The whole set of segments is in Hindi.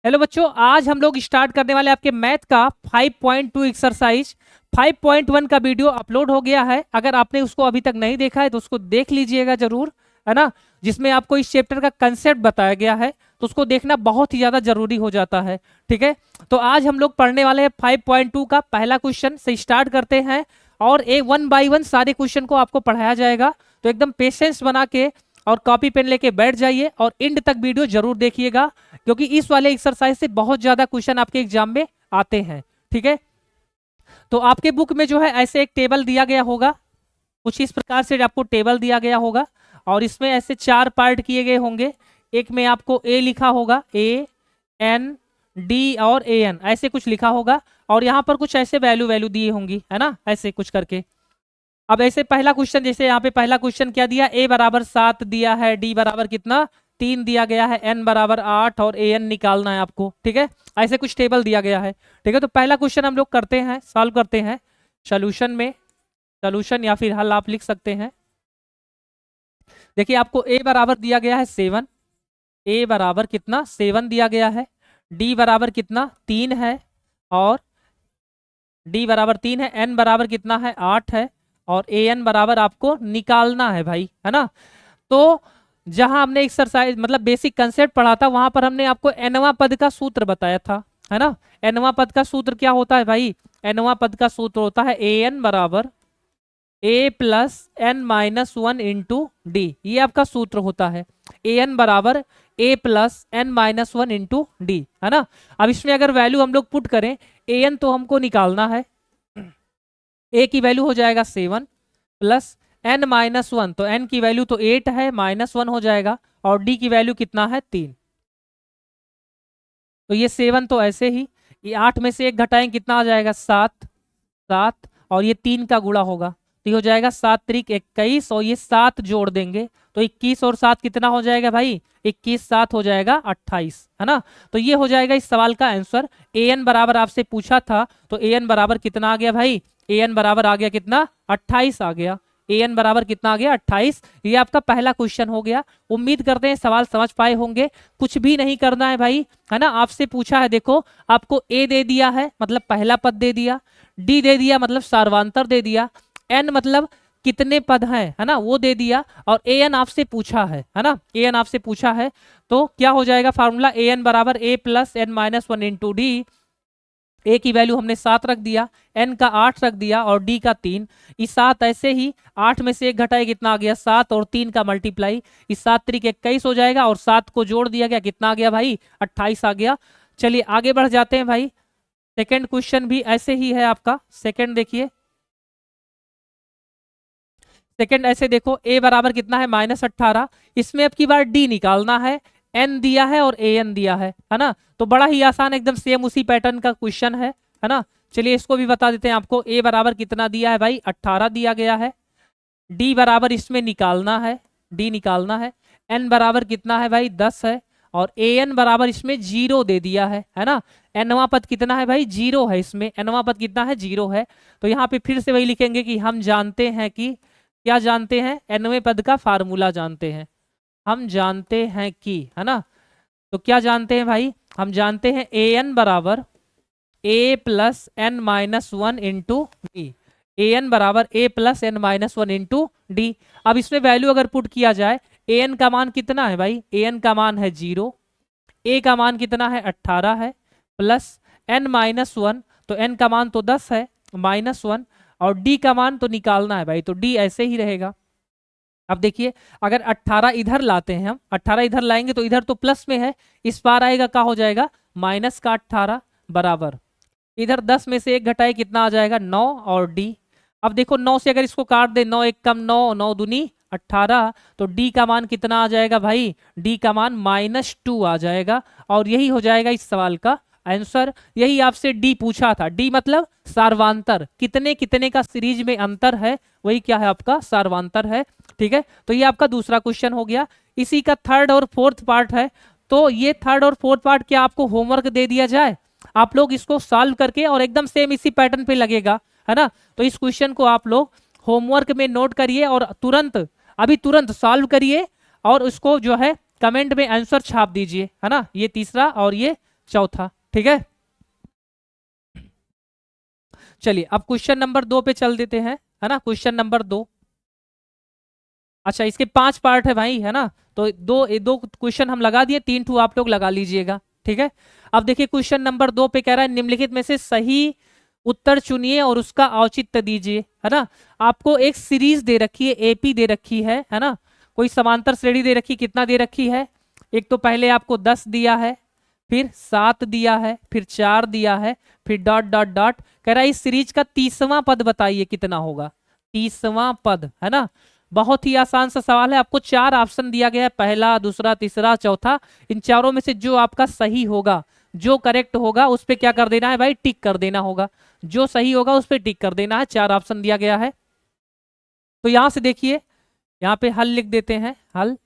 हेलो बच्चों, आज हम लोग स्टार्ट करने वाले आपके मैथ का 5.2 एक्सरसाइज। 5.1 का वीडियो अपलोड हो गया है। अगर आपने उसको अभी तक नहीं देखा है तो उसको देख लीजिएगा जरूर, है ना। जिसमें आपको इस चैप्टर का कंसेप्ट बताया गया है, तो उसको देखना बहुत ही ज्यादा जरूरी हो जाता है। ठीक है, तो आज हम लोग पढ़ने वाले हैं 5.2 का पहला क्वेश्चन से स्टार्ट करते हैं। और एक 1 बाय 1 सारे क्वेश्चन को आपको पढ़ाया जाएगा, तो एकदम पेशेंस बना के और कॉपी पेन लेके बैठ जाइए और एंड तक वीडियो जरूर देखिएगा, क्योंकि इस वाले एक्सरसाइज से बहुत ज्यादा क्वेश्चन आपके एग्जाम में आते हैं। ठीक है, तो आपके बुक में जो है ऐसे एक टेबल दिया गया होगा, कुछ इस प्रकार से आपको टेबल दिया गया होगा और इसमें ऐसे 4 पार्ट किए गए होंगे। एक में आपको ए लिखा होगा, ए एन डी और ए एन ऐसे कुछ लिखा होगा, और यहाँ पर कुछ ऐसे वैल्यू वैल्यू दिए होंगी, है ना, ऐसे कुछ करके। अब ऐसे पहला क्वेश्चन, जैसे यहाँ पे पहला क्वेश्चन क्या दिया, ए बराबर 7 दिया है, डी बराबर कितना 3 दिया गया है, एन बराबर 8 और ए एन निकालना है आपको। ठीक है, ऐसे कुछ टेबल दिया गया है। ठीक है, तो पहला क्वेश्चन हम लोग करते हैं, सॉल्व करते हैं सोल्यूशन में। सोल्यूशन या फिर हल आप लिख सकते हैं। देखिए आपको ए बराबर दिया गया है 7, ए बराबर कितना 7 दिया गया है, डी बराबर कितना 3 है, और डी बराबर 3 है, एन बराबर कितना है 8 है, और ए एन बराबर आपको निकालना है भाई, है ना। तो जहां हमने एक्सरसाइज मतलब बेसिक कंसेप्ट पढ़ा था, वहां पर हमने आपको एनवा पद का सूत्र बताया था, है ना। एनवा पद का सूत्र क्या होता है भाई, एनवा पद का सूत्र होता है ए एन बराबर A plus N minus 1 into D, ये आपका सूत्र होता है। ए एन बराबर A plus N minus 1 into D, है ना। अब इसमें अगर वैल्यू हम लोग पुट करें, ए एन तो हमको निकालना है, ए की वैल्यू हो जाएगा 7 प्लस एन माइनस 1, तो एन की वैल्यू तो 8 है, माइनस 1 हो जाएगा, और डी की वैल्यू कितना है 3। तो ये 7 तो ऐसे ही, ये 8 में से 1 घटाएं कितना आ जाएगा 7, 7 और ये 3 का गुणा होगा, तो ये हो जाएगा 7 त्रिक 21, और ये 7 जोड़ देंगे तो 21 और 7 कितना हो जाएगा भाई, 21 7 हो जाएगा 28, है ना। तो ये हो जाएगा इस सवाल का आंसर। ए एन बराबर आपसे पूछा था, तो ए एन बराबर कितना आ गया भाई, ए एन बराबर आ गया कितना 28 आ गया। ए एन बराबर कितना आ गया 28। ये आपका पहला क्वेश्चन हो गया। उम्मीद करते हैं सवाल समझ पाए होंगे। कुछ भी नहीं करना है भाई, है ना। आपसे पूछा है, देखो आपको ए दे दिया है मतलब पहला पद दे दिया, डी दे दिया मतलब सार्वांतर दे दिया, एन मतलब कितने पद हैं, है ना, वो दे दिया, और ए एन आपसे पूछा है ना, ए एन आपसे पूछा है। तो क्या हो जाएगा फार्मूला, ए एन बराबर A plus N minus 1 into D. A की वैल्यू हमने 7 रख दिया, एन का 8 रख दिया और डी का 3। इस 7 ऐसे ही 8 में से 1 घटाए कितना आ गया 7, और 3 का मल्टीप्लाई, इस 7 त्रिक 21 हो जाएगा, और 7 को जोड़ दिया गया, कितना आ गया भाई 28 आ गया। चलिए आगे बढ़ जाते हैं भाई। सेकेंड क्वेश्चन भी ऐसे ही है आपका। सेकेंड देखिए, सेकेंड ऐसे देखो, ए बराबर कितना है -18, इसमें अब की बार डी निकालना है, एन दिया है और ए एन दिया है ना। तो बड़ा ही आसान, एकदम सेम उसी पैटर्न का क्वेश्चन है ना। चलिए इसको भी बता देते हैं आपको। ए बराबर कितना दिया है भाई 18 दिया गया है, डी बराबर इसमें निकालना है, डी निकालना है, एन बराबर कितना है भाई 10 है, और ए एन बराबर इसमें 0 दे दिया है ना। एनवा पद कितना है भाई 0 है, इसमें एनवा पद कितना है 0 है। तो यहाँ पे फिर से वही लिखेंगे कि हम जानते हैं कि, क्या जानते हैं, एनवें पद का फार्मूला जानते हैं, हम जानते हैं कि, है ना। तो क्या जानते हैं भाई, हम जानते हैं ए एन बराबर A plus N minus 1 into D, A N बराबर A plus N minus 1 into D. अब इसमें वैल्यू अगर पुट किया जाए, ए एन का मान कितना है भाई, ए एन का मान है 0, ए का मान कितना है 18 है, प्लस एन माइनस 1, तो एन का मान तो 10 है, -1, और डी का मान तो निकालना है भाई, तो डी ऐसे ही रहेगा। अब देखिए अगर 18 इधर लाते हैं, हम 18 इधर लाएंगे तो इधर तो प्लस में है, इस बार आएगा क्या हो जाएगा माइनस का 18 बराबर, इधर 10 में से 1 घटाए कितना आ जाएगा 9, और डी। अब देखो 9 से अगर इसको काट दे, 9 1 कम 9, 9 दूनी 18, तो डी का मान कितना आ जाएगा भाई, डी का मान -2 आ जाएगा, और यही हो जाएगा इस सवाल का आंसर। यही आपसे डी पूछा था, डी मतलब सार्वांतर, कितने कितने का सीरीज में अंतर है, वही क्या है आपका सार्वांतर है। ठीक है, तो ये आपका दूसरा क्वेश्चन हो गया। इसी का थर्ड और फोर्थ पार्ट है, तो ये थर्ड और फोर्थ पार्ट क्या आपको होमवर्क दे दिया जाए, आप लोग इसको सॉल्व करके, और एकदम सेम इसी पैटर्न पे लगेगा, है ना। तो इस क्वेश्चन को आप लोग होमवर्क में नोट करिए और तुरंत अभी तुरंत सॉल्व करिए, और उसको जो है कमेंट में आंसर छाप दीजिए, है ना। ये तीसरा और ये चौथा। ठीक है, चलिए अब क्वेश्चन नंबर 2 पे चल देते हैं, है ना। क्वेश्चन नंबर 2, अच्छा इसके 5 पार्ट है भाई, है ना। तो दो क्वेश्चन हम लगा दिए, 3 ठू आप लोग लगा लीजिएगा। ठीक है, अब देखिए क्वेश्चन नंबर 2 पे कह रहा है निम्नलिखित में से सही उत्तर चुनिए और उसका औचित्य दीजिए, है ना। आपको एक सीरीज दे रखी है, एपी दे रखी है ना। कोई समांतर श्रेणी दे रखी, कितना दे रखी है, एक तो पहले आपको 10 दिया है, फिर 7 दिया है, फिर 4 दिया है, फिर डॉट डॉट डॉट। कह रहा है इस सीरीज का 30वां पद बताइए कितना होगा, 30वां पद, है ना। बहुत ही आसान सा सवाल है, आपको 4 ऑप्शन दिया गया है, पहला, दूसरा, तीसरा, चौथा। इन चारों में से जो आपका सही होगा, जो करेक्ट होगा उस पर क्या कर देना है भाई, टिक कर देना होगा। जो सही होगा उस पर टिक कर देना है, 4 ऑप्शन दिया गया है। तो यहां से देखिए, यहाँ पे हल लिख देते हैं, हल।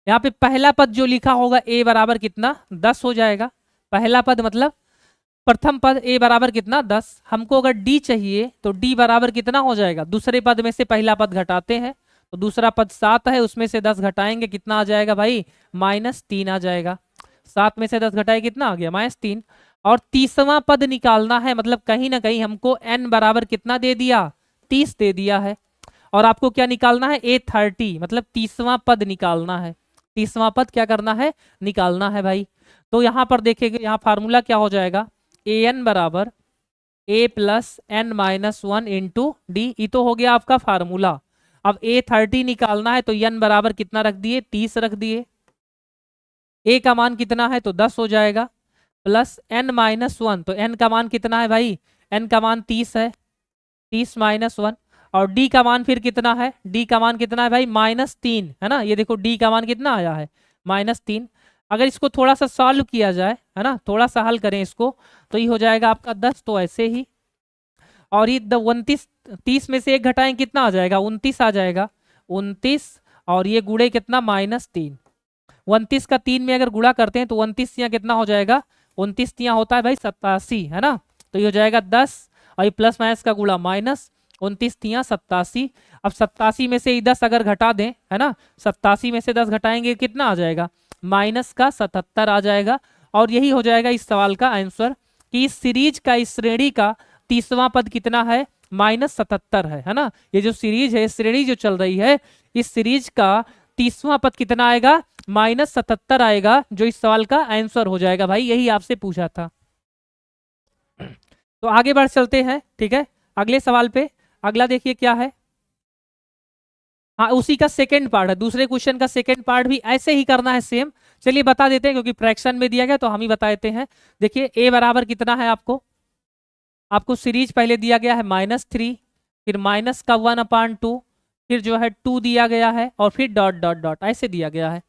यहाँ पे पहला पद जो लिखा होगा a बराबर कितना, 10 हो जाएगा। पहला पद मतलब प्रथम पद, a बराबर कितना, 10। हमको अगर d चाहिए तो d बराबर कितना हो जाएगा, दूसरे पद में से पहला पद घटाते हैं, तो दूसरा पद 7 है, उसमें से 10 घटाएंगे, कितना आ जाएगा भाई, -3 आ जाएगा। 7 में से 10 घटाए कितना आ गया, -3। और 30वां पद निकालना है, मतलब कहीं ना कहीं हमको n बराबर कितना दे दिया, 30 दे दिया है। और आपको क्या निकालना है, a30, मतलब 30वां पद निकालना है। 30वां पद क्या करना है, निकालना है भाई। तो यहाँ पर देखेंगे, यहाँ फार्मूला क्या हो जाएगा, an बराबर a plus n minus 1 into D, ये तो हो गया आपका फार्मूला। अब a30 निकालना है तो n बराबर कितना रख दिए, 30 रख दिए। a का मान कितना है तो 10 हो जाएगा, प्लस n माइनस 1, तो n का मान कितना है भाई, n का मान 30 है, 30 माइनस 1। और d का मान फिर कितना है, d का मान कितना है भाई, -3, है ना। ये देखो d का मान कितना आया है, -3। अगर इसको थोड़ा सा सॉल्व किया जाए, है ना, थोड़ा सा हल करें इसको, तो ये हो जाएगा आपका 10, तो ऐसे ही। और ये 29, 30 में से 1 घटाएं कितना आ जाएगा, 29 आ जाएगा, 29। और ये गुणे कितना, -3। 29 का 3 में अगर गुणा करते हैं तो 29 यहाँ कितना हो जाएगा, 29 यहाँ होता है भाई 87, है ना। तो ये हो जाएगा 10, और ये प्लस माइनस का गुणा माइनस, 29 यहाँ 87। अब 87 में से 10 अगर घटा दें, है ना, 87 में से 10 घटाएंगे कितना आ जाएगा, -77 आ जाएगा। और यही हो जाएगा इस सवाल का आंसर, कि इस सीरीज का, इस श्रेणी का 30वां पद कितना है, -77 है ना। ये जो सीरीज है, श्रेणी जो चल रही है, इस सीरीज का 30वां पद कितना आएगा, -77 आएगा, जो इस सवाल का आंसर हो जाएगा भाई। यही आपसे पूछा था। तो आगे बढ़ चलते हैं, ठीक है, अगले सवाल पे। अगला देखिए क्या है, हाँ उसी का सेकंड पार्ट है, दूसरे क्वेश्चन का सेकंड पार्ट भी ऐसे ही करना है सेम। चलिए बता देते हैं, क्योंकि फ्रैक्शन में दिया गया तो हम ही बता देते हैं। देखिए a बराबर कितना है, आपको सीरीज पहले दिया गया है -3, फिर माइनस का 1/2, फिर जो है 2 दिया गया है, और फिर डॉट डॉट डॉट ऐसे दिया गया है।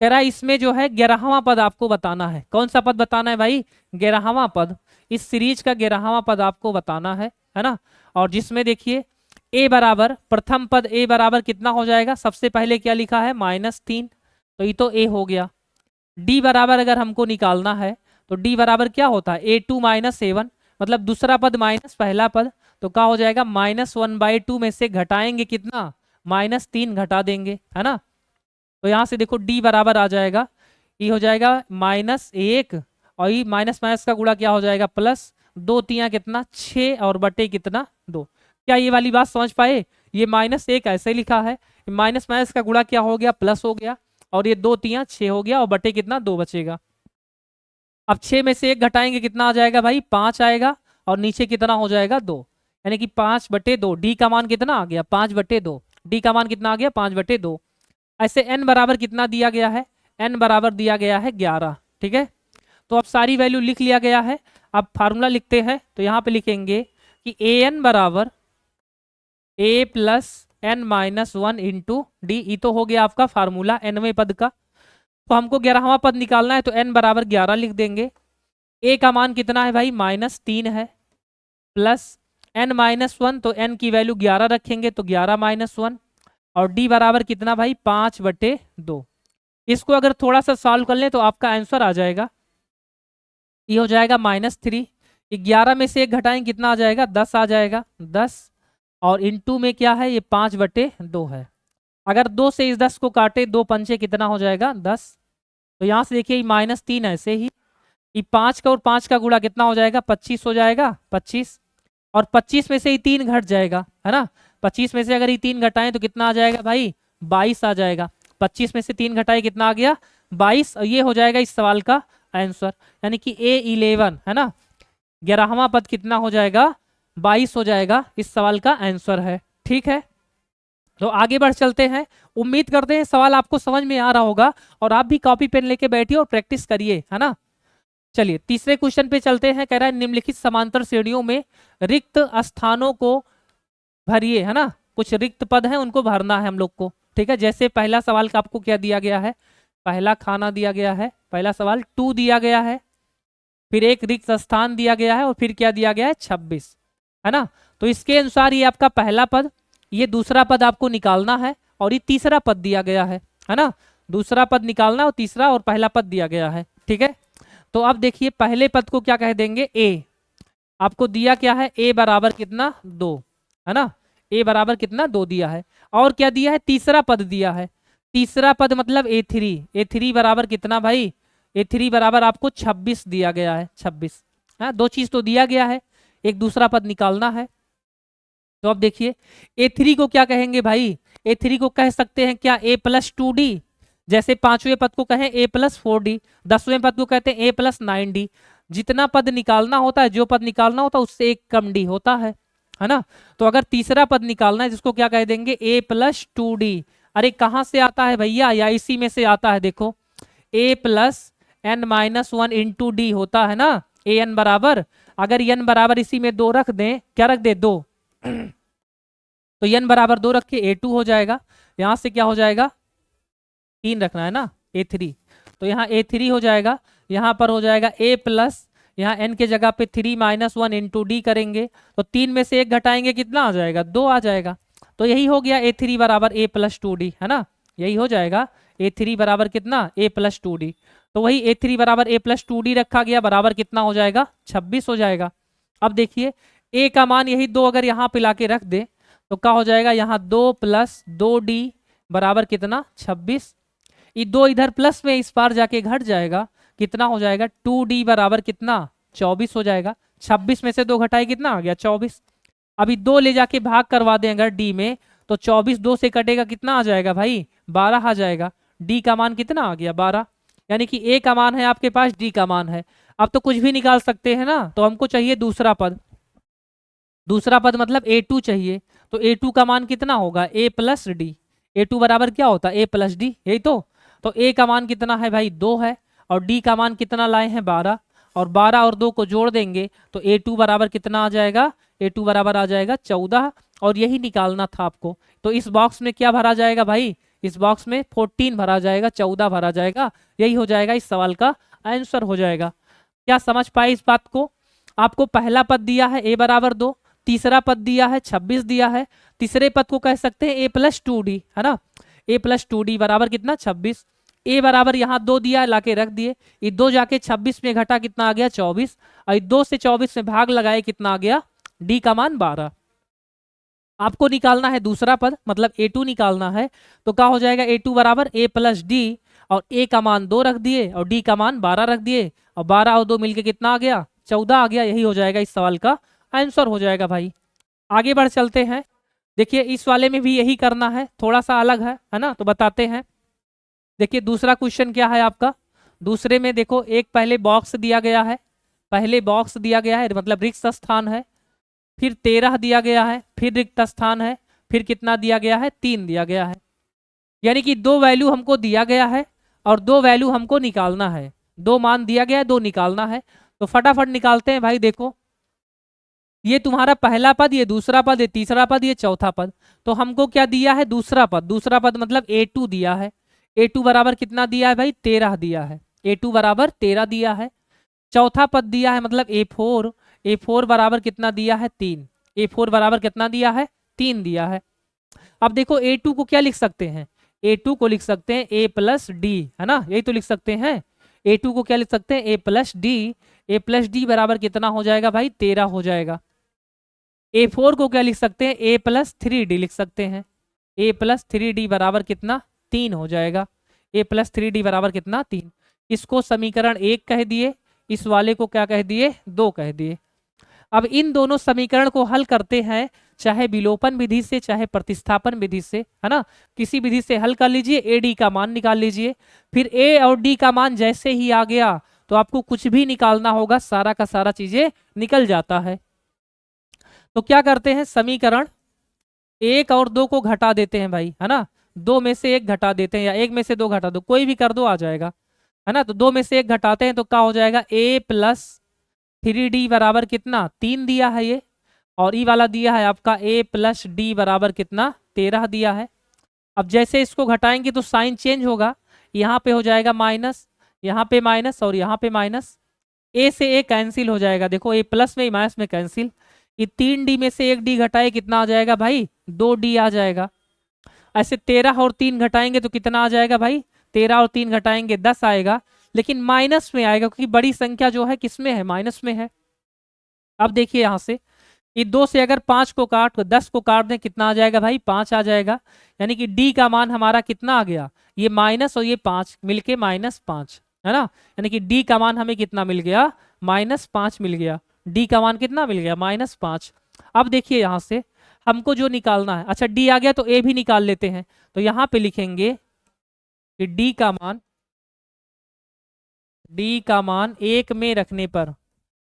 कह रहा है इसमें जो है 11वां पद आपको बताना है। कौन सा पद बताना है भाई, 11वां पद। इस सीरीज का 11वां पद आपको बताना है ना। और जिसमें देखिए a बराबर, प्रथम पद a बराबर कितना हो जाएगा, सबसे पहले क्या लिखा है, -3, तो ये तो a हो गया। d बराबर अगर हमको निकालना है तो d बराबर क्या होता है, a2 - a1, मतलब दूसरा पद माइनस पहला पद, तो क्या हो जाएगा, -1/2 में से घटाएंगे कितना, -3 घटा देंगे, है ना। तो यहाँ से देखो d बराबर आ जाएगा, ये हो जाएगा -1, और ये माइनस माइनस का गुणा क्या हो जाएगा, प्लस 2 तिया कितना, 6, और बटे कितना, 2। क्या ये वाली बात समझ पाए, ये -1 ऐसे लिखा है, माइनस माइनस का गुणा क्या हो गया, प्लस हो गया, और ये 2 तिया 6 हो गया, और बटे कितना, 2 बचेगा। अब 6 में से 1 घटाएंगे कितना आ जाएगा भाई, 5 आएगा, और नीचे कितना हो जाएगा, 2, यानी कि 5/2। डी का मान कितना आ गया, 5/2। डी का मान कितना आ गया, 5/2। ऐसे n बराबर कितना दिया गया है, n बराबर दिया गया है 11, ठीक है। तो अब सारी वैल्यू लिख लिया गया है। अब फार्मूला लिखते हैं, तो यहाँ पे लिखेंगे कि an बराबर a plus n minus 1 into D, ये तो हो गया आपका फार्मूला nवें पद का। तो हमको 11वां पद निकालना है, तो n बराबर 11 लिख देंगे। a का मान कितना है भाई, -3 है, प्लस n माइनस 1, तो n की वैल्यू 11 रखेंगे, तो 11 - 1, और d बराबर कितना भाई, 5/2। इसको अगर थोड़ा सा सॉल्व कर लें तो आपका आंसर आ जाएगा, ये हो जाएगा -3। 11 में से 1 घटाएं कितना आ जाएगा, 10 आ जाएगा, 10, और इनटू में क्या है, ये 5/2 है। अगर 2 से इस 10 को काटे, 2 पंचे कितना हो जाएगा, 10। तो यहाँ से देखिए -3 ऐसे ही, ये 5 का और 5 का गुणा कितना हो जाएगा, 25 हो जाएगा, 25। और 25 में से ये 3 घट जाएगा, है ना। 25 में से अगर ये 3 घटाएं तो कितना आ जाएगा भाई, 22 आ जाएगा। 25 में से 3 घटाए कितना आ गया, 22। और ये हो जाएगा इस सवाल का आंसर, यानी कि A11, है ना। 11वां पद कितना हो जाएगा, 22 हो जाएगा, इस सवाल का आंसर है। ठीक है, तो आगे बढ़ चलते हैं। उम्मीद करते हैं सवाल आपको समझ में आ रहा होगा और आप भी कॉपी पेन लेके बैठिए और प्रैक्टिस करिए, है ना। चलिए तीसरे क्वेश्चन पे चलते हैं। कह रहा है निम्नलिखित समांतर श्रेणियों में रिक्त स्थानों को भरिए, है ना। कुछ रिक्त पद हैं उनको भरना है हम लोग को, ठीक है। जैसे पहला सवाल का आपको क्या दिया गया है, पहला खाना दिया गया है, पहला सवाल 2 दिया गया है, फिर एक रिक्त स्थान दिया गया है और फिर क्या दिया गया है, 26, है ना। तो इसके अनुसार ये आपका पहला पद, ये दूसरा पद आपको निकालना है और ये तीसरा पद दिया गया है ना। दूसरा पद निकालना और तीसरा और पहला पद दिया गया है, ठीक है। तो अब देखिए पहले पद को क्या कह देंगे, ए। आपको दिया क्या है, ए बराबर कितना, 2, है ना। ए बराबर कितना, 2 दिया है। और क्या दिया है, तीसरा पद दिया है। तीसरा पद मतलब A3। A3 बराबर कितना भाई, A3 बराबर आपको 26 दिया गया है, 26। हाँ, 2 चीज तो दिया गया है, एक दूसरा पद निकालना है। तो अब देखिए A3 को क्या कहेंगे भाई, A3 को कह सकते हैं क्या A+2D। जैसे 5वें पद को कहें A+4D, 10वें पद को कहते हैं A+9D। जितना पद निकालना होता है, जो पद निकालना होता है उससे एक कम डी होता है ना। तो अगर तीसरा पद निकालना है जिसको क्या कह देंगे, A+2D। अरे कहाँ से आता है भैया, या इसी में से आता है, देखो A+n-1 इंटू डी होता है ना। An बराबर, अगर n बराबर इसी में 2 रख दें, क्या रख दे, 2, तो n बराबर 2 रख के A2 हो जाएगा। यहां से क्या हो जाएगा, 3 रखना है ना, A3, तो यहाँ A3 हो जाएगा। यहाँ पर हो जाएगा A+, यहाँ n के जगह पे 3-1 इंटू डी करेंगे, तो 3 में से 1 घटाएंगे, कितना आ जाएगा, 2 आ जाएगा। तो यही हो गया A3 बराबर A+2D, है ना। यही हो जाएगा A3 बराबर कितना, A+2D। तो वही A3 बराबर A+2D रखा गया, बराबर कितना हो जाएगा, 26 हो जाएगा। अब देखिए A का मान यही 2 अगर यहाँ पे लाके रख दे तो क्या हो जाएगा, यहाँ 2 + 2D बराबर कितना, 26। ये 2 इधर प्लस में इस पार जाके घट जाएगा, कितना हो जाएगा, 2D बराबर कितना, 24 हो जाएगा। 26 में से 2 घटाए कितना आ गया, 24। अभी 2 ले जाके भाग करवा दें अगर D में, तो 24 2 से कटेगा, कितना आ जाएगा भाई, 12 आ जाएगा। D का मान कितना आ गया, 12। यानी कि A का मान है आपके पास, D का मान है। अब तो कुछ भी निकाल सकते हैं ना, तो हमको चाहिए दूसरा पद। दूसरा पद मतलब A2 चाहिए, तो A2 का मान कितना होगा, A+D। A2 बराबर क्या होता है, A+D, यही तो A का मान कितना है भाई, 2 है, और D का मान कितना लाए हैं, 12। और 12 और 2 को जोड़ देंगे तो A2 बराबर कितना आ जाएगा, A2 बराबर आ जाएगा 14। और यही निकालना था आपको। तो इस बॉक्स में क्या भरा जाएगा भाई, इस बॉक्स में 14 भरा जाएगा, 14 भरा जाएगा। यही हो जाएगा इस सवाल का आंसर हो जाएगा। क्या समझ पाए इस बात को। आपको पहला पद दिया है A बराबर 2, तीसरा पद दिया है 26 दिया है, तीसरे पद को कह सकते हैं A+2D, है ना। A+2D बराबर कितना, 26। A बराबर यहाँ 2 दिया है, लाके रख दिए। ये 2 जाके 26 में घटा, कितना आ गया, 24। और 2 से 24 में भाग लगाए, कितना आ गया, D का मान 12। आपको निकालना है दूसरा पद, मतलब A2 निकालना है। तो क्या हो जाएगा, A2 बराबर A+D, और A का मान 2 रख दिए और D का मान 12 रख दिए, और 12 और 2 मिलके कितना आ गया, 14 आ गया। यही हो जाएगा इस सवाल का आंसर हो जाएगा भाई। आगे बढ़ चलते हैं। देखिए इस वाले में भी यही करना है, थोड़ा सा अलग है ना, तो बताते हैं। देखिए दूसरा क्वेश्चन क्या है आपका। दूसरे में देखो एक पहले बॉक्स दिया गया है, पहले बॉक्स दिया गया है मतलब रिक्त स्थान है, फिर 13 दिया गया है, फिर रिक्त स्थान है, फिर कितना दिया गया है, 3 दिया गया है। यानी कि 2 वैल्यू हमको दिया गया है और 2 वैल्यू हमको निकालना है। 2 मान दिया गया है, 2 निकालना है। तो फटाफट निकालते हैं भाई। देखो ये तुम्हारा पहला पद, ये दूसरा पद, ये तीसरा पद, ये चौथा पद। तो हमको क्या दिया है, दूसरा पद। दूसरा पद मतलब A2 दिया है। A2 बराबर कितना दिया है भाई, 13 दिया है। A2 बराबर 13 दिया है। चौथा पद दिया है मतलब A4। A4 बराबर कितना दिया है, 3। A4 बराबर कितना दिया है, 3 दिया है। अब देखो A2 को क्या लिख सकते हैं, A2 को लिख सकते हैं A+D, है ना, यही तो लिख सकते हैं। A2 को क्या लिख सकते हैं, A+D। A+D बराबर कितना हो जाएगा भाई, 13 हो जाएगा। A4 को क्या लिख सकते हैं, A+3D लिख सकते हैं। A+3D बराबर कितना, 3 हो जाएगा। A+3D बराबर कितना, 3। इसको समीकरण 1 कह दिए, इस वाले को क्या कह दिए, 2 कह दिए। अब इन दोनों समीकरण को हल करते हैं, चाहे विलोपन विधि से चाहे प्रतिस्थापन विधि से, है ना, किसी विधि से हल कर लीजिए, ए डी का मान निकाल लीजिए। फिर ए और डी का मान जैसे ही आ गया तो आपको कुछ भी निकालना होगा, सारा का सारा चीजें निकल जाता है। तो क्या करते हैं, समीकरण 1 और 2 को घटा देते हैं भाई, है ना, 2 में से 1 घटा देते हैं, या 1 में से 2 घटा दो, कोई भी कर दो आ जाएगा, है ना। तो 2 में से 1 घटाते हैं तो क्या हो जाएगा, a प्लस 3d बराबर कितना, 3 दिया है ये, और ई वाला दिया है आपका a प्लस डी बराबर कितना, 13 दिया है। अब जैसे इसको घटाएंगे तो साइन चेंज होगा, यहाँ पे हो जाएगा माइनस, यहाँ पे माइनस और यहाँ पे माइनस, a से a कैंसिल हो जाएगा, देखो a प्लस में माइनस में कैंसिल, ये 3d में से 1d घटाए कितना आ जाएगा भाई, 2d आ जाएगा। ऐसे 13 और 3 घटाएंगे तो कितना आ जाएगा भाई, 13 और 3 घटाएंगे 10 आएगा, लेकिन माइनस में आएगा क्योंकि बड़ी संख्या जो है किसमें है, माइनस में है। अब देखिए यहाँ से ये 2 से अगर 5 को काट 10 को काट दें कितना आ जाएगा भाई, 5 आ जाएगा। यानी कि d का मान हमारा कितना आ गया, ये माइनस और ये 5 मिलके -5, है ना। यानी कि d का मान हमें कितना मिल गया, -5 मिल गया, d का मान कितना मिल गया, -5। अब देखिए यहाँ से हमको जो निकालना है, अच्छा d आ गया तो a भी निकाल लेते हैं, तो यहाँ पे लिखेंगे कि d का मान 1 में रखने पर,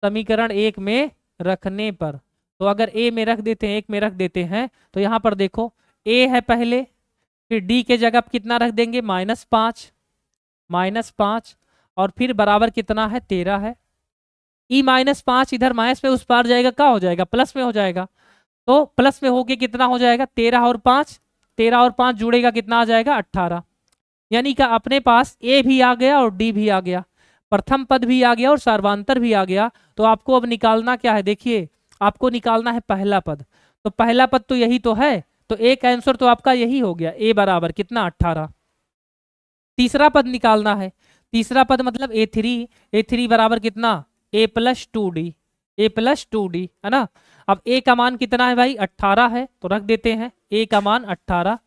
समीकरण 1 में रखने पर, तो अगर a में रख देते हैं, 1 में रख देते हैं, तो यहाँ पर देखो a है पहले, फिर d के जगह पे कितना रख देंगे, -5 और फिर बराबर कितना है, 13 है। e -5 इधर माइनस में उस पार जाएगा, क्या हो जाएगा, प्लस में हो जाएगा, तो प्लस में होके कितना हो जाएगा, 13 और 5 जुड़ेगा कितना आ जाएगा, 18। यानी कि अपने पास a भी आ गया और d भी आ गया, प्रथम पद भी आ गया और सर्वांतर भी आ गया। तो आपको अब निकालना क्या है, देखिए आपको निकालना है पहला पद, तो पहला पद तो यही तो है, तो एक आंसर तो आपका यही हो गया, a बराबर कितना, 18। तीसरा पद निकालना है, तीसरा पद मतलब a3 बराबर कितना, a प्लस 2d, है ना। अब a का मान कितना है भाई, 18 है, तो रख देते हैं a का मान 18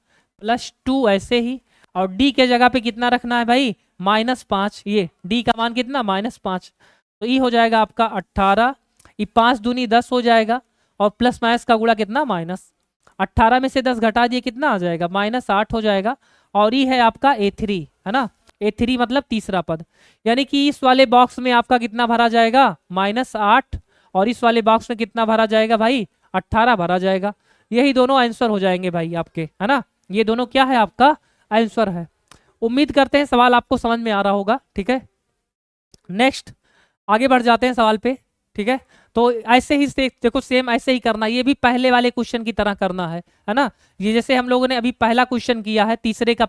प्लस 2 ऐसे ही, और d के जगह पे कितना रखना है भाई, -5, ये d का मान कितना, -5, तो ये हो जाएगा आपका 18, ये 5 दूनी 10 हो जाएगा, और प्लस माइनस का गुणा कितना, माइनस, 18 में से 10 घटा दिए कितना आ जाएगा, -8 हो जाएगा, और ये है आपका a3, है ना, a3 मतलब तीसरा पद। यानी कि इस वाले बॉक्स में आपका कितना भरा जाएगा, -8, और इस वाले बॉक्स में कितना भरा जाएगा भाई, 18 भरा जाएगा। यही दोनों आंसर हो जाएंगे भाई आपके, है ना, ये दोनों क्या है, आपका आंसर है। उम्मीद करते हैं सवाल आपको समझ में आ रहा होगा, ठीक है। नेक्स्ट आगे बढ़ जाते हैं सवाल पे, ठीक है। तो ऐसे ही देखो सेम ऐसे ही करना, ये भी पहले वाले क्वेश्चन की तरह करना है ना। ये जैसे हम लोगों ने अभी पहला क्वेश्चन किया है, तीसरे का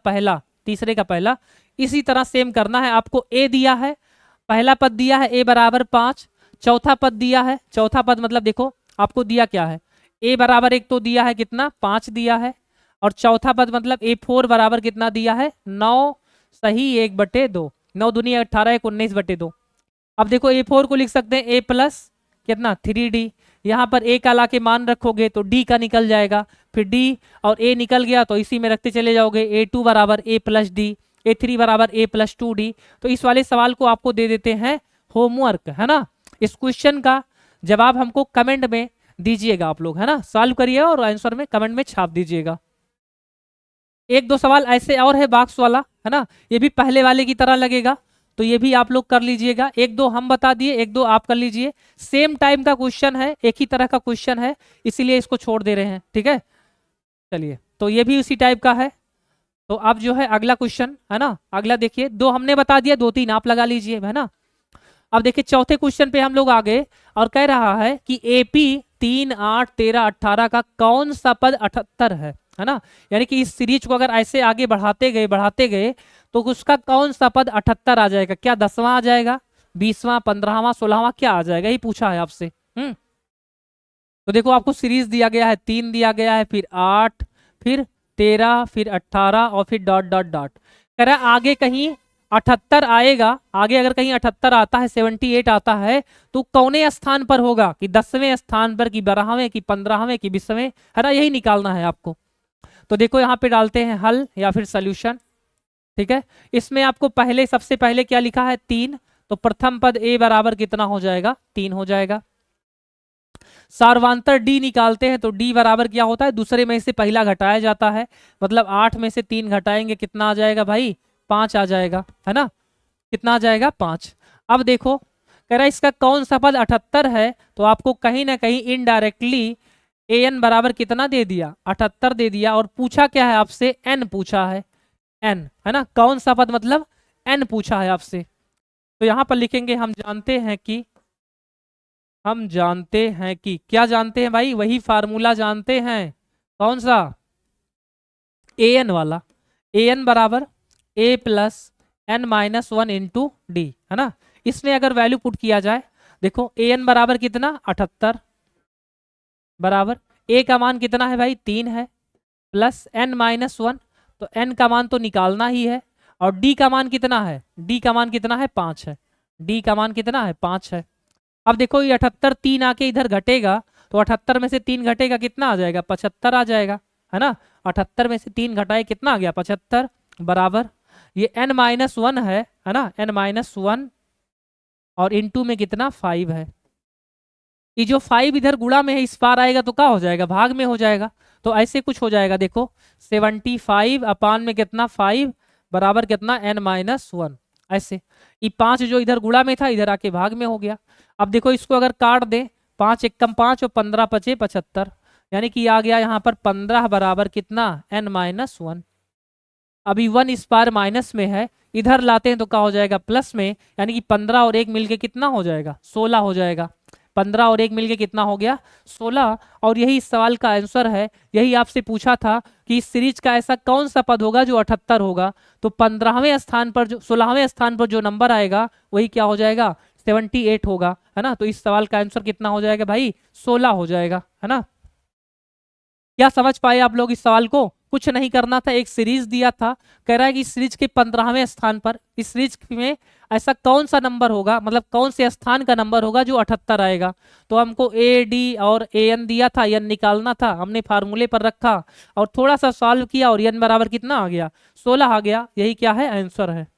पहला, इसी तरह सेम करना है। आपको a दिया है, पहला पद दिया है a बराबर 5, चौथा पद दिया है, चौथा पद मतलब देखो आपको दिया क्या है, a बराबर 1 तो दिया है कितना, 5 दिया है, और चौथा पद मतलब a4 बराबर कितना दिया है, 9 सही 1/2, 9 दूनी 18 1 19/2। अब देखो a4 को लिख सकते हैं a प्लस कितना 3d, यहाँ पर a का ला के मान रखोगे तो d का निकल जाएगा, फिर d और a निकल गया तो इसी में रखते चले जाओगे, a2 बराबर a प्लस डी, a3 बराबर a प्लस 2d। तो इस वाले सवाल को आपको दे देते हैं होमवर्क, है ना। इस क्वेश्चन का जवाब हमको कमेंट में दीजिएगा आप लोग, है ना, सॉल्व करिए और आंसर में कमेंट में छाप दीजिएगा। एक दो सवाल ऐसे और है बॉक्स वाला, है ना, ये भी पहले वाले की तरह लगेगा, तो ये भी आप लोग कर लीजिएगा। एक दो हम बता दिए, एक दो आप कर लीजिए, सेम टाइम का क्वेश्चन है, एक ही तरह का क्वेश्चन है, इसीलिए इसको छोड़ दे रहे हैं, ठीक है। चलिए तो ये भी उसी टाइप का है। तो अब जो है अगला क्वेश्चन, है ना, अगला देखिए, 2 हमने बता दिया, 2 3 आप लगा लीजिए, है ना। अब देखिए चौथे क्वेश्चन पे हम लोग आ गए और कह रहा है कि AP 3 8 13 18 का कौन सा पद 78 है ना। यानी कि इस सीरीज को अगर ऐसे आगे बढ़ाते गए तो उसका कौन सा पद 78 आ जाएगा, क्या 10वां आ जाएगा, 20वां, 15वां, 16वां, क्या आ जाएगा, ये पूछा है आपसे। तो देखो आपको सीरीज दिया गया है, 3 दिया गया है, फिर 8, फिर 13, फिर 18 और फिर डॉट डॉट डॉट। कह रहा है आगे कहीं 78 आएगा, आगे अगर कहीं 78 आता है, 78 आता है, तो कौने स्थान पर होगा, कि 10वें स्थान पर, कि 12वें, कि 15वें, कि 20वें, है ना, यही निकालना है आपको। तो देखो यहाँ पे डालते हैं हल या फिर सोल्यूशन, ठीक है। इसमें आपको पहले सबसे पहले क्या लिखा है, 3, तो प्रथम पद a बराबर कितना हो जाएगा, 3 हो जाएगा। सार्वांतर d निकालते हैं तो d बराबर क्या होता है, दूसरे में से पहला घटाया जाता है, मतलब 8 में से 3 घटाएंगे कितना आ जाएगा भाई, 5 आ जाएगा, है ना, कितना आ जाएगा, 5। अब देखो कह रहा है इसका कौन सा पद 78 है, तो आपको कहीं ना कहीं इनडायरेक्टली an बराबर कितना दे दिया, 78 दे दिया, और पूछा क्या है आपसे, n पूछा है, n, है ना, कौन सा पद मतलब n पूछा है आपसे। तो यहां पर लिखेंगे हम जानते हैं कि क्या जानते हैं भाई, वही फार्मूला जानते हैं, कौन सा, an वाला, an बराबर a plus n minus 1 into D, है ना। इसमें अगर वैल्यू पुट किया जाए, देखो an बराबर कितना 78 बराबर a का मान कितना है भाई 3 है, प्लस n माइनस 1, तो n का मान तो निकालना ही है, और d का मान कितना है, d का मान कितना है 5 है, d का मान कितना है 5 है। अब देखो ये 78 3 आके इधर घटेगा, तो 78 में से 3 घटेगा कितना आ जाएगा, 75 आ जाएगा, है ना। 78 में से 3 घटाए कितना आ गया 75, बराबर ये n माइनस 1 है ना, n माइनस 1 और इंटू में कितना 5 है। ये जो 5 इधर गुणा में है इस पार आएगा तो क्या हो जाएगा, भाग में हो जाएगा, तो ऐसे कुछ हो जाएगा, देखो 75 अपान में कितना 5 बराबर कितना n माइनस 1, ऐसे ये 5 जो इधर गुणा में था इधर आके भाग में हो गया। अब देखो इसको अगर काट दे, 5 एकम 5 और 15 पचे 75, यानी कि आ गया यहाँ पर 15 बराबर कितना n माइनस 1। अभी 1 इस पार माइनस में है, इधर लाते हैं तो क्या हो जाएगा प्लस में, यानी कि 15 और 1 मिलके कितना हो जाएगा 16 हो जाएगा, 15 और 1 मिलके कितना हो गया 16। और यही इस सवाल का आंसर है, यही आपसे पूछा था कि इस सीरीज का ऐसा कौन सा पद होगा जो 78 होगा, तो 15वें स्थान पर जो 16वें स्थान पर जो नंबर आएगा वही क्या हो जाएगा 78 होगा, है ना। तो इस सवाल का आंसर कितना हो जाएगा भाई 16 हो जाएगा, है ना। क्या समझ पाए आप लोग इस सवाल को, कुछ नहीं करना था, एक सीरीज दिया था, कह रहा है कि इस सीरीज के 15वें स्थान पर, इस सीरीज में ऐसा कौन सा नंबर होगा, मतलब कौन से स्थान का नंबर होगा जो 78 आएगा। तो हमको ए डी और ए एन दिया था, एन निकालना था, हमने फार्मूले पर रखा और थोड़ा सा सॉल्व किया और एन बराबर कितना आ गया 16 आ गया, यही क्या है आंसर है।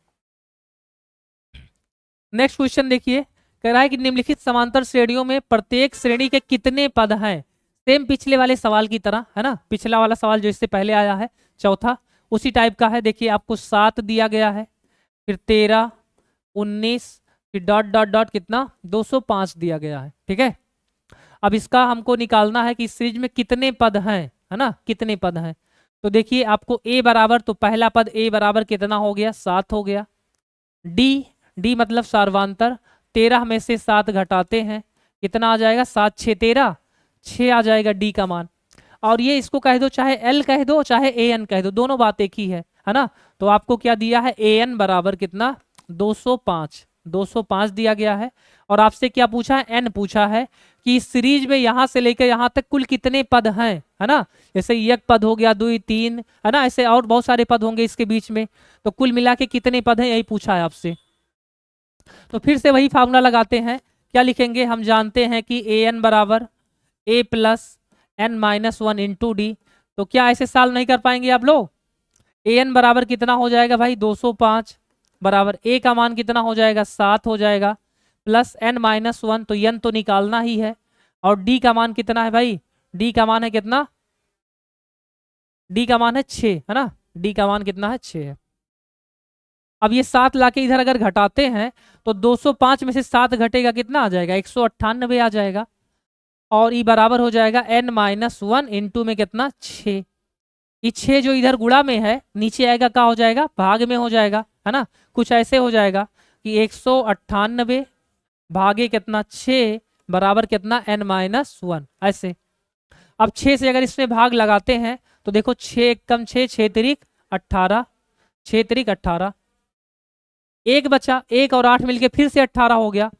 नेक्स्ट क्वेश्चन देखिए, कह रहा है कि निम्नलिखित समांतर श्रेणियों में प्रत्येक श्रेणी के कितने पद हैं। सेम पिछले वाले सवाल की तरह, है ना, पिछला वाला सवाल जो इससे पहले आया है चौथा, उसी टाइप का है। देखिए आपको 7 दिया गया है, फिर 13, 19, फिर डॉट डॉट डॉट कितना 205 दिया गया है, ठीक है। अब इसका हमको निकालना है कि इस सीरीज में कितने पद हैं, है ना, कितने पद हैं। तो देखिए आपको a बराबर, तो पहला पद a बराबर कितना हो गया 7 हो गया, डी मतलब सार्वांतर, 13 में से 7 घटाते हैं कितना आ जाएगा 7 6 13, 6 आ जाएगा डी का मान। और ये इसको कह दो, चाहे एल कह दो चाहे ए एन कह दो, दोनों बात एक ही है ना। तो आपको क्या दिया है ए एन बराबर कितना 205 दिया गया है। और आपसे क्या पूछा है, एन पूछा है कि इस सीरीज में यहां से लेकर यहां तक कुल कितने पद हैं, है ना। जैसे एक पद हो गया 2 3, है ना, ऐसे और बहुत सारे पद होंगे इसके बीच में, तो कुल मिला के कितने पद हैं यही पूछा है आपसे। तो फिर से वही फार्मूला लगाते हैं, क्या लिखेंगे, हम जानते हैं कि ए एन बराबर A plus N minus 1 into D. तो क्या ऐसे सॉल्व नहीं कर पाएंगे आप लोग, ए एन बराबर कितना हो जाएगा भाई 205 बराबर ए का मान कितना हो जाएगा 7 हो जाएगा, प्लस एन माइनस 1, तो एन तो निकालना ही है, और डी का मान कितना है भाई, डी का मान है कितना, डी का मान है 6, है ना, डी का मान कितना है 6 है। अब ये 7 लाके इधर अगर घटाते हैं तो 205 में से 7 घटेगा कितना आ जाएगा 198 आ जाएगा, और ई बराबर हो जाएगा n माइनस 1 इंटू में कितना 6। ये 6 जो इधर गुणा में है नीचे आएगा क्या हो जाएगा भाग में हो जाएगा, है ना। कुछ ऐसे हो जाएगा कि 198 भागे कितना 6 बराबर कितना n माइनस 1, ऐसे। अब 6 से अगर इसमें भाग लगाते हैं तो देखो 6 एकम 6, 6 तिरिक 18, 6 तिरिक 18, एक बचा, 1 और 8 मिलके फिर से 18 हो गया,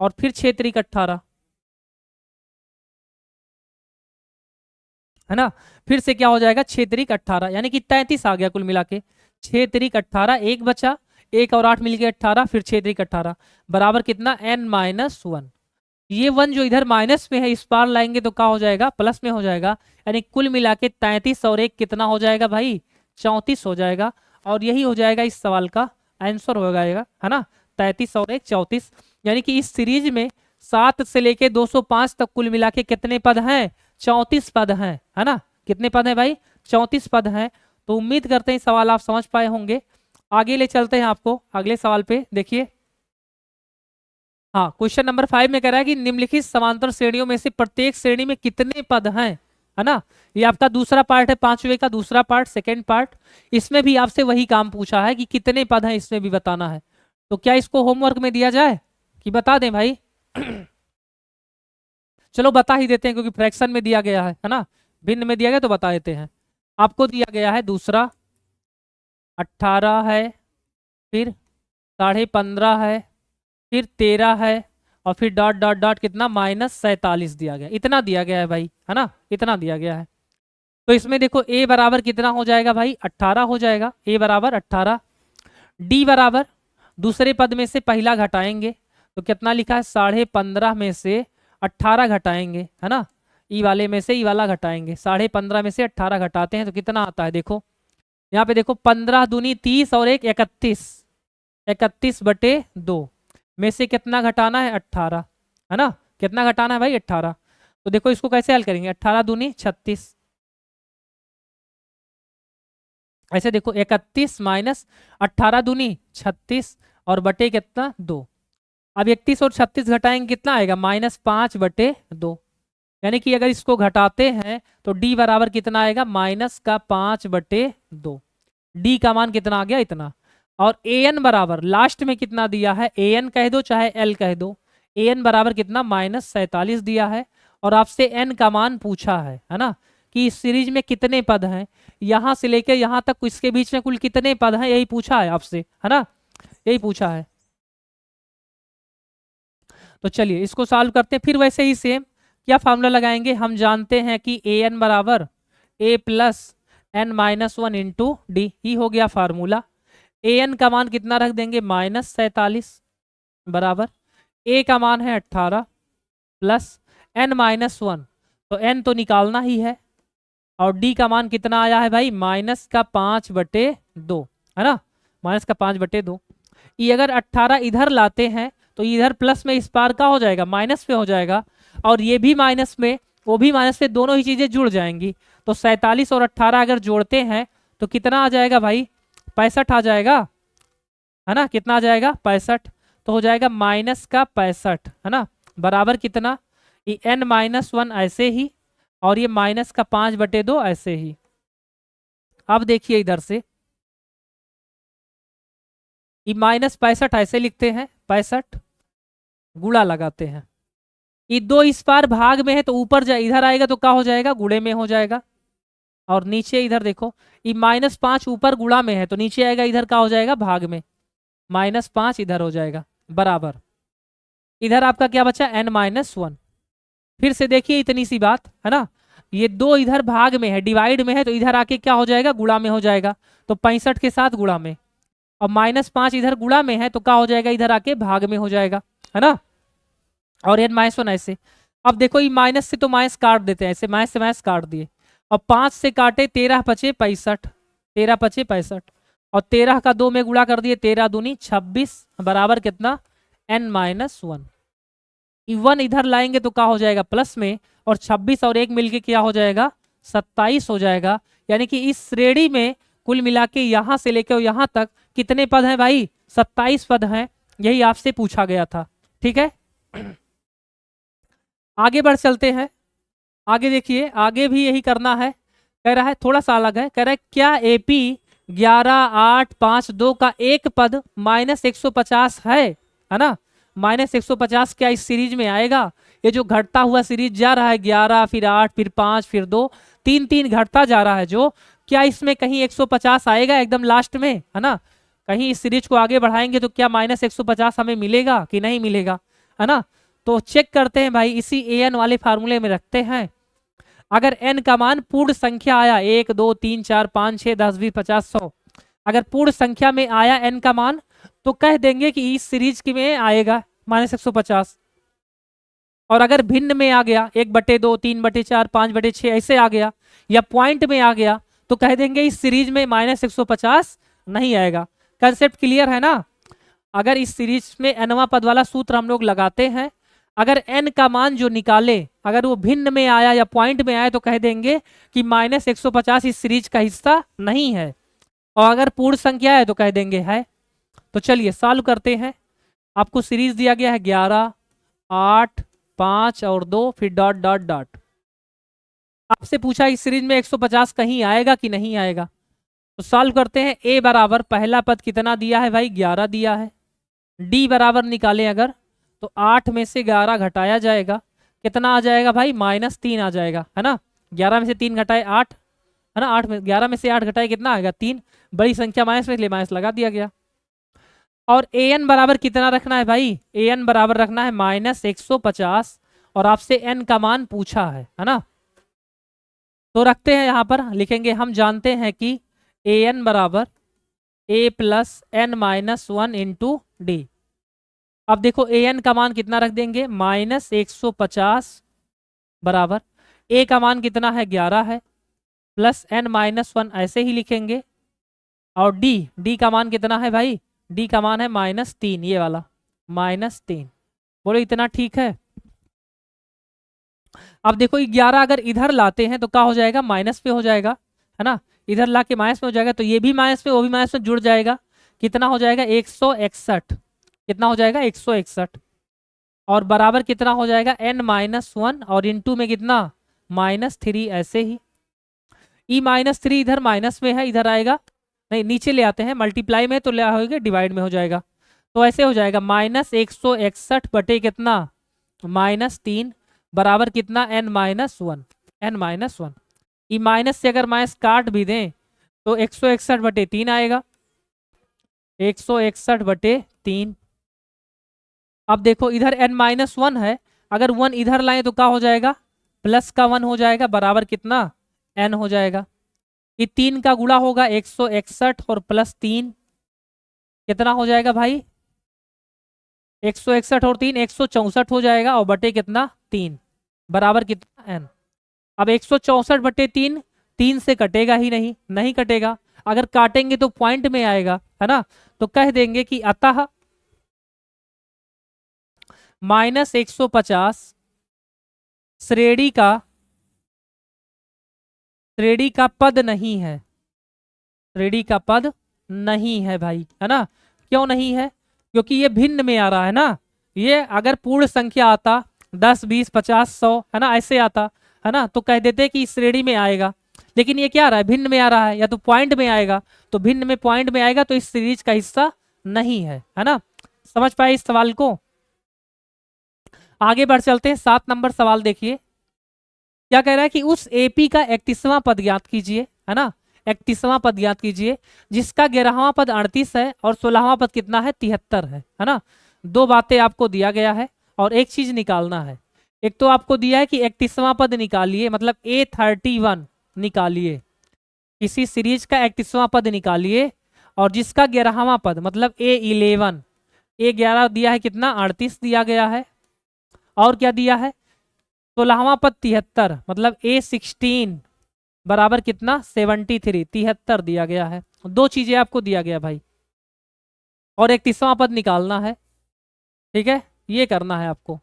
और फिर 6 तिरिक 18, है ना। फिर से क्या हो जाएगा 6 तिरिक 18, यानी कि 33 आ गया कुल मिला के, 6 तिरिक 18, एक बचा, 1 और 8 मिलके 18, फिर 6 तिरिक 18 बराबर कितना n माइनस 1। ये 1 जो इधर माइनस में है इस पार लाएंगे तो क्या हो जाएगा प्लस में हो जाएगा, यानी कुल मिला के 33 और 1 कितना हो जाएगा भाई 34 हो जाएगा। और यही हो जाएगा इस सवाल का आंसर हो जाएगा, है ना, 33 और 1 34, यानी कि इस सीरीज में 7 से लेके 205 तक कुल मिला के कितने पद हैं? 34 पद हैं, है ना। कितने पद हैं भाई? 34 पद हैं। तो उम्मीद करते हैं सवाल आप समझ पाए होंगे। आगे ले चलते हैं आपको अगले सवाल पे। देखिए, हाँ, क्वेश्चन नंबर 5 में कह रहा है कि निम्नलिखित समांतर श्रेणियों में से प्रत्येक श्रेणी में कितने पद हैं, है ना। ये आपका दूसरा पार्ट है, 5वें का दूसरा पार्ट, सेकेंड पार्ट। इसमें भी आपसे वही काम पूछा है कि कितने पद हैं, इसमें भी बताना है। तो क्या इसको होमवर्क में दिया जाए कि बता दें भाई? चलो बता ही देते हैं, क्योंकि फ्रैक्शन में दिया गया है ना, भिन्न में दिया गया तो बता देते हैं। आपको दिया गया है दूसरा 18 है, फिर 15.5 है, फिर 13 है, और फिर डॉट डॉट डॉट कितना -47 दिया गया। इतना दिया गया है भाई, है ना, इतना दिया गया है। तो इसमें देखो a बराबर कितना हो जाएगा भाई? 18 हो जाएगा। a बराबर 18। d बराबर दूसरे पद में से पहला घटाएंगे तो कितना लिखा है? 15.5 में से 18 घटाएंगे, है ना। ई वाले में से ई वाला घटाएंगे, 15.5 में से 18 घटाते हैं तो कितना आता है? देखो यहाँ पे देखो, 15 दूनी 30 और 1 31, 31/2 में से कितना घटाना है? 18, है ना। कितना घटाना है भाई? 18। तो देखो इसको कैसे हल करेंगे? 18 दूनी 36, ऐसे देखो 31 माइनस 18 दूनी 36 और बटे कितना? 2। अब 31 और 36 घटाएंगे, कितना आएगा? -5/2। यानी कि अगर इसको घटाते हैं तो d बराबर कितना आएगा? -5/2। d का मान कितना आ गया? इतना। और an बराबर लास्ट में कितना दिया है? an कह दो चाहे l कह दो, an बराबर कितना? -47 दिया है। और आपसे n का मान पूछा है ना, कि इस सीरीज में कितने पद हैं, यहां से लेकर यहां तक इसके बीच में कुल कितने पद हैं, यही पूछा है आपसे, है ना, यही पूछा है। तो चलिए इसको सॉल्व करते हैं। फिर वैसे ही सेम क्या फार्मूला लगाएंगे? हम जानते हैं कि an बराबर a plus n-1 into D, ही हो गया फार्मूला। an का मान कितना रख देंगे? -47 बराबर a का मान है 18 प्लस n-1, तो n तो निकालना ही है। और d का मान कितना आया है भाई? -5/2, है ना, -5/2। ये अगर 18 इधर लाते हैं तो इधर प्लस में इस पार का हो जाएगा, माइनस में हो जाएगा, और ये भी माइनस में वो भी माइनस में, दोनों ही चीजें जुड़ जाएंगी। तो 47 और 18 अगर जोड़ते हैं तो कितना आ जाएगा भाई? 65 आ जाएगा, है ना। कितना आ जाएगा? 65। तो हो जाएगा -65, है ना, बराबर कितना? ये n-1 ऐसे ही, और ये -5/2 ऐसे ही। अब देखिए इधर से ये -65 ऐसे लिखते हैं, 65 गुणा लगाते हैं। ये 2 इस पार भाग में है तो ऊपर जा इधर आएगा तो क्या हो जाएगा? गुणे में हो जाएगा। और नीचे इधर देखो, ये -5 ऊपर गुणा में है तो नीचे आएगा, इधर क्या हो जाएगा? भाग में। -5 इधर हो जाएगा, बराबर इधर आपका क्या बचा? n-1। फिर से देखिए इतनी सी बात, है ना, ये 2 इधर भाग में है, डिवाइड में है, तो इधर आके क्या हो जाएगा? गुणा में हो जाएगा। तो 65 के साथ गुणा में, और -5 इधर गुणा में है तो क्या हो जाएगा? इधर आके भाग में हो जाएगा, है ना। और n-1 ऐसे। अब देखो ये माइनस से तो माइनस काट देते हैं, ऐसे माइनस से माइनस काट दिए, और 5 से काटे 13 × 5 = 65, 13 × 5 = 65, और 13 का 2 में गुणा कर दिए, 13 दूनी 26 बराबर कितना? n-1। 1 इधर लाएंगे तो क्या हो जाएगा? प्लस में, और 26 और 1 मिलके क्या हो जाएगा? 27 हो जाएगा। यानी कि इस श्रेणी में कुल मिला के यहां से लेकर यहां तक कितने पद हैं भाई? 27 पद हैं। यही आपसे पूछा गया था, ठीक है। आगे बढ़ चलते हैं। आगे देखिए, आगे भी यही करना है। कह रहा है थोड़ा सा अलग है, कह रहा है क्या AP 11,852 का एक पद -150 है ना। -150 क्या इस सीरीज में आएगा? ये जो घटता हुआ सीरीज जा रहा है, 11 फिर 8 फिर 5 फिर 2, 3 घटता जा रहा है, जो क्या इसमें कहीं 150 आएगा एकदम लास्ट में, है ना। कहीं इस सीरीज को आगे बढ़ाएंगे तो क्या -150 हमें मिलेगा कि नहीं मिलेगा, है ना। तो चेक करते हैं भाई, इसी an वाले फार्मूले में रखते हैं। अगर n का मान पूर्ण संख्या आया, 1 2 3 4 5 6 10 20 50 100, अगर पूर्ण संख्या में आया n का मान तो कह देंगे कि इस सीरीज की में आएगा -150। और अगर भिन्न में आ गया, 1/2 3/4 5/6 ऐसे आ गया, या पॉइंट में आ गया, तो कह देंगे इस सीरीज में -150 नहीं आएगा। कंसेप्ट क्लियर है ना। अगर इस सीरीज में nवां पद वाला सूत्र हम लोग लगाते हैं, अगर n का मान जो निकाले अगर वो भिन्न में आया या पॉइंट में आया तो कह देंगे कि -150 इस सीरीज का हिस्सा नहीं है, और अगर पूर्ण संख्या है तो कह देंगे है। तो चलिए सॉल्व करते हैं। आपको सीरीज दिया गया है 11, 8, 5 और 2, फिर डॉट डॉट डॉट। आपसे पूछा इस सीरीज में 150 कहीं आएगा कि नहीं आएगा। तो सॉल्व करते हैं। a बराबर पहला पद कितना दिया है भाई, 11 दिया है। d बराबर निकालें अगर तो 8 में से 11 घटाया जाएगा, कितना आ जाएगा भाई, -3 आ जाएगा, है ना। 11 में से 3 घटाए 8, है ना। 11 में से 8 घटाए कितना आएगा, 3। बड़ी संख्या माइनस में, इसलिए माइनस लगा दिया गया। और an बराबर कितना रखना है भाई, an बराबर रखना है -150, और आपसे n का मान पूछा है ना। तो रखते हैं यहाँ पर, लिखेंगे हम जानते हैं कि an बराबर a plus n-1 into D. अब देखो an का मान कितना रख देंगे, -150 बराबर a का मान कितना है, 11 है, प्लस n-1 ऐसे ही लिखेंगे। और d का मान कितना है भाई, d का मान है -3, ये वाला -3। बोलो इतना ठीक है। अब देखो 11 अगर इधर लाते हैं तो क्या हो जाएगा, माइनस पे हो जाएगा, है ना। इधर ला के माइनस में हो जाएगा, तो ये भी माइनस में वो भी माइनस में जुड़ जाएगा। कितना हो जाएगा, 161। कितना हो जाएगा, 161। और बराबर कितना हो जाएगा, n-1, और इंटू में कितना, -3, ऐसे ही। e-3 इधर माइनस में है, इधर आएगा, नहीं नीचे ले आते हैं, मल्टीप्लाई में तो ले होगा, डिवाइड में हो जाएगा। तो ऐसे हो जाएगा -161 बटे कितना, -3, बराबर कितना, n-1, n-1। ई माइनस से अगर माइनस काट भी दें तो 161 बटे 3 आएगा, 161 बटे 3। अब देखो इधर n-1 है, अगर 1 इधर लाएं तो क्या हो जाएगा, प्लस का 1 हो जाएगा, बराबर कितना, n हो जाएगा। ये 3 का गुणा होगा 161 और प्लस 3, कितना हो जाएगा भाई, 161 और 3 164 हो जाएगा, और बटे कितना, 3, बराबर कितना, n। अब 164 बटे 3, 3 से कटेगा ही नहीं, नहीं कटेगा। अगर काटेंगे तो पॉइंट में आएगा, है ना। तो कह देंगे कि अतः -150 श्रेणी का पद नहीं है, श्रेणी का पद नहीं है भाई, है ना। क्यों नहीं है, क्योंकि ये भिन्न में आ रहा है ना। ये अगर पूर्ण संख्या आता 10, 20, 50, 100, है ना, ऐसे आता, है ना, तो कह देते कि इस श्रेणी में आएगा। लेकिन ये क्या आ रहा है, भिन्न में आ रहा है, या तो पॉइंट में आएगा, तो भिन्न में पॉइंट में आएगा, तो इस सीरीज का हिस्सा नहीं है ना। समझ पाए इस सवाल को। आगे बढ़ चलते हैं, 7 नंबर सवाल देखिए। क्या कह रहा है कि उस एपी का 31वां पद ज्ञात कीजिए, है ना। 31वां पद ज्ञात कीजिए जिसका 11वां पद 38 है और 16वां पद कितना है, 73 है ना। दो बातें आपको दिया गया है और एक चीज निकालना है। एक तो आपको दिया है कि 31वां पद निकालिए, मतलब A31 निकालिए, किसी सीरीज का 31वां पद निकालिए, और जिसका 11वां पद मतलब A11, A11 दिया है कितना, 38 दिया गया है, और क्या दिया है, 16वां पद 73, मतलब A16 बराबर कितना, 73, 73 दिया गया है। दो चीजें आपको दिया गया भाई, और 31वां पद निकालना है, ठीक है, ये करना है आपको।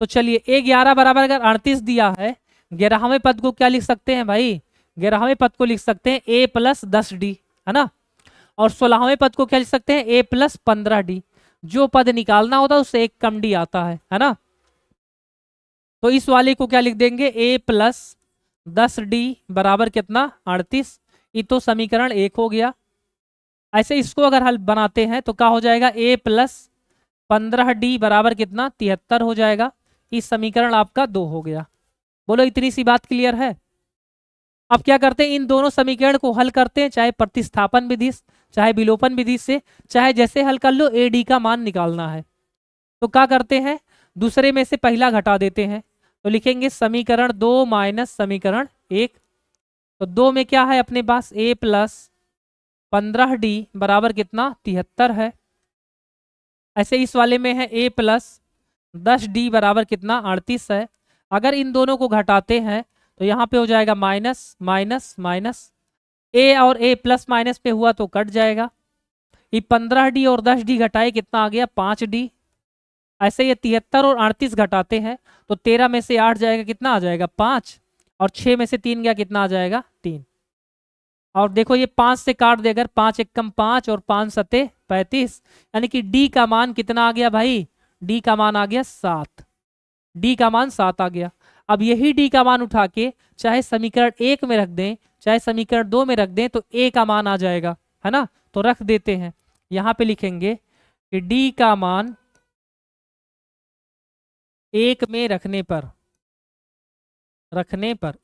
तो चलिए A11 बराबर अगर 38 दिया है, 11वें पद को क्या लिख सकते हैं भाई, 11वें पद को लिख सकते हैं A प्लस 10D, है ना। और 16वें पद को क्या लिख सकते हैं, A प्लस 15D। जो पद निकालना होता है उससे एक कम D आता है ना। तो इस वाले को क्या लिख देंगे, A प्लस 10D बराबर कितना, 38। ये तो समीकरण 1 हो गया। ऐसे इसको अगर हल बनाते हैं तो क्या हो जाएगा, A प्लस 15D बराबर कितना, 73 हो जाएगा। इस समीकरण आपका 2 हो गया। बोलो इतनी सी बात क्लियर है। अब क्या करते हैं, इन दोनों समीकरण को हल करते हैं, चाहे प्रतिस्थापन विधि, चाहे विलोपन विधि से, चाहे जैसे हल कर लो, AD का मान निकालना है। तो क्या करते हैं, दूसरे में से पहला घटा देते हैं, तो लिखेंगे समीकरण 2 माइनस समीकरण 1। तो 2 में क्या है अपने पास, A प्लस 15D बराबर कितना, 73 है। ऐसे इस वाले में है A प्लस 10D बराबर कितना, 38 है। अगर इन दोनों को घटाते हैं तो यहाँ पे हो जाएगा माइनस माइनस माइनस, A और A प्लस माइनस पे हुआ तो कट जाएगा। ये 15D और 10D घटाए कितना आ गया 5D। ऐसे ये 73 और 38 घटाते हैं तो 13 में से 8 जाएगा कितना आ जाएगा 5, और 6 में से 3 गया कितना आ जाएगा 3। और देखो ये 5 से काट दे अगर, 5 एकम 5 और 5 सते 35, यानी कि डी का मान कितना आ गया भाई, डी का मान आ गया 7। डी का मान 7 आ गया। अब यही डी का मान उठा के चाहे समीकरण 1 में रख दें चाहे समीकरण 2 में रख दें तो ए का मान आ जाएगा, है ना। तो रख देते हैं, यहाँ पे लिखेंगे कि डी का मान 1 में रखने पर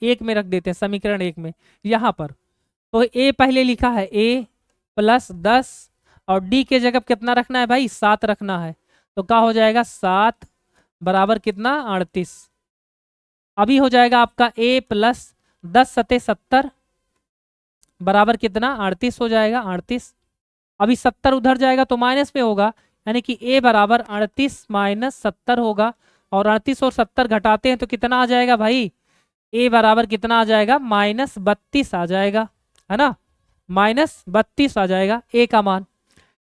1 में रख देते हैं समीकरण 1 में यहाँ पर। तो ए पहले लिखा है a प्लस 10 और डी के जगह कितना रखना है भाई 7 रखना है। तो क्या हो जाएगा 7 बराबर कितना 38। अभी हो जाएगा आपका a प्लस 10 सते 70 बराबर कितना 38 हो जाएगा 38। अभी 70 उधर जाएगा तो माइनस में होगा, यानी कि a बराबर 38 माइनस 70 होगा। और 38 और 70 घटाते हैं तो कितना आ जाएगा भाई, a बराबर कितना आ जाएगा -32 आ जाएगा, है ना। -32 आ जाएगा a का मान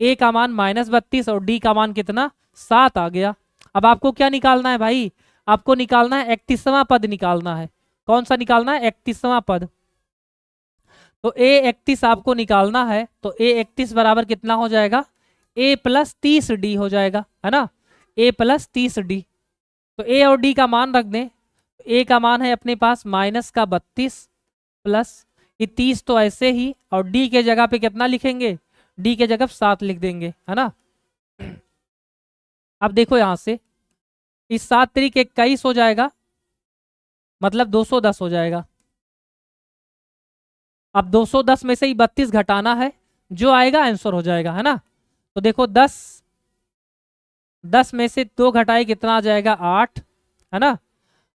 -32 और d का मान कितना 7 आ गया। अब आपको क्या निकालना है भाई, आपको निकालना है 31वां पद निकालना है। कौन सा निकालना है 31वां पद। तो a 31 आपको निकालना है तो a 31 बराबर कितना हो जाएगा a प्लस 30d हो जाएगा, है ना। a प्लस 30d, तो a और d का मान रख दें। a का मान है अपने पास -32 प्लस ये 30 तो ऐसे ही, और d के जगह पे कितना लिखेंगे, d के जगह 7 लिख देंगे, है ना। अब देखो यहां से इस 7 तरीक 21 हो जाएगा, मतलब 210 हो जाएगा। अब 210 में से ही 32 घटाना है, जो आएगा आंसर हो जाएगा, है ना। तो देखो 10 में से 2 घटाए कितना आ जाएगा 8, है ना।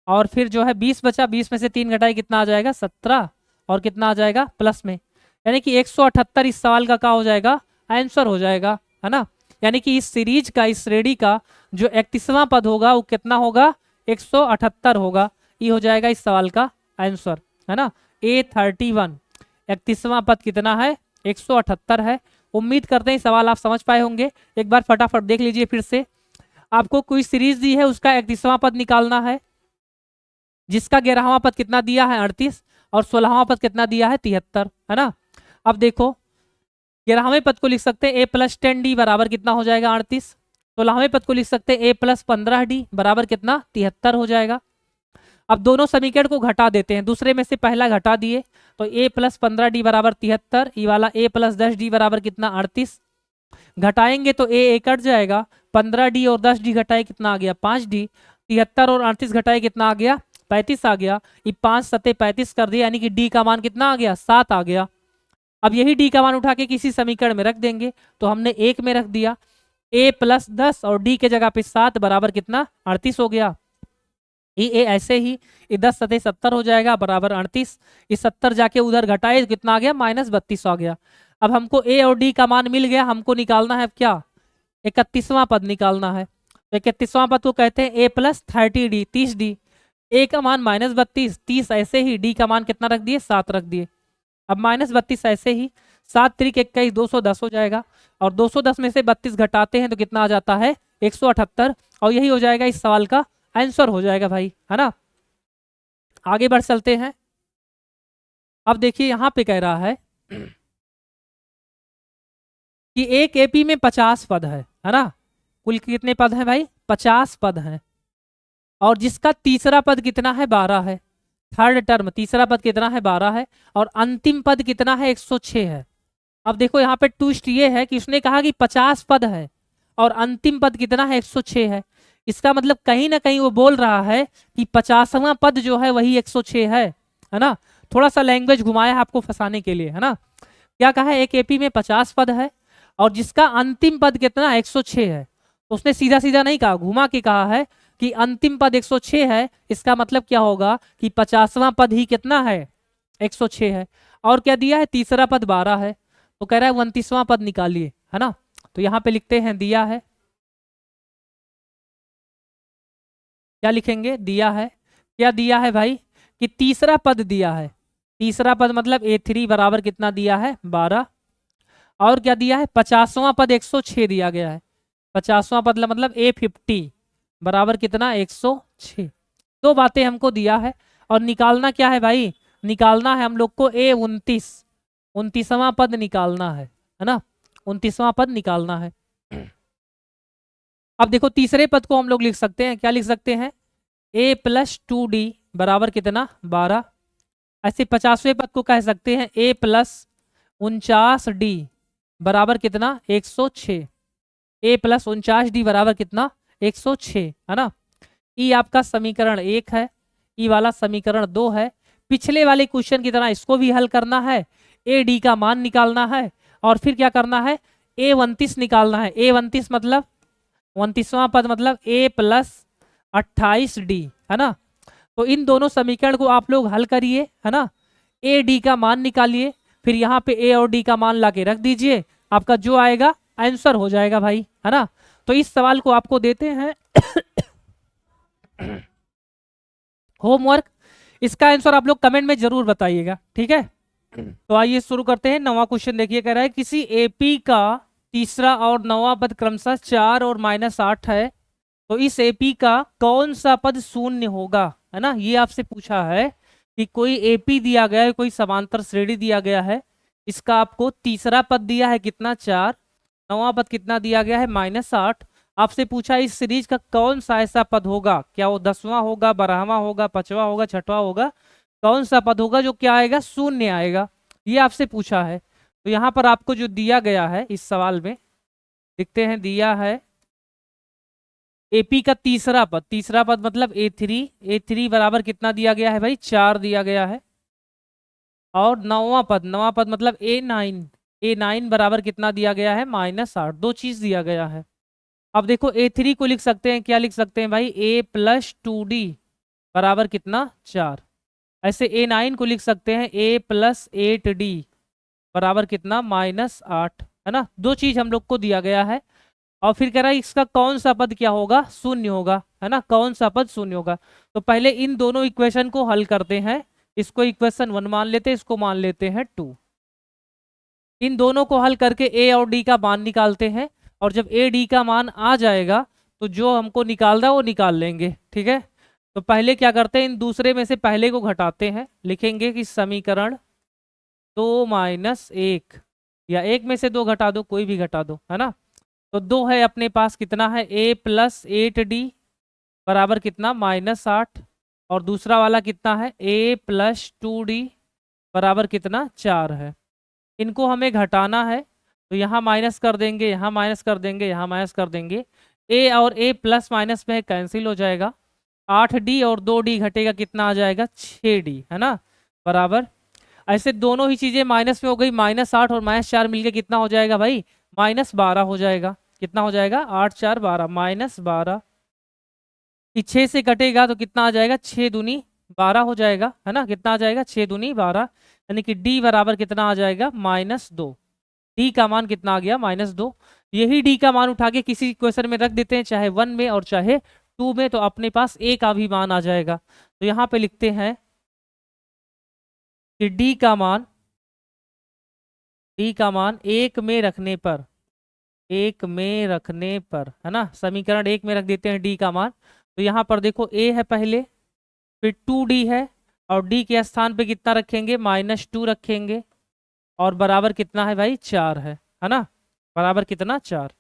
और फिर जो है 20 बचा, 20 में से 3 घटाए कितना आ जाएगा 17, और कितना आ जाएगा प्लस में, यानी कि 178 इस सवाल का क्या हो जाएगा आंसर हो जाएगा, है ना। यानी कि इस सीरीज का इस श्रेणी का जो 31वां पद होगा वो कितना होगा 178 होगा। ये हो जाएगा इस सवाल का आंसर, है ना। A31 31वां पद कितना है 178 है। उम्मीद करते हैं सवाल आप समझ पाए होंगे। एक बार फटाफट देख लीजिए फिर से। आपको कोई सीरीज दी है उसका 31वां पद निकालना है, जिसका 11वां पद कितना दिया है 38 और 16वां पद कितना दिया है 73, है ना। अब देखो 11वें पद को लिख सकते हैं a प्लस 10d बराबर कितना हो जाएगा 38। 16वें पद को लिख सकते हैं a प्लस 15d बराबर कितना 73 हो जाएगा। अब दोनों समीकरण को घटा देते हैं, दूसरे में से पहला घटा दिए तो a प्लस 15d बराबर 73, ये वाला a प्लस 10d बराबर कितना 38। घटाएंगे तो a कट जाएगा, 15d और 10d घटाए कितना आ गया 5d, 73 और 38 घटाए कितना आ गया 35 आ गया। ये 5 सते 35 कर दिया, यानी कि d का मान कितना आ गया 7 आ गया। अब यही d का मान उठा के किसी समीकरण में रख देंगे, तो हमने 1 में रख दिया, a प्लस 10 और d के जगह पे 7 बराबर कितना 38 हो गया। ये ऐसे ही ये 10 सते 70 हो जाएगा बराबर 38। ये 70 जाके उधर घटाए कितना आ गया -32 आ गया। अब हमको a और d का मान मिल गया, हमको निकालना है अब क्या 31वां पद निकालना है। तो 31वां पद को कहते हैं a plus 30d 30d, a का मान -32, 30 ऐसे ही, d का मान कितना रख दिए 7 रख दिए। अब -32 ऐसे ही, 7 त्रिक 21 210 हो जाएगा, और 210 में से 32 घटाते हैं तो कितना आ जाता है 178, और यही हो जाएगा इस सवाल का आंसर हो जाएगा भाई, है ना। आगे बढ़ चलते हैं। अब देखिए यहां पे कह रहा है कि एक एपी में 50 पद है ना। कुल कितने पद हैं भाई 50 पद हैं, और जिसका तीसरा पद कितना है 12 है। थर्ड टर्म तीसरा पद कितना है 12 है, और अंतिम पद कितना है 106 है। अब देखो यहाँ पे ट्विस्ट ये है कि उसने कहा कि 50 पद है और अंतिम पद कितना है 106 है। इसका मतलब कहीं ना कहीं वो बोल रहा है कि 50वां पद जो है वही 106 है ना। थोड़ा सा लैंग्वेज घुमाया है आपको फंसाने के लिए, है ना। क्या कहा है एक एपी में 50 पद है और जिसका अंतिम पद कितना 106 है। तो उसने सीधा सीधा नहीं कहा, घुमा के कहा है कि अंतिम पद 106 है। इसका मतलब क्या होगा कि 50वां पद ही कितना है 106 है। और क्या दिया है तीसरा पद 12 है, तो कह रहा है 29वां पद निकालिए, है ना। तो यहाँ पे लिखते हैं दिया है, क्या लिखेंगे दिया है। क्या दिया है भाई कि तीसरा पद दिया है। तीसरा पद मतलब A3 बराबर कितना दिया है 12, और क्या दिया है, 50वां पद 106 दिया गया है। 50वां पद मतलब A50 बराबर कितना, 106। दो बातें हमको दिया है और निकालना क्या है भाई, निकालना है हम लोग को A29, 29वां पद निकालना है ना, 29वां पद निकालना है। अब देखो तीसरे पद को हम लोग लिख सकते हैं, क्या लिख सकते हैं, A+2D बराबर कितना, 12। ऐसे 50वें पद को कह सकते हैं A+49D बराबर कितना, 106। A+49D बराबर कितना, 106, है ना। ई आपका समीकरण 1 है, ई वाला समीकरण 2 है। पिछले वाले क्वेश्चन की तरह इसको भी हल करना है, AD का मान निकालना है और फिर क्या करना है, A29 निकालना है। A29 मतलब 29वां पद मतलब A+28D, है ना। तो इन दोनों समीकरण को आप लोग हल करिए, है ना। AD का मान निकालिए, फिर यहाँ पे A और D का मान लाके रख दीजिए, आपका जो आएगा आंसर हो जाएगा भाई, है ना। तो इस सवाल को आपको देते हैं होमवर्क, इसका आंसर आप लोग कमेंट में जरूर बताइएगा, ठीक है। तो आइए शुरू करते हैं। 9वां क्वेश्चन देखिए, कह रहा है किसी AP का तीसरा और 9वां पद क्रमशः 4 और -8 है, तो इस AP का कौन सा पद शून्य होगा, है ना। ये आपसे पूछा है कि कोई AP दिया गया है, कोई समांतर श्रेणी दिया गया है, इसका आपको तीसरा पद दिया है कितना, 4, 9वां पद कितना दिया गया है, -8। आपसे पूछा इस सीरीज का कौन सा ऐसा पद होगा, क्या वो 10वां होगा, 12वां होगा, 5वां होगा, 6वां होगा, कौन सा पद होगा जो क्या आएगा, शून्य आएगा, ये आपसे पूछा है। तो यहाँ पर आपको जो दिया गया है इस सवाल में, देखते हैं, दिया है AP का तीसरा पद, तीसरा पद मतलब A3 बराबर कितना दिया गया है भाई, 4 दिया गया है। और 9वां पद, 9वां पद मतलब A9 बराबर कितना दिया गया है, -8। दो चीज दिया गया है। अब देखो A3 को लिख सकते हैं, क्या लिख सकते हैं भाई, A+2D बराबर कितना, 4। ऐसे A9 को लिख सकते हैं A+8D बराबर कितना, -8, है ना। दो चीज हम लोग को दिया गया है और फिर कह रहा है इसका कौन सा पद क्या होगा, शून्य होगा, है ना, कौन सा पद शून्य होगा। तो पहले इन दोनों इक्वेशन को हल करते हैं, इसको इक्वेशन 1 मान लेते हैं, इसको मान लेते हैं 2। इन दोनों को हल करके A और D का मान निकालते हैं और जब AD का मान आ जाएगा तो जो हमको निकालना है वो निकाल लेंगे, ठीक है। तो पहले क्या करते हैं, इन दूसरे में से पहले को घटाते हैं, लिखेंगे कि समीकरण 2 - 1, या 1 में से 2 घटा दो, कोई भी घटा दो, है ना। तो 2 है अपने पास, कितना है, A+8D बराबर कितना, -8, और दूसरा वाला कितना है, A+2D बराबर कितना, 4 है। इनको हमें घटाना है तो यहाँ माइनस कर देंगे, यहाँ माइनस कर देंगे, यहाँ माइनस कर देंगे, A और A प्लस माइनस में कैंसिल हो जाएगा। 8D और 2D घटेगा, कितना आ जाएगा, 6D, है ना, बराबर। ऐसे दोनों ही चीजें माइनस में हो गई, -8 और -4 मिलके कितना हो जाएगा भाई, -12 हो जाएगा। कितना हो जाएगा, 8 4 12, -12। 6 से कटेगा तो कितना आ जाएगा, 6 दूनी 12 हो जाएगा, है ना। कितना आ जाएगा, 6 दूनी 12, यानी कि D बराबर कितना आ जाएगा, -2। D का मान कितना आ गया, -2। यही D का मान उठा के किसी इक्वेशन में रख देते हैं, चाहे 1 में और चाहे 2 में, तो अपने पास A का भी मान आ जाएगा। तो यहाँ पे लिखते हैं कि D का मान 1 में रखने पर, 1 में रखने पर, है ना, समीकरण 1 में रख देते हैं D का मान। तो यहाँ पर देखो A है पहले, फिर 2D है, और D के स्थान पे कितना रखेंगे, -2 रखेंगे, और बराबर कितना है भाई, 4 है ना, बराबर कितना, 4।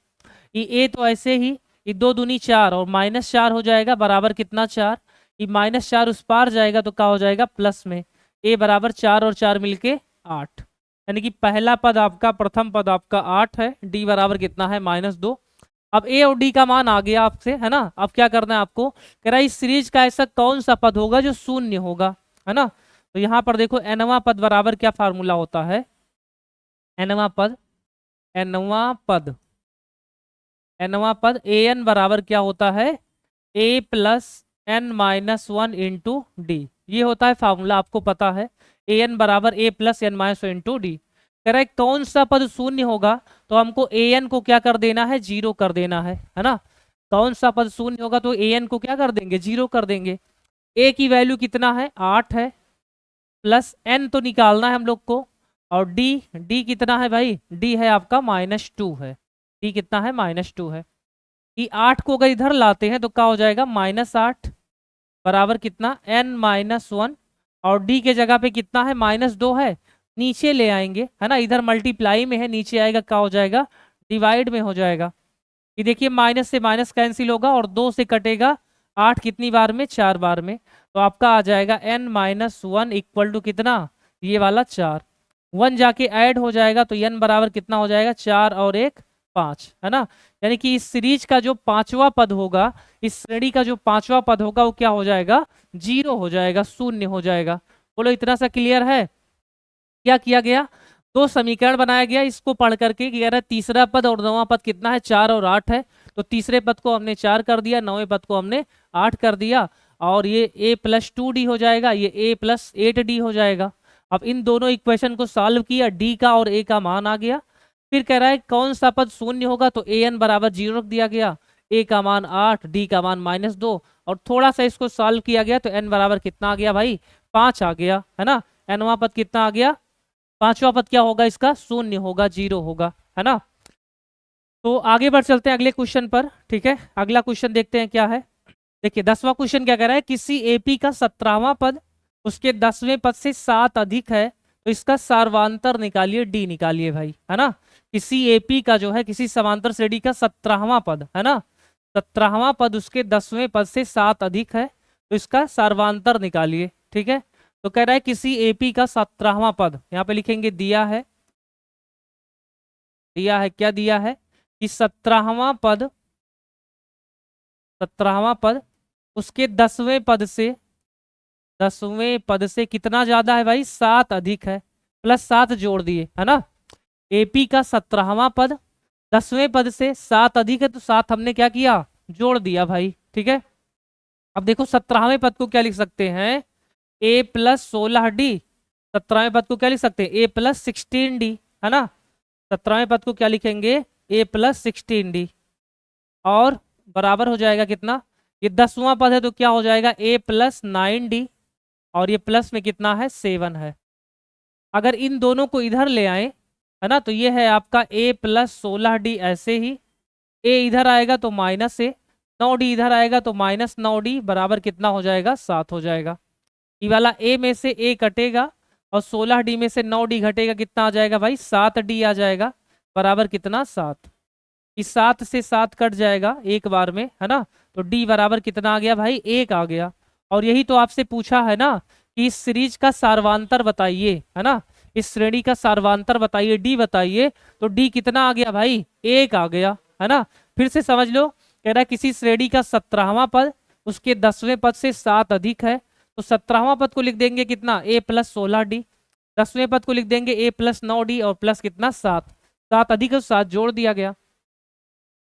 ये A तो ऐसे ही, ये 2 दूनी 4 और -4 हो जाएगा, बराबर कितना, 4। ये -4 उस पार जाएगा तो क्या हो जाएगा, प्लस में। A बराबर 4 और 4 मिलके 8, यानी कि पहला पद आपका, प्रथम पद आपका 8 है। D बराबर कितना है, -2। अब A और D का मान आ गया आपसे, है ना। अब क्या करना है आपको, कह रहा है इस सीरीज का ऐसा कौन सा पद होगा जो शून्य होगा, है ना। तो यहाँ पर देखो nवां पद बराबर क्या फार्मूला होता है, nवां पद an बराबर क्या होता है, A+n-1 इंटू डी। ये होता है फार्मूला, आपको पता है, an बराबर A+n-1 इंटू डी। कह रहा है कौन सा पद शून्य होगा, तो हमको an को क्या कर देना है, 0 कर देना है ना। कौन सा पद शून्य होगा तो an को क्या कर देंगे, 0 कर देंगे। A की वैल्यू कितना है, 8 है, प्लस n तो निकालना है हम लोग को, और डी कितना है भाई, डी है आपका -2 है, डी कितना है -2 है। ई 8 को अगर इधर लाते हैं तो क्या हो जाएगा, -8 बराबर कितना n-1, और डी के जगह पे कितना है -2 है, नीचे ले आएंगे है ना, इधर मल्टीप्लाई में है, नीचे आएगा क्या हो जाएगा, डिवाइड में हो जाएगा। ये देखिए माइनस से माइनस कैंसिल होगा और 2 से कटेगा 8 कितनी बार में, 4 बार में, तो आपका आ जाएगा n-1 इक्वल टू कितना, ये वाला 4, 1 जाके ऐड हो जाएगा तो n बराबर कितना हो जाएगा, 4 और 1 5 है ना। यानी कि इस सीरीज का जो पांचवा पद होगा, इस श्रेणी का जो पांचवा पद होगा वो क्या हो जाएगा, 0 हो जाएगा, शून्य हो जाएगा। बोलो इतना सा क्लियर है। क्या किया गया, दो समीकरण बनाया गया इसको पढ़ करके कि यार तीसरा पद और नौवां पद कितना है, 4 और 8 है, तो तीसरे पद को हमने 4 कर दिया, नौवें पद को हमने 8 कर दिया, और ये a+2d हो जाएगा, ये a+8d हो जाएगा। अब इन दोनों इक्वेशन को सॉल्व किया, d का और a का मान आ गया। फिर कह रहा है कौन सा पद शून्य होगा, तो an बराबर 0 रख दिया गया, a का मान 8, d का मान -2, और थोड़ा सा इसको सॉल्व किया गया तो n बराबर कितना आ गया भाई, 5 आ गया है ना। nवां पद कितना आ गया, पांचवा पद क्या होगा इसका, शून्य होगा, 0 होगा है ना। तो आगे बढ़ चलते हैं अगले क्वेश्चन पर, ठीक है। अगला क्वेश्चन देखते हैं क्या है। देखिए 10वां क्वेश्चन क्या कह रहा है, किसी एपी का 17वां पद उसके 10वें पद से 7 अधिक है तो इसका सार्वांतर निकालिए, डी निकालिए भाई है ना। किसी एपी का जो है, किसी समांतर श्रेणी का 17वां पद है ना, 17वां पद उसके 10वें पद से 7 अधिक है तो इसका सार्वांतर निकालिए, ठीक है। तो कह रहा है किसी एपी का 17वां पद, यहाँ पे लिखेंगे दिया है, दिया है क्या दिया है कि 17वां पद, 17वां पद उसके 10वें पद से, 10वें पद से कितना ज्यादा है भाई, 7 अधिक है, +7 जोड़ दिए है ना। एपी का 17वां पद 10वें पद से 7 अधिक है तो 7 हमने क्या किया, जोड़ दिया भाई, ठीक है। अब देखो 17वें पद को क्या लिख सकते हैं, a+16d, 17वें पद को क्या लिख सकते हैं, a+16d है ना। 17वें पद को क्या लिखेंगे, a+16d, और बराबर हो जाएगा कितना, ये 10वां पद है तो क्या हो जाएगा, a+9d, और ये प्लस में कितना है, 7 है। अगर इन दोनों को इधर ले आए है ना, तो ये है आपका a+16d, ऐसे ही a इधर आएगा तो -a, 9d इधर आएगा तो -9d, बराबर कितना हो जाएगा, 7 हो जाएगा। ये वाला a में से a कटेगा और 16d में से 9d घटेगा, कितना आ जाएगा भाई, 7d आ जाएगा, बराबर कितना, 7। इस 7 से 7 कट जाएगा एक बार में है ना, तो d बराबर कितना आ गया भाई, 1 आ गया। और यही तो आपसे पूछा है ना कि इस सीरीज का सार्वांतर बताइए है ना, इस श्रेणी का सार्वांतर बताइए, डी बताइए, तो डी कितना आ गया भाई, 1 आ गया है ना। फिर से समझ लो, कह रहा है किसी श्रेणी का 17वां पद उसके 10वें पद से 7 अधिक है, तो 17वां पद को लिख देंगे कितना, a+16d, 10वें पद को लिख देंगे a+9d, और प्लस कितना, 7, 7 अधिक है तो 7 जोड़ दिया गया।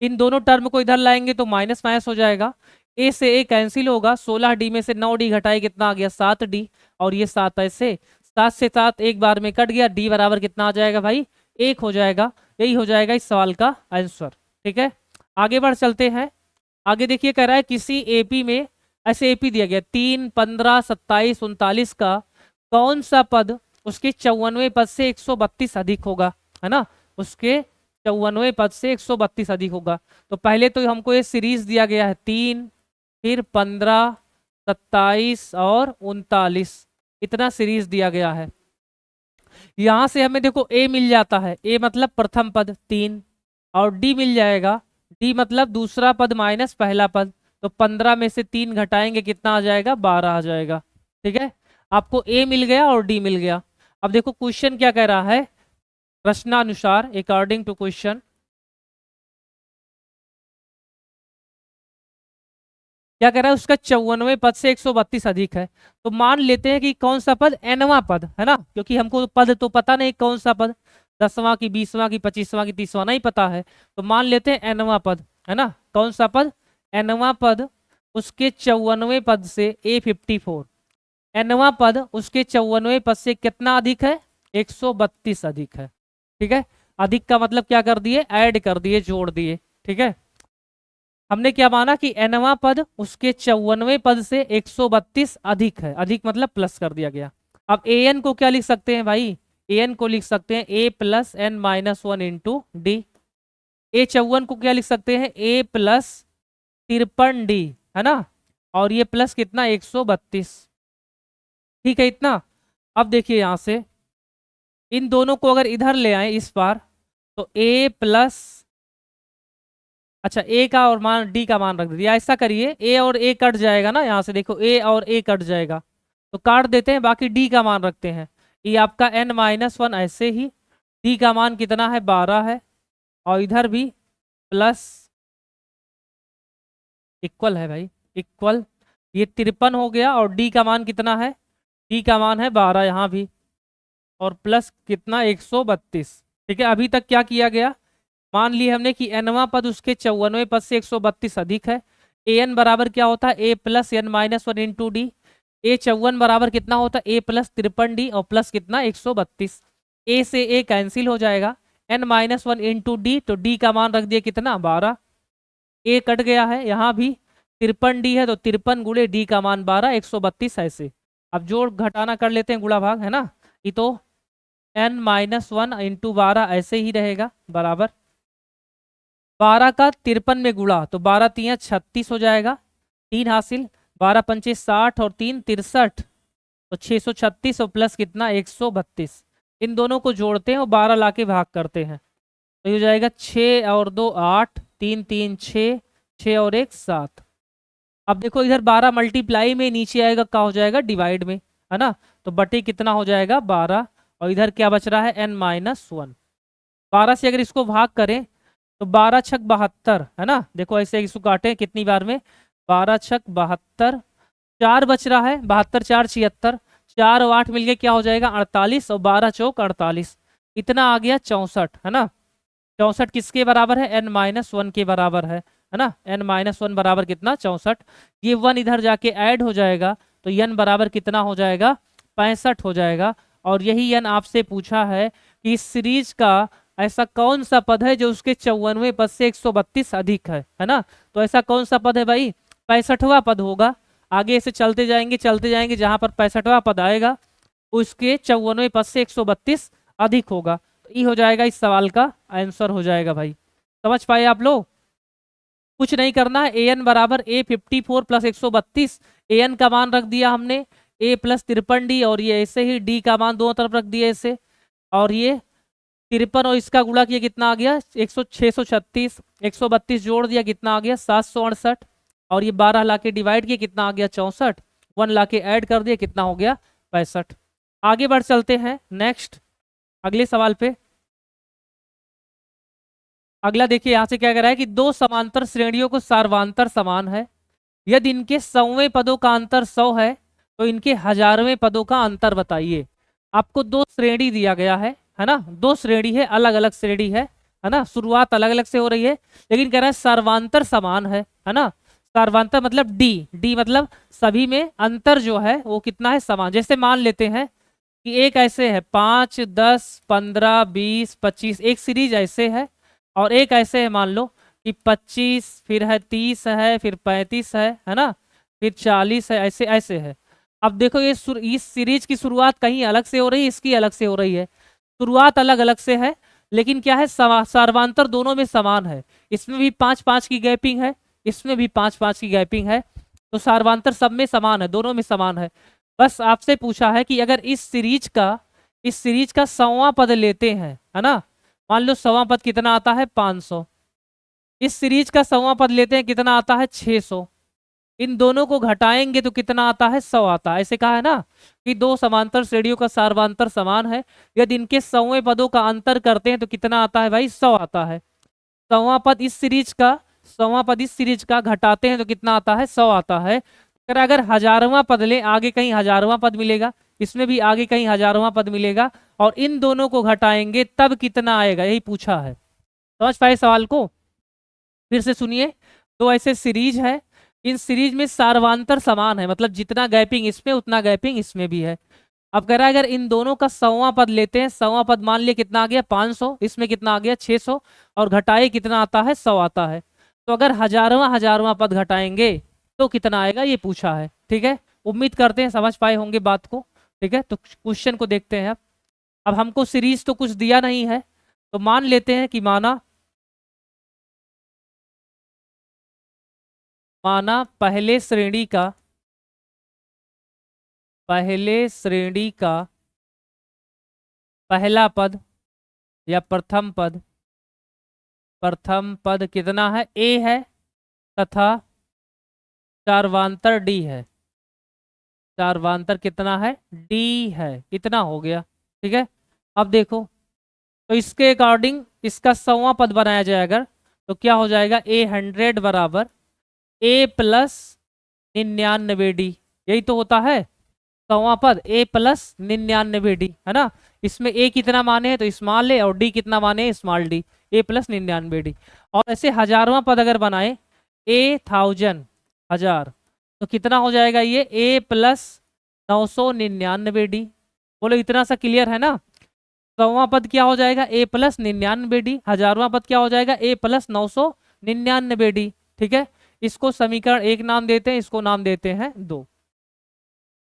इन दोनों टर्म को इधर लाएंगे तो माइनस माइनस हो जाएगा, a से a कैंसिल होगा, 16d में से 9d घटाए कितना आ गया, 7d, और ये 7 ऐसे 7 से 7 एक बार में कट गया, d बराबर कितना आ जाएगा भाई, 1 हो जाएगा। यही हो जाएगा इस सवाल का आंसर, ठीक है। आगे बढ़ चलते हैं। आगे देखिए कह रहा है किसी एपी में, ऐसे एपी दिया गया 3, 15, 27, 39 का कौन सा पद उसके 54वें पद से 132 अधिक होगा है ना, उसके 54वें पद से 132 अधिक होगा। तो पहले तो हमको ये सीरीज दिया गया है 3, फिर 15, 27 और 39, इतना सीरीज दिया गया है। यहां से हमें देखो a मिल जाता है, a मतलब प्रथम पद 3, और d मिल जाएगा, d मतलब दूसरा पद माइनस पहला पद, तो 15 में से 3 घटाएंगे कितना आ जाएगा, 12 आ जाएगा, ठीक है। आपको a मिल गया और d मिल गया। अब देखो क्वेश्चन क्या कह रहा है, प्रश्नानुसार अकॉर्डिंग टू क्वेश्चन, क्या कह रहा है, उसका 54वें पद से 132 अधिक है। तो मान लेते हैं कि कौन सा पद, nवां पद है ना, क्योंकि हमको पद तो पता नहीं कौन सा पद, 10वां की 20वां की 25वां की 30वां नहीं पता है, तो मान लेते हैं nवां पद है ना। कौन सा पद, nवां पद उसके 54वें पद से a54, nवां पद उसके 54वें पद से कितना अधिक है, 132 अधिक है, ठीक है। अधिक का मतलब क्या कर दिए, ऐड कर दिए, जोड़ दिए, ठीक है। हमने क्या माना कि nवां पद उसके 54वें पद से 132 अधिक है, अधिक मतलब प्लस कर दिया गया। अब an को क्या लिख सकते हैं भाई, an को लिख सकते हैं a plus n minus one into D. a54 को क्या लिख सकते हैं, a प्लस 53d, है ना, और ये प्लस कितना 132। ठीक है इतना। अब देखिए यहाँ से इन दोनों को अगर इधर ले आए इस बार, तो a प्लस, अच्छा a का और मान d का मान रख दिया। ऐसा करिए a और a कट जाएगा ना, यहाँ से देखो a और a कट जाएगा तो काट देते हैं, बाकी d का मान रखते हैं। ये आपका n माइनस वन, ऐसे ही d का मान कितना है 12 है, और इधर भी प्लस इक्वल है भाई, इक्वल, ये 53 हो गया, और d का मान कितना है, d का मान है 12 यहाँ भी, और प्लस कितना 132। ठीक है, अभी तक क्या किया गया, मान लिया हमने कि nवां पद उसके 54वें पद से 132 अधिक है। an बराबर क्या होता है, a plus N minus one into D. a54 बराबर कितना होता है, a प्लस 53d और प्लस कितना 132। a से a कैंसिल हो जाएगा, n minus one into D, तो d का मान रख दिया कितना 12, a कट गया है, यहाँ भी 53d है तो 53 गुणे d का मान 12, 132 ऐसे। अब जोड़ घटाना कर लेते हैं, गुणा भाग, है ना, ये तो n माइनस वन इंटू 12 ऐसे ही रहेगा, बराबर 12 का 53 में गुणा, तो 12 तियां 36 हो जाएगा, 3 हासिल, 12 पंचे 60 और 3 63, तो 636 और प्लस कितना 132। इन दोनों को जोड़ते हैं और 12 लाके भाग करते हैं, तो ये हो जाएगा 6 और 2 8, 3 3 6, 6 और 1 7। अब देखो इधर 12 मल्टीप्लाई में, नीचे आएगा क्या हो जाएगा डिवाइड में, है ना, तो बटे कितना हो जाएगा 12, और इधर क्या बच रहा है n माइनस वन। 12 से अगर इसको भाग करें तो 12 छक 72, है ना, देखो ऐसे इसको काटें कितनी बार में, 12 छक 72, 4 बच रहा है, 72 4 76, 4 और 8 मिलके क्या हो जाएगा 48, और 12 चौक 48, इतना आ गया 64, है ना। 64 किसके बराबर है, n माइनस वन के बराबर है ना, n माइनस वन बराबर कितना 64। ये 1 इधर जाके ऐड हो जाएगा, तो n बराबर कितना हो जाएगा 65 हो जाएगा। और यही n आपसे पूछा है कि इस सीरीज का ऐसा कौन सा पद है जो उसके 54वें पद से 132 अधिक है ना, तो ऐसा कौन सा पद है भाई, 65वां पद होगा। आगे से चलते जाएंगे, जहां पर 65वां पद आएगा उसके 54वें पद से 132 अधिक होगा, तो ये हो जाएगा इस सवाल का आंसर हो जाएगा भाई। समझ पाए आप लोग, कुछ नहीं करना है, an बराबर a54 प्लस 132, an का मान रख दिया हमने a प्लस 53d, और ये ऐसे ही d का मान दोनों तरफ रख दिया ऐसे, और ये 53 और इसका गुणा किया कितना आ गया 636, 132 जोड़ दिया कितना आ गया 768, और ये 12 लाके डिवाइड किया कितना आ गया 64, 1 लाके ऐड कर दिया कितना हो गया 65। आगे बढ़ चलते हैं नेक्स्ट अगले सवाल पे। अगला देखिए यहाँ से क्या कह रहा है कि दो समांतर श्रेणियों को सार्वांतर समान है, यदि इनके 100वें पदों का अंतर 100 है तो इनके 1000वें पदों का अंतर बताइए। आपको दो श्रेणी दिया गया है ना, दो श्रेणी है, अलग अलग श्रेणी है ना, शुरुआत अलग अलग से हो रही है, लेकिन कह रहा है सार्वांतर समान है ना। सार्वांतर मतलब डी मतलब सभी में अंतर जो है वो कितना है समान। जैसे मान लेते हैं कि एक ऐसे है 5 10 15 20 25, एक सीरीज ऐसे है, और एक ऐसे है मान लो कि 25 फिर है 30 है फिर 35 है ना, फिर 40 है, ऐसे ऐसे है। अब देखो ये इस सीरीज की शुरुआत कहीं अलग से हो रही है, इसकी अलग से हो रही है, शुरुआत अलग अलग से है, लेकिन क्या है सार्वांतर दोनों में समान है। इसमें भी 5-5 की गैपिंग है, इसमें भी 5-5 की गैपिंग है, तो सार्वांतर सब में समान है, दोनों में समान है। बस आपसे पूछा है कि अगर इस सीरीज का 100वां पद लेते हैं, है ना, मान लो 100वां पद कितना आता है 500, इस सीरीज का 100वां पद लेते हैं कितना आता है 600, इन दोनों को घटाएंगे तो कितना आता है 100 आता है। ऐसे कहा है ना कि दो समांतर श्रेणियों का सार्वांतर समान है, यदि इनके 100वें पदों का अंतर करते हैं तो कितना आता है भाई 100 आता है। 100वां पद इस सीरीज का 100वां पद इस सीरीज का घटाते हैं तो कितना आता है 100 आता है। अगर 1000वां पद ले, आगे कहीं 1000वां पद मिलेगा, इसमें भी आगे कहीं 1000वां पद मिलेगा, और इन दोनों को घटाएंगे तब कितना आएगा, यही पूछा है। समझ पाए सवाल को, फिर से सुनिए। दो ऐसे सीरीज है, इन सीरीज में सार्वांतर समान है, मतलब जितना गैपिंग इसमें उतना गैपिंग इसमें भी है। अब कह रहा है अगर इन दोनों का 100वां पद लेते हैं, 100वां पद मान लिया कितना आ गया 500, इसमें कितना आ गया 600, और घटाए कितना आता है 100 आता है। तो अगर 1000वां पद घटाएंगे तो कितना आएगा ये पूछा है। ठीक है, उम्मीद करते हैं समझ पाए होंगे बात को। ठीक है, तो क्वेश्चन को देखते हैं अब। अब हमको सीरीज तो कुछ दिया नहीं है, तो मान लेते हैं कि माना पहले श्रेणी का पहला पद या प्रथम पद कितना है, ए है, तथा चार्वांतर डी है। चार्वांतर कितना है, डी है। इतना हो गया, ठीक है। अब देखो, तो इसके अकॉर्डिंग इसका 100वां पद बनाया जाए अगर, तो क्या हो जाएगा, A100 बराबर A प्लस 99D। यही तो होता है 100वां पद, A प्लस 99D, है ना। इसमें A कितना माने हैं तो स्मॉल ए, और D कितना माने हैं small D, A plus 99D। और ऐसे 1000वां पद अगर बनाए A1000, 1000, तो कितना हो जाएगा ये A प्लस 999D। बोलो इतना सा क्लियर है ना। 100वां पद क्या हो जाएगा, A प्लस 99D। 1000वां पद क्या हो जाएगा, A प्लस 999D। ठीक है, इसको समीकरण 1 नाम देते हैं, इसको नाम देते हैं 2।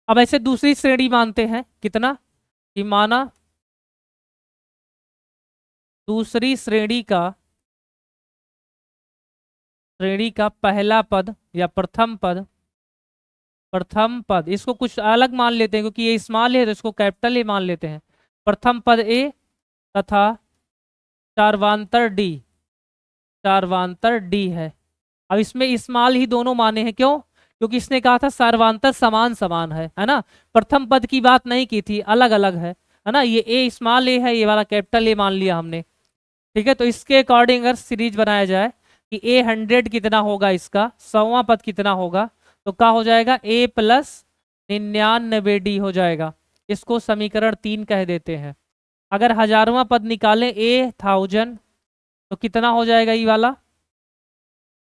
अब ऐसे दूसरी श्रेणी मानते हैं, कितना कि माना दूसरी श्रेणी का पहला पद या प्रथम पद, इसको कुछ अलग मान लेते हैं क्योंकि ये स्मॉल है, तो इसको कैपिटल ए मान लेते हैं। प्रथम पद ए तथा चार्वांतर डी है। अब इसमें स्मॉल ही दोनों माने हैं, क्यों, क्योंकि इसने कहा था सर्वांतर समान समान है ना। प्रथम पद की बात नहीं की थी, अलग अलग है ना। ये ए स्मॉल ए है, ये वाला कैपिटल ए मान लिया हमने। ठीक है, तो इसके अकॉर्डिंग अगर सीरीज बनाया जाए कि A100 कितना होगा, इसका 100वां पद कितना होगा, तो क्या हो जाएगा, A प्लस 99D हो जाएगा। इसको समीकरण 3 कह देते हैं। अगर 1000वां पद निकालें A1000, तो कितना हो जाएगा ये वाला,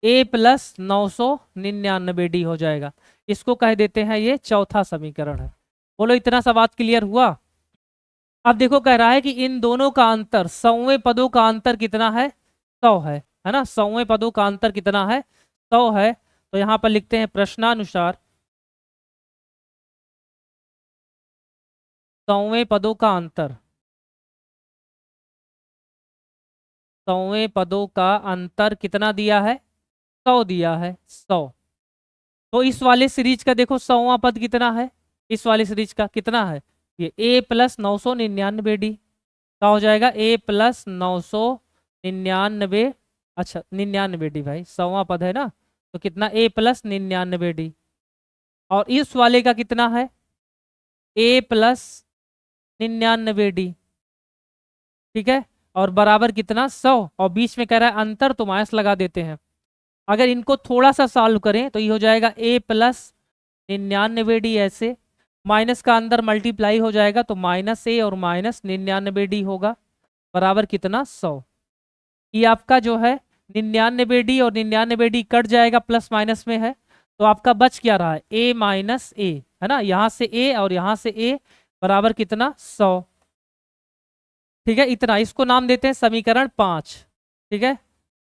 A प्लस 999D हो जाएगा। इसको कह देते हैं, ये चौथा समीकरण है। बोलो इतना सा बात क्लियर हुआ। अब देखो कह रहा है कि इन दोनों का अंतर, 100वें पदों का अंतर कितना है, 100 है ना। 100वें पदों का अंतर कितना है, 100 है। तो यहां पर लिखते हैं प्रश्नानुसार 100वें पदों का अंतर, 100वें पदों का अंतर कितना दिया है, 100 दिया है, 100। तो इस वाले सीरीज का देखो 100वां पद कितना है, इस वाले सीरीज का कितना है, ये A प्लस 999D। क्या हो जाएगा, A प्लस 999, अच्छा 99D भाई, 100वां पद है ना, तो कितना A प्लस 99D। और इस वाले का कितना है, A प्लस 99D। ठीक है, और बराबर कितना, 100, और बीच में कह रहा है अंतर, तो माइनस लगा देते हैं। अगर इनको थोड़ा सा सॉल्व करें तो ये हो जाएगा A प्लस 99D, ऐसे माइनस का अंदर मल्टीप्लाई हो जाएगा, तो माइनस A और माइनस 99D होगा, बराबर कितना, 100। ये आपका जो है 99D और 99D कट जाएगा, प्लस माइनस में है, तो आपका बच क्या रहा है, A माइनस A, है ना। यहाँ से A और यहाँ से A बराबर कितना, 100। ठीक है, इतना, इसको नाम देते हैं समीकरण 5। ठीक है,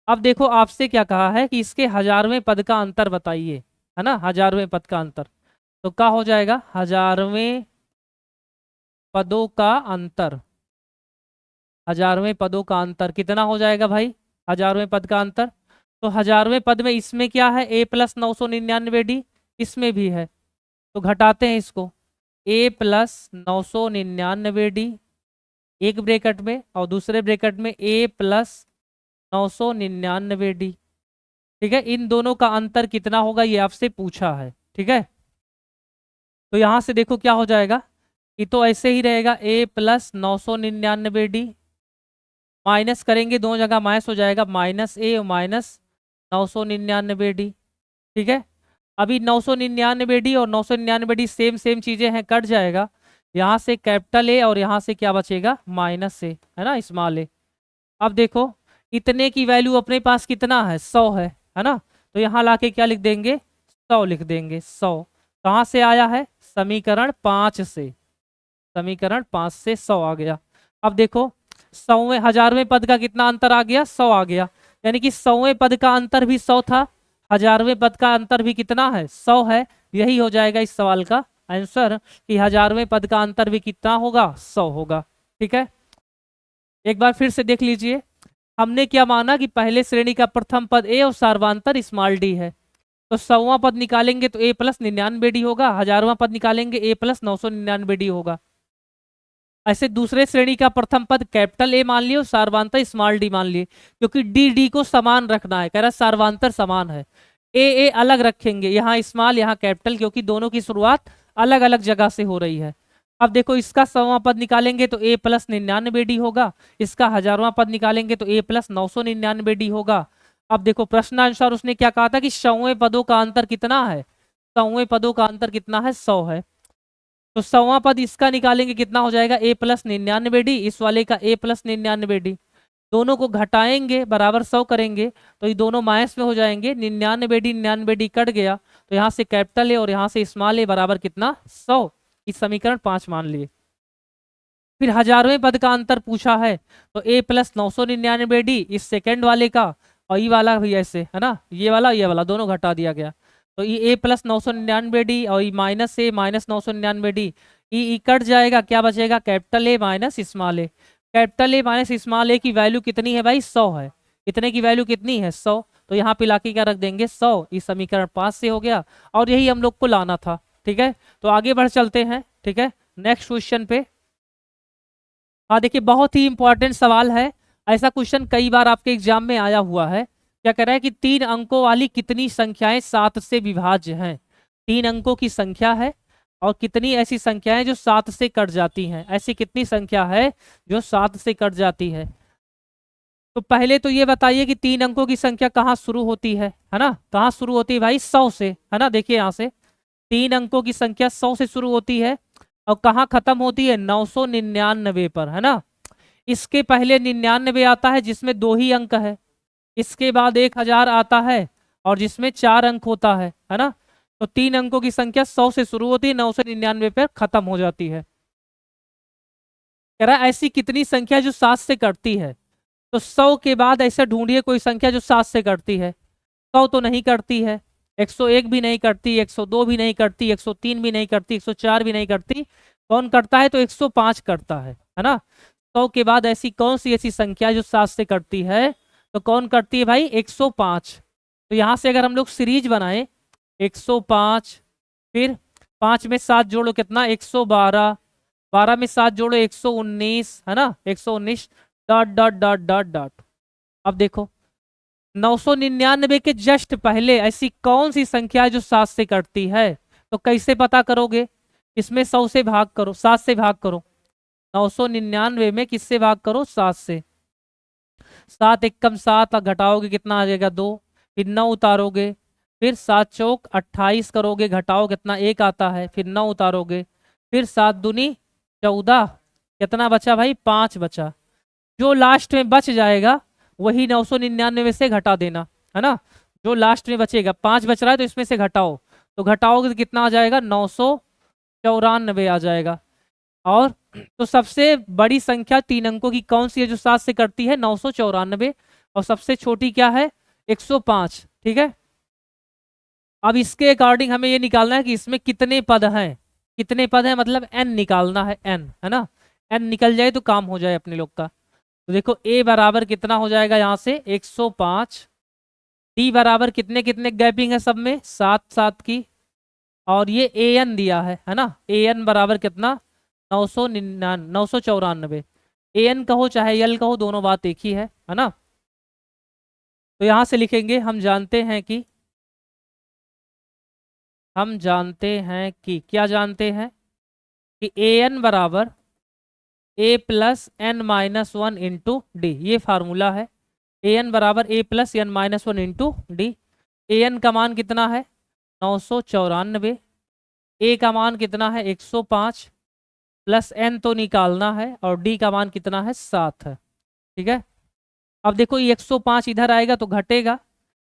अब देखो आपसे क्या कहा है कि इसके 1000वें पद का अंतर बताइए, है ना। 1000वें पद का अंतर, तो क्या हो जाएगा, 1000वें पदों का अंतर, 1000वें पदों का अंतर कितना हो जाएगा भाई, 1000वें पद का अंतर। तो 1000वें पद में इसमें क्या है, A प्लस 999D, इसमें भी है, तो घटाते हैं इसको, A प्लस 999D एक ब्रैकेट में, और दूसरे ब्रैकेट में A प्लस 999D। ठीक है, इन दोनों का अंतर कितना होगा ये आपसे पूछा है। ठीक है, तो यहां से देखो क्या हो जाएगा, ये तो ऐसे ही रहेगा, A प्लस 999D, माइनस करेंगे दोनों जगह माइनस हो जाएगा, माइनस A और माइनस 999D। ठीक है, अभी 999D और 999D सेम सेम चीजें हैं, कट जाएगा। यहाँ से कैपिटल A और यहाँ से क्या बचेगा, माइनस A, है ना, स्मॉल a। अब देखो इतने की वैल्यू अपने पास कितना है, 100 है ना। तो यहाँ लाके क्या लिख देंगे, 100 लिख देंगे। 100 कहाँ से आया है, समीकरण 5 से, समीकरण 5 से 100 आ गया। अब देखो 100वें 1000वें पद का कितना अंतर आ गया, 100 आ गया, यानी कि 100वें पद का अंतर भी 100 था, 1000वें पद का अंतर भी कितना है, 100 है। यही हो जाएगा इस सवाल का आंसर कि 1000वें पद का अंतर भी कितना होगा, 100 होगा। ठीक है, एक बार फिर से देख लीजिए। हमने क्या माना कि पहले श्रेणी का प्रथम पद ए और सार्वधातर स्मॉल डी है, तो 100वां पद निकालेंगे तो ए प्लस 99 डी होगा, 1000वां पद निकालेंगे ए प्लस 999 डी होगा। ऐसे दूसरे श्रेणी का प्रथम पद कैपिटल ए मान लियो, सार्वधातर स्मॉल डी मान लिए, क्योंकि डी डी को समान रखना है, कह रहा सार्वधातर समान है। ए अलग रखेंगे, यहाँ स्मॉल यहाँ कैपिटल, क्योंकि दोनों की शुरुआत अलग अलग जगह से हो रही है। अब देखो इसका 100वां पद निकालेंगे तो ए प्लस 99 डी होगा, इसका 1000वां पद निकालेंगे तो ए प्लस 999 डी होगा। अब देखो प्रश्नानुसार उसने क्या कहा था कि 100वें पदों का अंतर कितना है, 100वें पदों का अंतर कितना है, 100 है। तो 100वां पद इसका निकालेंगे कितना हो जाएगा, ए प्लस 99 डी, इस वाले का ए प्लस 99 डी, दोनों को घटाएंगे बराबर 100 करेंगे तो ये दोनों माइनस में हो जाएंगे, 99 डी कट गया, तो यहाँ से कैपिटल ए और यहाँ से स्मॉल ए बराबर कितना, 100। इस समीकरण 5 मान लिए। फिर 1000वें पद का अंतर पूछा है, तो ए प्लस 999 डी इस सेकेंड वाले का, और ये वाला भी ऐसे है ना, ये वाला दोनों घटा दिया गया, तो ये ए प्लस 999 डी और ये माइनस ए माइनस 999 डी, ये कट जाएगा, क्या बचेगा, capital A minus small A. Capital A minus small A की वैल्यू कितनी है भाई, 100 है, इतने की वैल्यू कितनी है, 100, तो यहाँ पे लाके क्या रख देंगे, 100। इस समीकरण 5 से हो गया, और यही हम लोग को लाना था। ठीक है, तो आगे बढ़ चलते हैं। ठीक है, नेक्स्ट क्वेश्चन पे। हाँ देखिए, बहुत ही इंपॉर्टेंट सवाल है, ऐसा क्वेश्चन कई बार आपके एग्जाम में आया हुआ है। क्या कह रहा है कि 3 अंकों वाली कितनी संख्याएं 7 से विभाज्य हैं। 3 अंकों की संख्या है और कितनी ऐसी संख्याएं जो 7 से कट जाती हैं, ऐसी कितनी संख्या है जो 7 से कट जाती है। तो पहले तो ये बताइए कि 3 अंकों की संख्या कहाँ शुरू होती है ना, कहाँ शुरू होती है भाई, 100 से, है ना। देखिए यहाँ से 3 अंकों की संख्या 100 से शुरू होती है और कहाँ खत्म होती है, 999 पर, है ना। इसके पहले 99 आता है जिसमें 2 ही अंक है, इसके बाद 1000 आता है और जिसमें 4 अंक होता है ना। तो 3 अंकों की संख्या 100 से शुरू होती है, 999 पर खत्म हो जाती है। कह रहा है ऐसी कितनी संख्या जो 7 से कटती है। तो 100 के बाद ऐसा ढूंढिए कोई संख्या जो 7 से कटती है। 100 तो नहीं कटती है, 101 भी नहीं कटती, 102 भी नहीं कटती, 103 भी नहीं कटती, 104 भी नहीं कटती। कौन कटता है, तो 105 कटता है ना। 100 के बाद ऐसी कौन सी ऐसी संख्या जो 7 से कटती है, तो कौन कटती है भाई, 105। तो यहाँ से अगर हम लोग सीरीज बनाए 105, फिर 5 में 7 जोड़ो कितना, 112, 12 में 7 जोड़ो 119, है ना, 119 dot dot dot dot dot. अब देखो 999 के जस्ट पहले ऐसी कौन सी संख्या है जो 7 से कटती है। तो कैसे पता करोगे, इसमें 100 से भाग करो, 7 से भाग करो, 999 में किससे भाग करो, 7 से। 7 एकम 7 घटाओगे कितना आ जाएगा, 2, फिर 9 उतारोगे, फिर 7 चौक 28 करोगे, घटाओ कितना, 1 आता है, फिर 9 उतारोगे, फिर 7 दूनी 14, कितना बचा भाई, 5 बचा। जो लास्ट में बच जाएगा वही 999 में से घटा देना, है ना। जो लास्ट में बचेगा, 5 बच रहा है तो इसमें से घटाओ, तो घटाओगे तो कितना आ जाएगा, 994 आ जाएगा। और तो सबसे बड़ी संख्या 3 अंकों की कौन सी है जो 7 से कटती है, 994, और सबसे छोटी क्या है, 105। ठीक है, अब इसके अकॉर्डिंग हमें ये निकालना है कि इसमें कितने पद हैं, कितने पद हैं मतलब n निकालना है, n, है ना। n निकल जाए तो काम हो जाए अपने लोग का। तो देखो a बराबर कितना हो जाएगा, यहाँ से 105, d बराबर कितने कितने गैपिंग है सब में, 7 7 की, और ये an दिया है ना, an बराबर कितना, 994, an कहो चाहे l कहो, दोनों बात एक ही है ना। तो यहाँ से लिखेंगे हम जानते हैं कि क्या जानते हैं कि an बराबर a plus n minus 1 into D, ये फार्मूला है। an बराबर a plus n minus 1 into D. an का मान कितना है, 994, a का मान कितना है, 105, प्लस n तो निकालना है, और d का मान कितना है, 7 है। ठीक है, अब देखो ये 105 इधर आएगा तो घटेगा,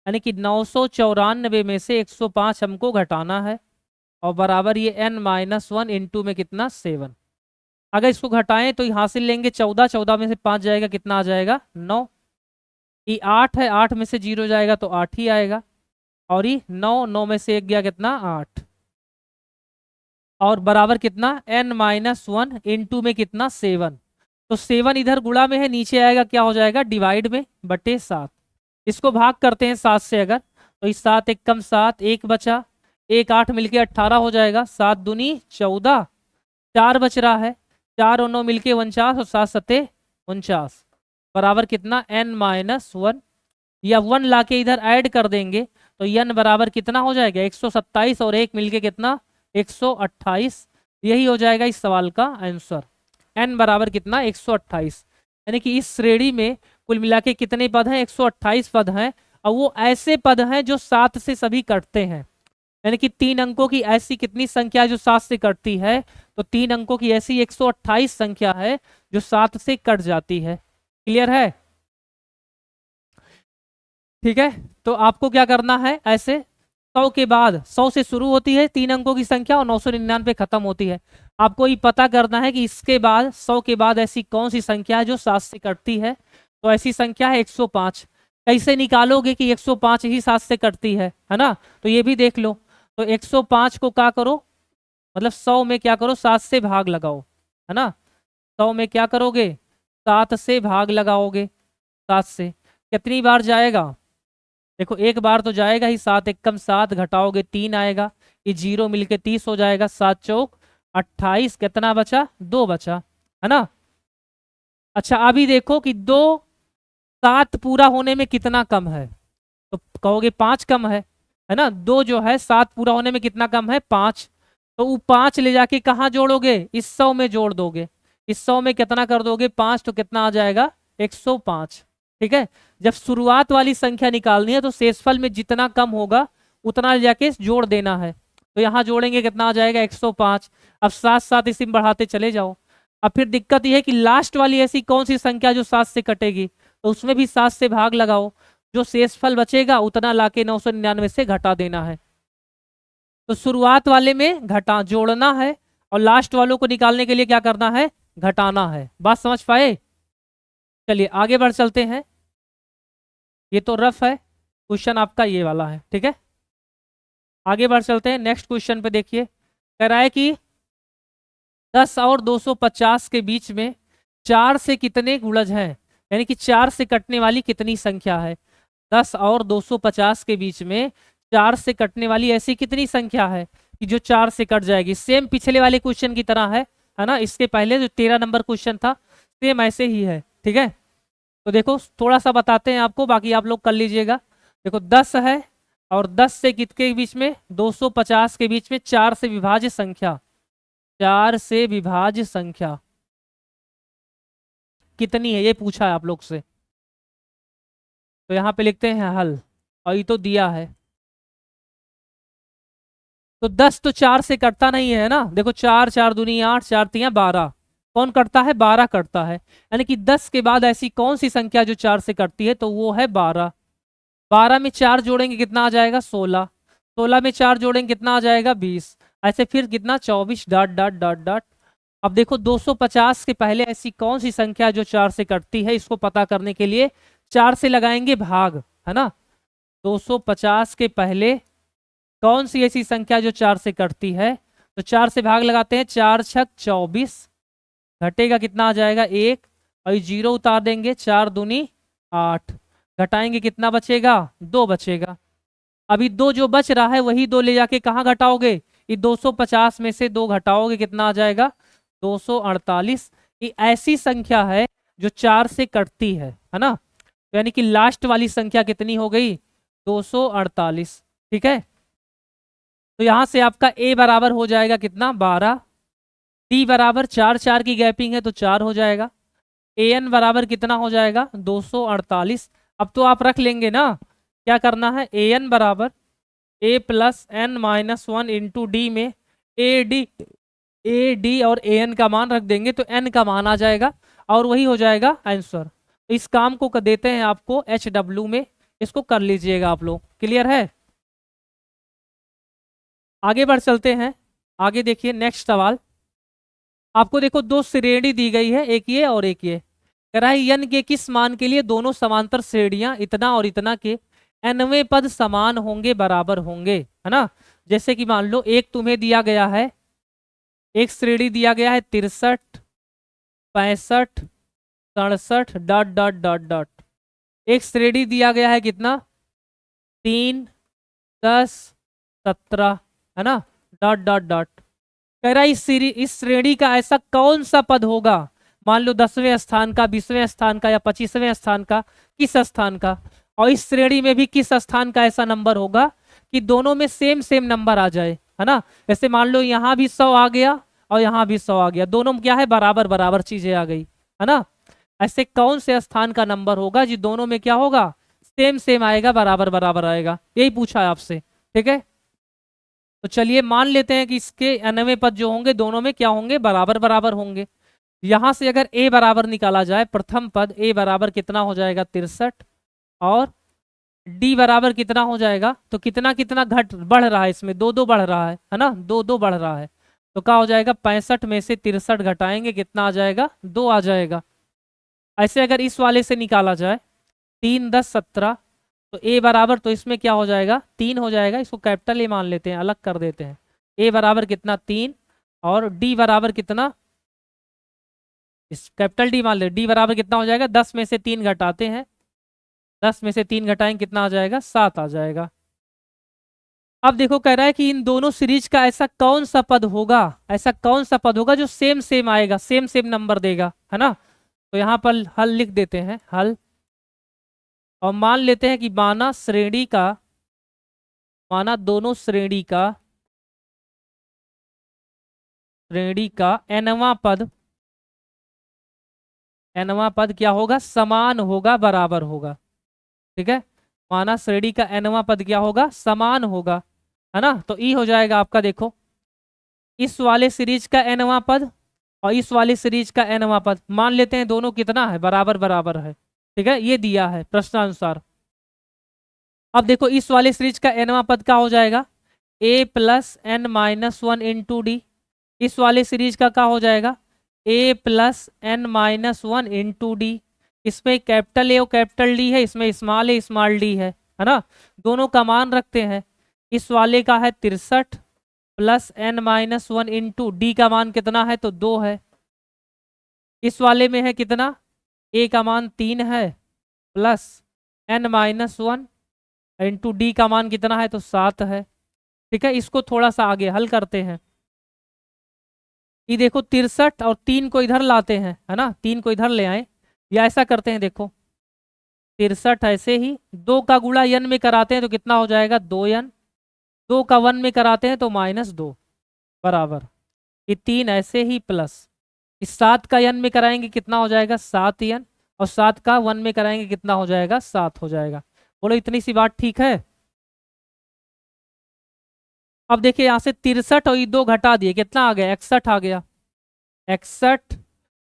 यानी कि 994 में से 105 हमको घटाना है, और बराबर ये n माइनस 1 इंटू में कितना, 7। अगर इसको घटाएं तो यहाँ से लेंगे 14, 14 में से 5 जाएगा, कितना आ जाएगा, 9। ये 8 है, 8 में से 0 जाएगा तो 8 ही आएगा, और ये 9, 9 में से 1 गया कितना, 8, और बराबर कितना, n माइनस 1 इंटू में कितना, 7। तो 7 इधर गुणा में है, नीचे आएगा क्या हो जाएगा डिवाइड में बटे 7। इसको भाग करते हैं 7 से अगर, तो इस 7 एक कम 7, एक बचा, 1 8 मिलके 18 हो जाएगा, 7 दूनी 14, 4 बच रहा है, 4 और 9 मिलके 49 और 7 सत्ते 49 बराबर कितना n-1। या 1 लाके इधर ऐड कर देंगे तो n बराबर कितना हो जाएगा 127 और 1 मिलके कितना 128। यही हो जाएगा इस सवाल का आंसर। n बराबर कितना 128। यानी कि इस श्रेणी में कुल मिला के कितने पद हैं 128 पद हैं, और वो ऐसे पद हैं जो 7 से सभी कटते हैं। यानी कि 3 अंकों की ऐसी कितनी संख्या जो 7 से कटती है, तो 3 अंकों की ऐसी 128 संख्या है जो 7 से कट जाती है। क्लियर है? ठीक है, तो आपको क्या करना है, ऐसे 100 के बाद 100 से शुरू होती है 3 अंकों की संख्या और 999 पे खत्म होती है। आपको ये पता करना है कि इसके बाद 100 के बाद ऐसी कौन सी संख्या है जो 7 से कटती है। तो ऐसी संख्या है 105। कैसे निकालोगे कि 105 ही 7 से कटती है ना? तो ये भी देख लो। तो 105 को क्या करो, मतलब 100 में क्या करो 7 से भाग लगाओ, है ना? 100 में क्या करोगे 7 से भाग लगाओगे। 7 से कितनी बार जाएगा, देखो एक बार तो जाएगा ही, 7 एक कम 7, घटाओगे 3 आएगा, ये 0 मिलके 30 हो जाएगा, 7 चौक 28, कितना बचा 2 बचा, है ना? अच्छा अभी देखो कि 2 7 पूरा होने में कितना कम है, तो कहोगे 5 कम है ना? 2 जो है 7 पूरा होने में कितना कम है 5। तो वो 5 ले जाके कहाँ जोड़ोगे, इस 100 में जोड़ दोगे। इस 100 में कितना कर दोगे 5, तो कितना आ जाएगा 105। ठीक है, जब शुरुआत वाली संख्या निकालनी है तो शेषफल में जितना कम होगा उतना ले जाके जोड़ देना है। तो यहाँ जोड़ेंगे कितना आ जाएगा 105। अब साथ साथ इसी में बढ़ाते चले जाओ। अब फिर दिक्कत यह है कि लास्ट वाली ऐसी कौन सी संख्या जो 7 से कटेगी, तो उसमें भी 7 से भाग लगाओ, जो शेषफल बचेगा उतना लाके 999 से घटा देना है। तो शुरुआत वाले में घटा जोड़ना है और लास्ट वालों को निकालने के लिए क्या करना है घटाना है। बात समझ पाए? चलिए आगे बढ़ चलते हैं। ये तो रफ है, क्वेश्चन आपका ये वाला है। ठीक है, आगे बढ़ चलते हैं नेक्स्ट क्वेश्चन पे। देखिए कह रहा है कि 10 और 250 के बीच में 4 से कितने गुणज हैं, यानी कि 4 से कटने वाली कितनी संख्या है। 10 और 250 के बीच में 4 से कटने वाली ऐसी कितनी संख्या है कि जो 4 से कट जाएगी। सेम पिछले वाले क्वेश्चन की तरह है ना? इसके पहले जो 13 नंबर क्वेश्चन था सेम ऐसे ही है। ठीक है, तो देखो थोड़ा सा बताते हैं आपको, बाकी आप लोग कर लीजिएगा। देखो 10 है और 10 से कितने बीच में 250 के बीच में 4 से विभाज्य संख्या, 4 से विभाज्य संख्या कितनी है ये पूछा है आप लोग से। तो यहाँ पे लिखते हैं हल, और ये तो दिया है। तो 10 तो 4 से कटता नहीं है ना, देखो 4 4 दूनी 8, 4 3 12, कौन कटता है 12 कटता है। यानी कि 10 के बाद ऐसी कौन सी संख्या जो 4 से कटती है, तो वो है 12। 12 में 4 जोड़ेंगे कितना आ जाएगा 16, 16 में 4 जोड़ेंगे कितना आ जाएगा 20, ऐसे फिर कितना 24 डॉट डॉट डॉट डॉट। अब देखो 250 के पहले ऐसी कौन सी संख्या जो 4 से कटती है, इसको पता करने के लिए 4 से लगाएंगे भाग, है ना? 250 के पहले कौन सी ऐसी संख्या जो 4 से कटती है, तो 4 से भाग लगाते हैं, 4 छक 24, घटेगा कितना आ जाएगा 1, और 0 उतार देंगे, 4 दूनी 8, घटाएंगे कितना बचेगा 2 बचेगा। अभी 2 जो बच रहा है वही 2 ले जाके कहाँ घटाओगे, ये 250 में से 2 घटाओगे कितना आ जाएगा 248। ये ऐसी संख्या है जो 4 से कटती है ना? तो यानी कि लास्ट वाली संख्या कितनी हो गई 248। ठीक है, तो यहां से आपका a बराबर हो जाएगा कितना 12, d बराबर 4 4 की गैपिंग है तो 4 हो जाएगा, an बराबर कितना हो जाएगा 248। अब तो आप रख लेंगे ना, क्या करना है an बराबर a plus n-1 into D में ad और an का मान रख देंगे तो n का मान आ जाएगा और वही हो जाएगा आंसर। तो इस काम को कर देते हैं आपको HW में, इसको कर लीजिएगा आप लोग। क्लियर है? आगे बढ़ चलते हैं। आगे देखिए नेक्स्ट सवाल आपको, देखो 2 श्रेणी दी गई है, एक ये और एक ये। कह रहा है n के किस मान के लिए दोनों समांतर श्रेणियां इतना और इतना के nवें पद समान होंगे बराबर होंगे, है ना? जैसे कि मान लो एक तुम्हें दिया गया है, एक श्रेणी दिया गया है 63 65 67 डॉट डॉट डॉट डॉट। एक श्रेणी दिया गया है कितना, 3 10 17, है ना, डॉट डॉट डॉट। कह रहा है इस श्रेणी का ऐसा कौन सा पद होगा, मान लो 10वें स्थान का, 20वें स्थान का या 25वें स्थान का, किस स्थान का, और इस श्रेणी में भी किस स्थान का ऐसा नंबर होगा कि दोनों में सेम सेम नंबर आ जाए, है ना। जैसे मान लो यहाँ भी 100 आ गया और यहाँ भी 100 आ गया, दोनों में क्या है, बराबर बराबर चीजें आ गई, है ना। ऐसे कौन से स्थान का नंबर होगा जी दोनों में क्या होगा, सेम सेम आएगा, बराबर बराबर आएगा, यही पूछा है आपसे, ठीक है। तो चलिए मान लेते हैं कि इसके 99 पद जो होंगे दोनों में क्या होंगे, बराबर बराबर होंगे। यहां से अगर a बराबर निकाला जाए, प्रथम पद a बराबर कितना हो जाएगा 63, और d बराबर कितना हो जाएगा, तो कितना कितना घट बढ़ रहा है इसमें, दो दो बढ़ रहा है ना, दो दो बढ़ रहा है, तो क्या हो जाएगा, 65 में से 63 घटाएंगे कितना आ जाएगा, 2 आ जाएगा। ऐसे अगर इस वाले से निकाला जाए 3 10 17, तो a बराबर, तो इसमें क्या हो जाएगा 3 हो जाएगा, इसको कैपिटल ए मान लेते हैं, अलग कर देते हैं। a बराबर कितना 3, और d बराबर कितना, इस कैपिटल डी मान ले, डी बराबर कितना हो जाएगा, 10 में से 3 घटाते हैं, 10 में से 3 घटाएंगे कितना आ जाएगा, 7 आ जाएगा। अब देखो कह रहा है कि इन दोनों सीरीज का ऐसा कौन सा पद होगा, ऐसा कौन सा पद होगा जो सेम सेम आएगा, सेम सेम नंबर देगा, है ना। तो यहाँ पर हल लिख देते हैं, हल, और मान लेते हैं कि माना श्रेणी का, माना दोनों श्रेणी का nवां पद, nवां पद क्या होगा, समान होगा, बराबर होगा, ठीक है। माना श्रेणी का nवां पद क्या होगा, समान होगा, है ना। तो ई हो जाएगा आपका, देखो इस वाले सीरीज का nवां पद और इस वाले सीरीज का nवां पद, मान लेते हैं दोनों कितना है, बराबर बराबर है, ठीक है, ये दिया है प्रश्नानुसार। अब देखो इस वाले सीरीज का nवां पद क्या हो जाएगा, a plus n minus 1 into D. इस वाले सीरीज का क्या हो जाएगा, a plus n minus 1 into D. इसमें कैपिटल ए और कैपिटल डी है, इसमें स्मॉल ए स्मॉल डी है ना। दोनों का मान रखते हैं, इस वाले का है 63 plus n minus 1 into D का मान कितना है, तो 2 है। इस वाले में है कितना, a का मान 3 है plus n minus 1 into D का मान कितना है, तो 7 है, ठीक है। इसको थोड़ा सा आगे हल करते हैं। ये देखो 63 और 3 को इधर लाते हैं, है ना, 3 को इधर ले आए, या ऐसा करते हैं, देखो 63 ऐसे ही 2 का गुणा n में कराते हैं तो कितना हो जाएगा, 2n, 2 का 1 में कराते हैं तो -2 बराबर, ये 3 ऐसे ही प्लस इस 7 का n में कराएंगे कितना हो जाएगा, 7n, और 7 का 1 में कराएंगे कितना हो जाएगा, 7 हो जाएगा। बोलो इतनी सी बात ठीक है। अब देखिए यहाँ से 63 और ये 2 घटा दिए, कितना आ गया, 61 आ गया, 61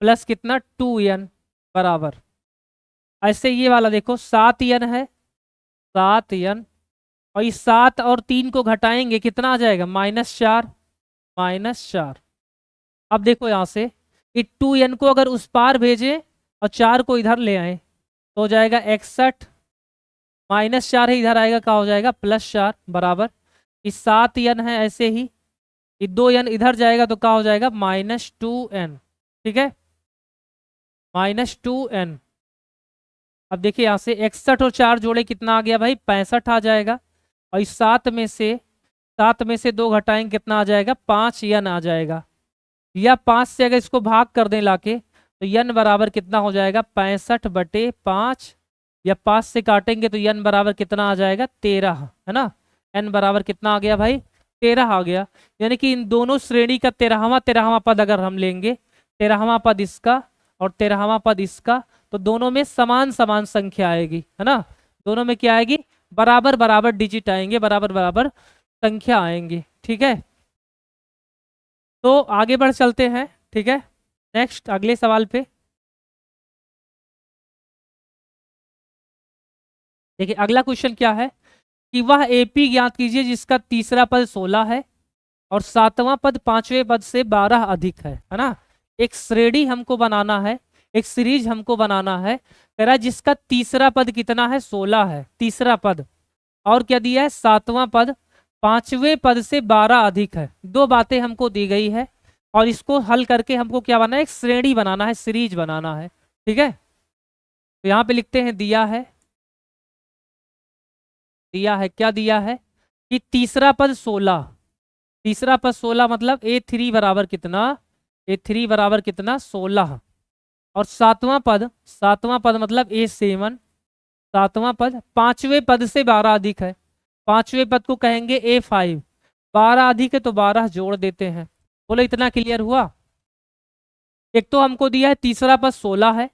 प्लस कितना 2n बराबर, ऐसे ये वाला देखो 7n है, 7n, और इस 7 और 3 को घटाएंगे कितना आ जाएगा, -4, -4। अब देखो यहाँ से ये 2n को अगर उस पार भेजें और 4 को इधर ले आए तो हो जाएगा 61, -4 है इधर आएगा, क्या हो जाएगा, +4 बराबर, इस 7n है ऐसे ही, ये 2n इधर जाएगा तो क्या हो जाएगा, -2n, ठीक है, -2n। अब देखिए यहाँ से 61 और 4 जोड़े कितना आ गया भाई, 65 आ जाएगा, और इस 7 में से 2 घटाएंगे कितना आ जाएगा, 5n आ जाएगा, या 5 से अगर इसको भाग कर दें लाके तो n बराबर कितना हो जाएगा, 65/5, या 5 से काटेंगे तो n बराबर कितना आ जाएगा, 13, है ना। n बराबर कितना आ गया भाई, 13 आ गया। यानी कि इन दोनों श्रेणी का 13वां पद अगर हम लेंगे, 13वां पद इसका और 13वां पद इसका, तो दोनों में समान समान संख्या आएगी, है ना। दोनों में क्या आएगी, बराबर बराबर डिजिट आएंगे, बराबर बराबर संख्या आएंगी, ठीक है। तो आगे बढ़ चलते हैं, ठीक है, नेक्स्ट अगले सवाल पे। देखिए अगला क्वेश्चन क्या है कि वह एपी ज्ञात कीजिए जिसका तीसरा पद 16 है और 7वां पद 5वें पद से 12 अधिक है ना। एक श्रेणी हमको बनाना है, एक सीरीज हमको बनाना है, कह रहा है जिसका तीसरा पद कितना है, 16 है तीसरा पद, और क्या दिया है, 7वां पद 5वें पद से 12 अधिक है। दो बातें हमको दी गई है और इसको हल करके हमको क्या बनाना है, एक श्रेणी बनाना है, सीरीज बनाना है, ठीक है, तो यहाँ पे लिखते हैं दिया है, दिया है क्या दिया है कि तीसरा पद 16, तीसरा पद 16 मतलब A3 बराबर कितना, A3 बराबर कितना 16, और सातवां पद मतलब A7, सातवां पद पांचवें पद से 12 अधिक है, पांचवें पद को कहेंगे A5, 12 अधिक है तो 12 जोड़ देते हैं। बोलो इतना क्लियर हुआ। एक तो हमको दिया है तीसरा पद 16 है,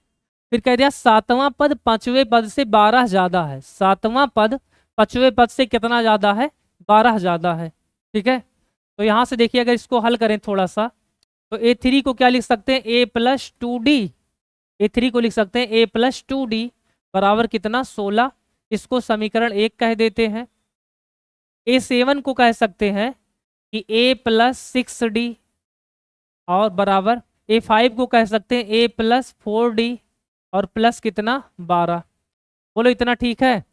फिर कह दिया सातवां पद पांचवें पद से 12 ज्यादा है, सातवां पद पांचवें पद से कितना ज्यादा है, 12 ज्यादा है। ठीक है, तो यहां से देखिए अगर इसको हल करें थोड़ा सा, तो A3 को क्या लिख सकते हैं, A+2D, A3 को लिख सकते हैं A+2D बराबर कितना 16, इसको समीकरण 1 कह देते हैं। A7 को कह सकते हैं कि A+6D और बराबर A5 को कह सकते हैं A+4D और प्लस कितना 12। बोलो इतना ठीक है।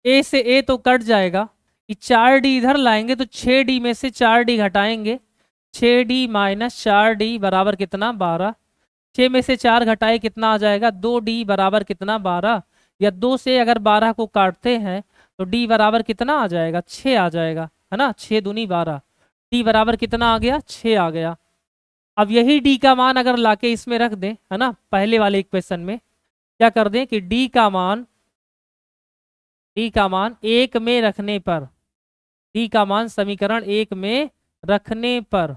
A से A तो कट जाएगा, कि 4D इधर लाएंगे तो 6D में से 4D घटाएंगे, 6D माइनस 4D बराबर कितना 12, 6 में से 4 घटाए कितना आ जाएगा 2D बराबर कितना 12, या 2 से अगर 12 को काटते हैं तो D बराबर कितना आ जाएगा 6 आ जाएगा, है ना, 6 दूनी 12, D बराबर कितना आ गया 6 आ गया। अब यही D का मान अगर लाके इसमें रख दें, है ना, पहले वाले इक्वेशन में क्या कर दें कि D का मान 1 में रखने पर, D का मान समीकरण 1 में रखने पर,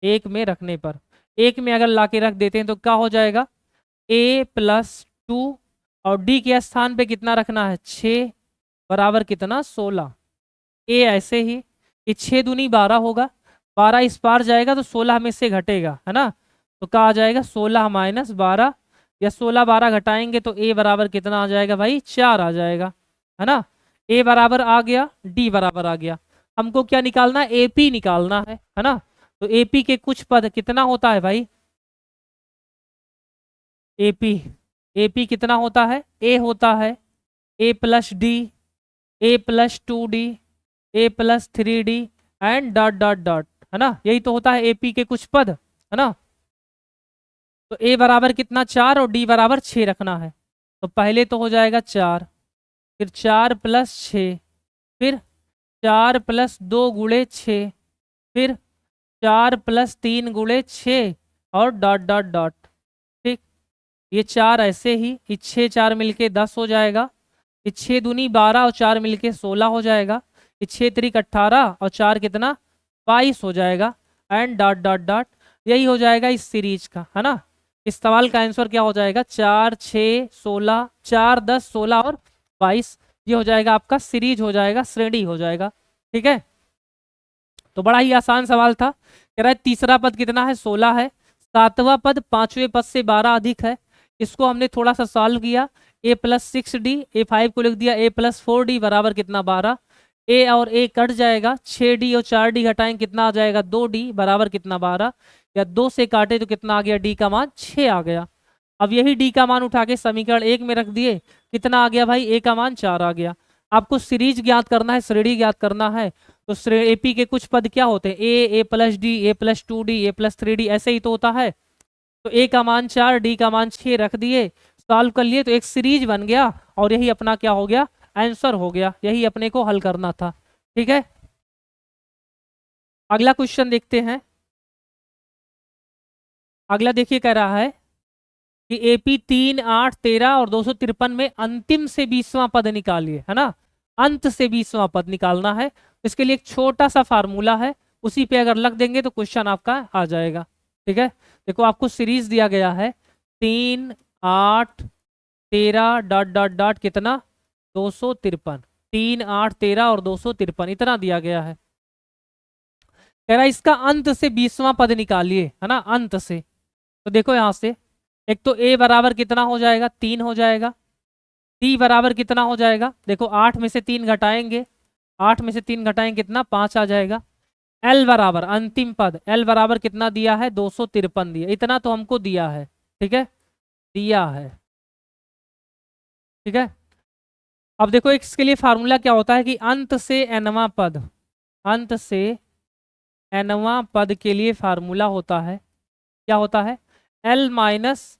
1 में रखने पर, 1 में अगर लाके रख देते हैं तो क्या हो जाएगा A+2, और D के स्थान पे कितना रखना है 6 बराबर कितना 16, A ऐसे ही, ये 6 दूनी 12 होगा, 12 इस पार जाएगा तो 16 में से घटेगा, है ना, तो क्या आ जाएगा 16 माइनस 12, या 16 12 घटाएंगे तो A बराबर कितना आ जाएगा भाई 4 आ जाएगा, है ना। A बराबर आ गया, D बराबर आ गया, हमको क्या निकालना है AP निकालना है ना। तो AP के कुछ पद कितना होता है भाई, AP कितना होता है, A होता है A+D, A+2D, A+3D and dot dot dot, है ना, यही तो होता है AP के कुछ पद, है ना। तो A बराबर कितना 4 और D बराबर 6 रखना है, तो पहले तो हो जाएगा 4, फिर 4+6, फिर 4+2 गुणे 6, फिर 4+3 गुणे 6 और डॉट डॉट डॉट। ठीक, ये 4 ऐसे ही, ये 6 4 मिलके 10 हो जाएगा, ये 6 दूनी 12 और 4 मिलके 16 हो जाएगा, ये 6 त्रिक 18 और 4 कितना 22 हो जाएगा, एंड डॉट डॉट डॉट। यही हो जाएगा इस सीरीज का, है ना। इस सवाल का आंसर क्या हो जाएगा 4 6 16, 4 10 16 और 22, ये हो जाएगा आपका सीरीज, हो जाएगा श्रेणी हो जाएगा। ठीक है, तो बड़ा ही आसान सवाल था। कह रहा है तीसरा पद कितना है 16 है, सातवां पद पांचवें पद से 12 अधिक है, इसको हमने थोड़ा सा सॉल्व किया, A+6D, A5 को लिख दिया A+4D बराबर कितना 12, A और A कट जाएगा, 6D और 4D घटाएं कितना आ जाएगा 2D बराबर कितना 12, या 2 से काटे तो कितना आ गया D का मान 6 आ गया। अब यही D का मान उठा के समीकरण 1 में रख दिए, कितना आ गया भाई A का मान 4 आ गया। आपको सीरीज ज्ञात करना है, श्रेणी ज्ञात करना है, तो AP के कुछ पद क्या होते हैं A+D, A+2D, A+3D, ऐसे ही तो होता है। तो A का मान 4, D का मान 6 रख दिए, सॉल्व कर लिए तो एक सीरीज बन गया, और यही अपना क्या हो गया आंसर हो गया, यही अपने को हल करना था। ठीक है, अगला क्वेश्चन देखते हैं। अगला देखिए कह रहा है कि AP 3 8 13 और 253 में अंतिम से 20वां पद निकालिए, है ना, अंत से 20वां पद निकालना है। इसके लिए एक छोटा सा फार्मूला है, उसी पे अगर लग देंगे तो क्वेश्चन आपका आ जाएगा। ठीक है, देखो आपको सीरीज दिया गया है 3 8 13 डॉट डॉट डॉट कितना 253, 3 8 13 और 253 इतना दिया गया है। कह रहा है इसका अंत से 20वां पद निकालिए, है ना, अंत से। तो देखो यहां से एक तो A बराबर कितना हो जाएगा 3 हो जाएगा, D बराबर कितना हो जाएगा, देखो 8 में से 3 घटाएंगे, 8 में से 3 घटाएंगे कितना 5 आ जाएगा। L बराबर अंतिम पद, L बराबर कितना दिया है 253 दिया, इतना तो हमको दिया है। ठीक है, दिया है। ठीक है, अब देखो इसके लिए फार्मूला क्या होता है कि अंत से nवां पद, अंत से nवां पद के लिए फार्मूला होता है, क्या होता है L minus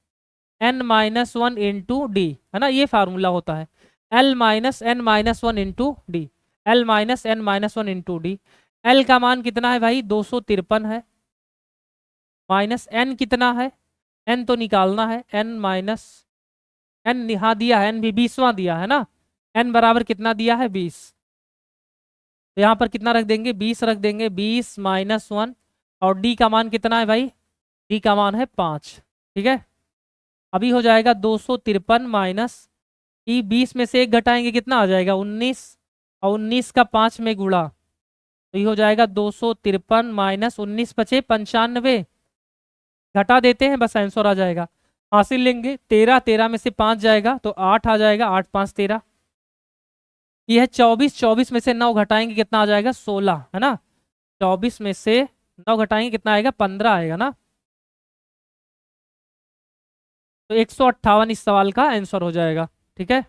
n minus one into D, है ना, ये फार्मूला होता है L minus n minus one into D, L minus n minus one into D. L का मान कितना है भाई, 253 है, माइनस n कितना है, n तो निकालना है, n माइनस n, हाँ दिया है n भी 20वां दिया है ना, n बराबर कितना दिया है 20, तो यहाँ पर कितना रख देंगे 20 रख देंगे, 20 माइनस वन, और d का मान कितना है भाई, d का मान है 5, ठीक है। अभी हो जाएगा 253 माइनस ई, 20 में से एक घटाएंगे कितना आ जाएगा 19, और 19 का 5 में गुणा, तो ये हो जाएगा 253 माइनस 19 बचे 95, घटा देते हैं बस आंसर आ जाएगा, हासिल लेंगे 13, 13 में से 5 जाएगा तो 8 आ जाएगा, 8 5 13, ये है 24, 24 में से 9 घटाएंगे कितना आ जाएगा 16, है ना, 24 में से 9 घटाएंगे कितना आएगा 15 आएगा ना, तो 158 इस सवाल का आंसर हो जाएगा, ठीक है,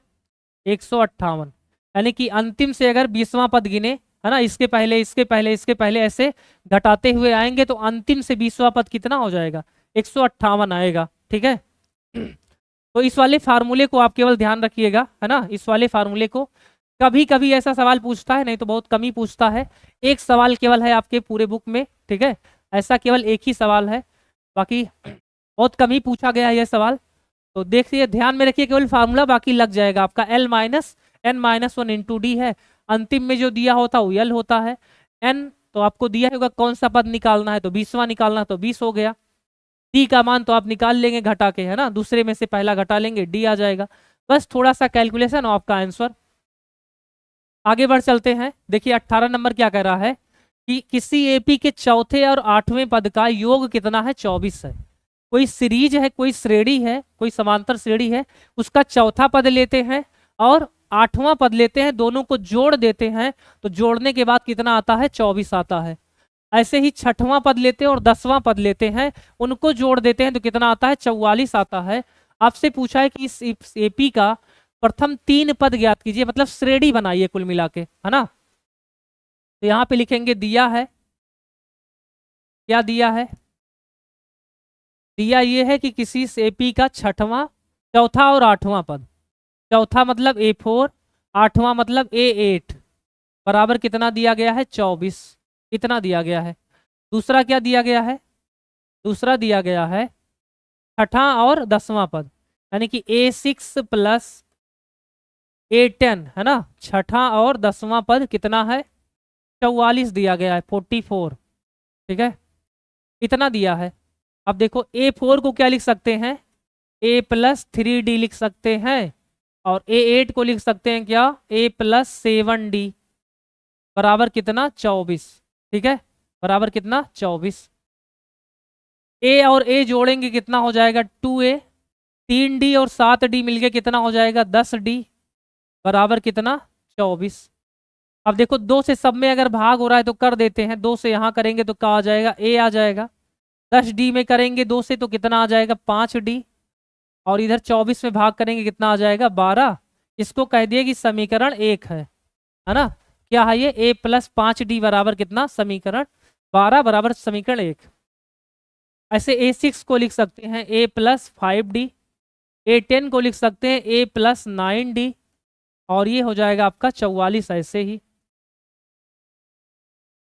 158। यानी कि अंतिम से अगर 20वां पद गिने, है ना, इसके पहले इसके पहले इसके पहले ऐसे घटाते हुए आएंगे तो अंतिम से 20वां पद कितना हो जाएगा 158 आएगा, ठीक है। तो इस वाले फार्मूले को आप केवल ध्यान रखिएगा, है ना, इस वाले फार्मूले को, कभी कभी ऐसा सवाल पूछता है, नहीं तो बहुत कम ही पूछता है, एक सवाल केवल है आपके पूरे बुक में, ठीक है, ऐसा केवल एक ही सवाल है, बाकी बहुत कम ही पूछा गया है यह सवाल, तो देखिए ध्यान में रखिए केवल फार्मूला, बाकी लग जाएगा आपका। L minus n minus one into D है, अंतिम में जो दिया होता वो L होता है, n तो आपको दिया होगा कौन सा पद निकालना है, तो 20वां निकालना है, तो 20 हो गया, d का मान तो आप निकाल लेंगे घटा के, है ना, दूसरे में से पहला घटा लेंगे, d आ जाएगा, बस थोड़ा सा कैलकुलेशन और आपका आंसर। आगे बढ़ चलते हैं, देखिए 18 नंबर क्या कह रहा है कि किसी एपी के चौथे और 8वें पद का योग कितना है 24 है, कोई सीरीज है, कोई श्रेणी है, कोई समांतर श्रेणी है, उसका चौथा पद लेते हैं और 8वां पद लेते हैं, दोनों को जोड़ देते हैं, तो जोड़ने के बाद कितना आता है 24 आता है। ऐसे ही 6वां पद लेते हैं और 10वां पद लेते हैं, उनको जोड़ देते हैं तो कितना आता है 44 आता है। आपसे पूछा है कि इस एपी का प्रथम 3 पद ज्ञात कीजिए, मतलब श्रेणी बनाइए कुल मिला के, है ना, तो यहाँ पे लिखेंगे दिया है, क्या दिया है, दिया ये है कि किसी एपी का 6वां, चौथा और 8वां पद, चौथा मतलब A4, 8वां मतलब A8, बराबर कितना दिया गया है 24, इतना दिया गया है। दूसरा क्या दिया गया है, दूसरा दिया गया है 6ठा और 10वां पद, यानी कि A6 प्लस A10, है ना, 6ठा और 10वां पद कितना है 44 दिया गया है, 44, ठीक है, इतना दिया है। अब देखो A4 को क्या लिख सकते हैं, A प्लस 3D लिख सकते हैं, और A8 को लिख सकते हैं क्या, A प्लस 7D, बराबर कितना 24, ठीक है, बराबर कितना 24। A और A जोड़ेंगे कितना हो जाएगा 2A, 3D और 7D मिलके कितना हो जाएगा 10D, बराबर कितना 24। अब देखो 2 से सब में अगर भाग हो रहा है तो कर देते हैं, 2 से यहाँ करेंगे तो क्या आ जाएगा A आ जाएगा, 10D में करेंगे 2 से तो कितना आ जाएगा 5D, और इधर 24 में भाग करेंगे कितना आ जाएगा 12। इसको कह दिए कि समीकरण 1 है ना, क्या है ये A प्लस 5D बराबर कितना समीकरण 12 बराबर समीकरण 1। ऐसे A6 को लिख सकते हैं A प्लस 5D, A10 को लिख सकते हैं A प्लस 9D, और ये हो जाएगा आपका 44। ऐसे ही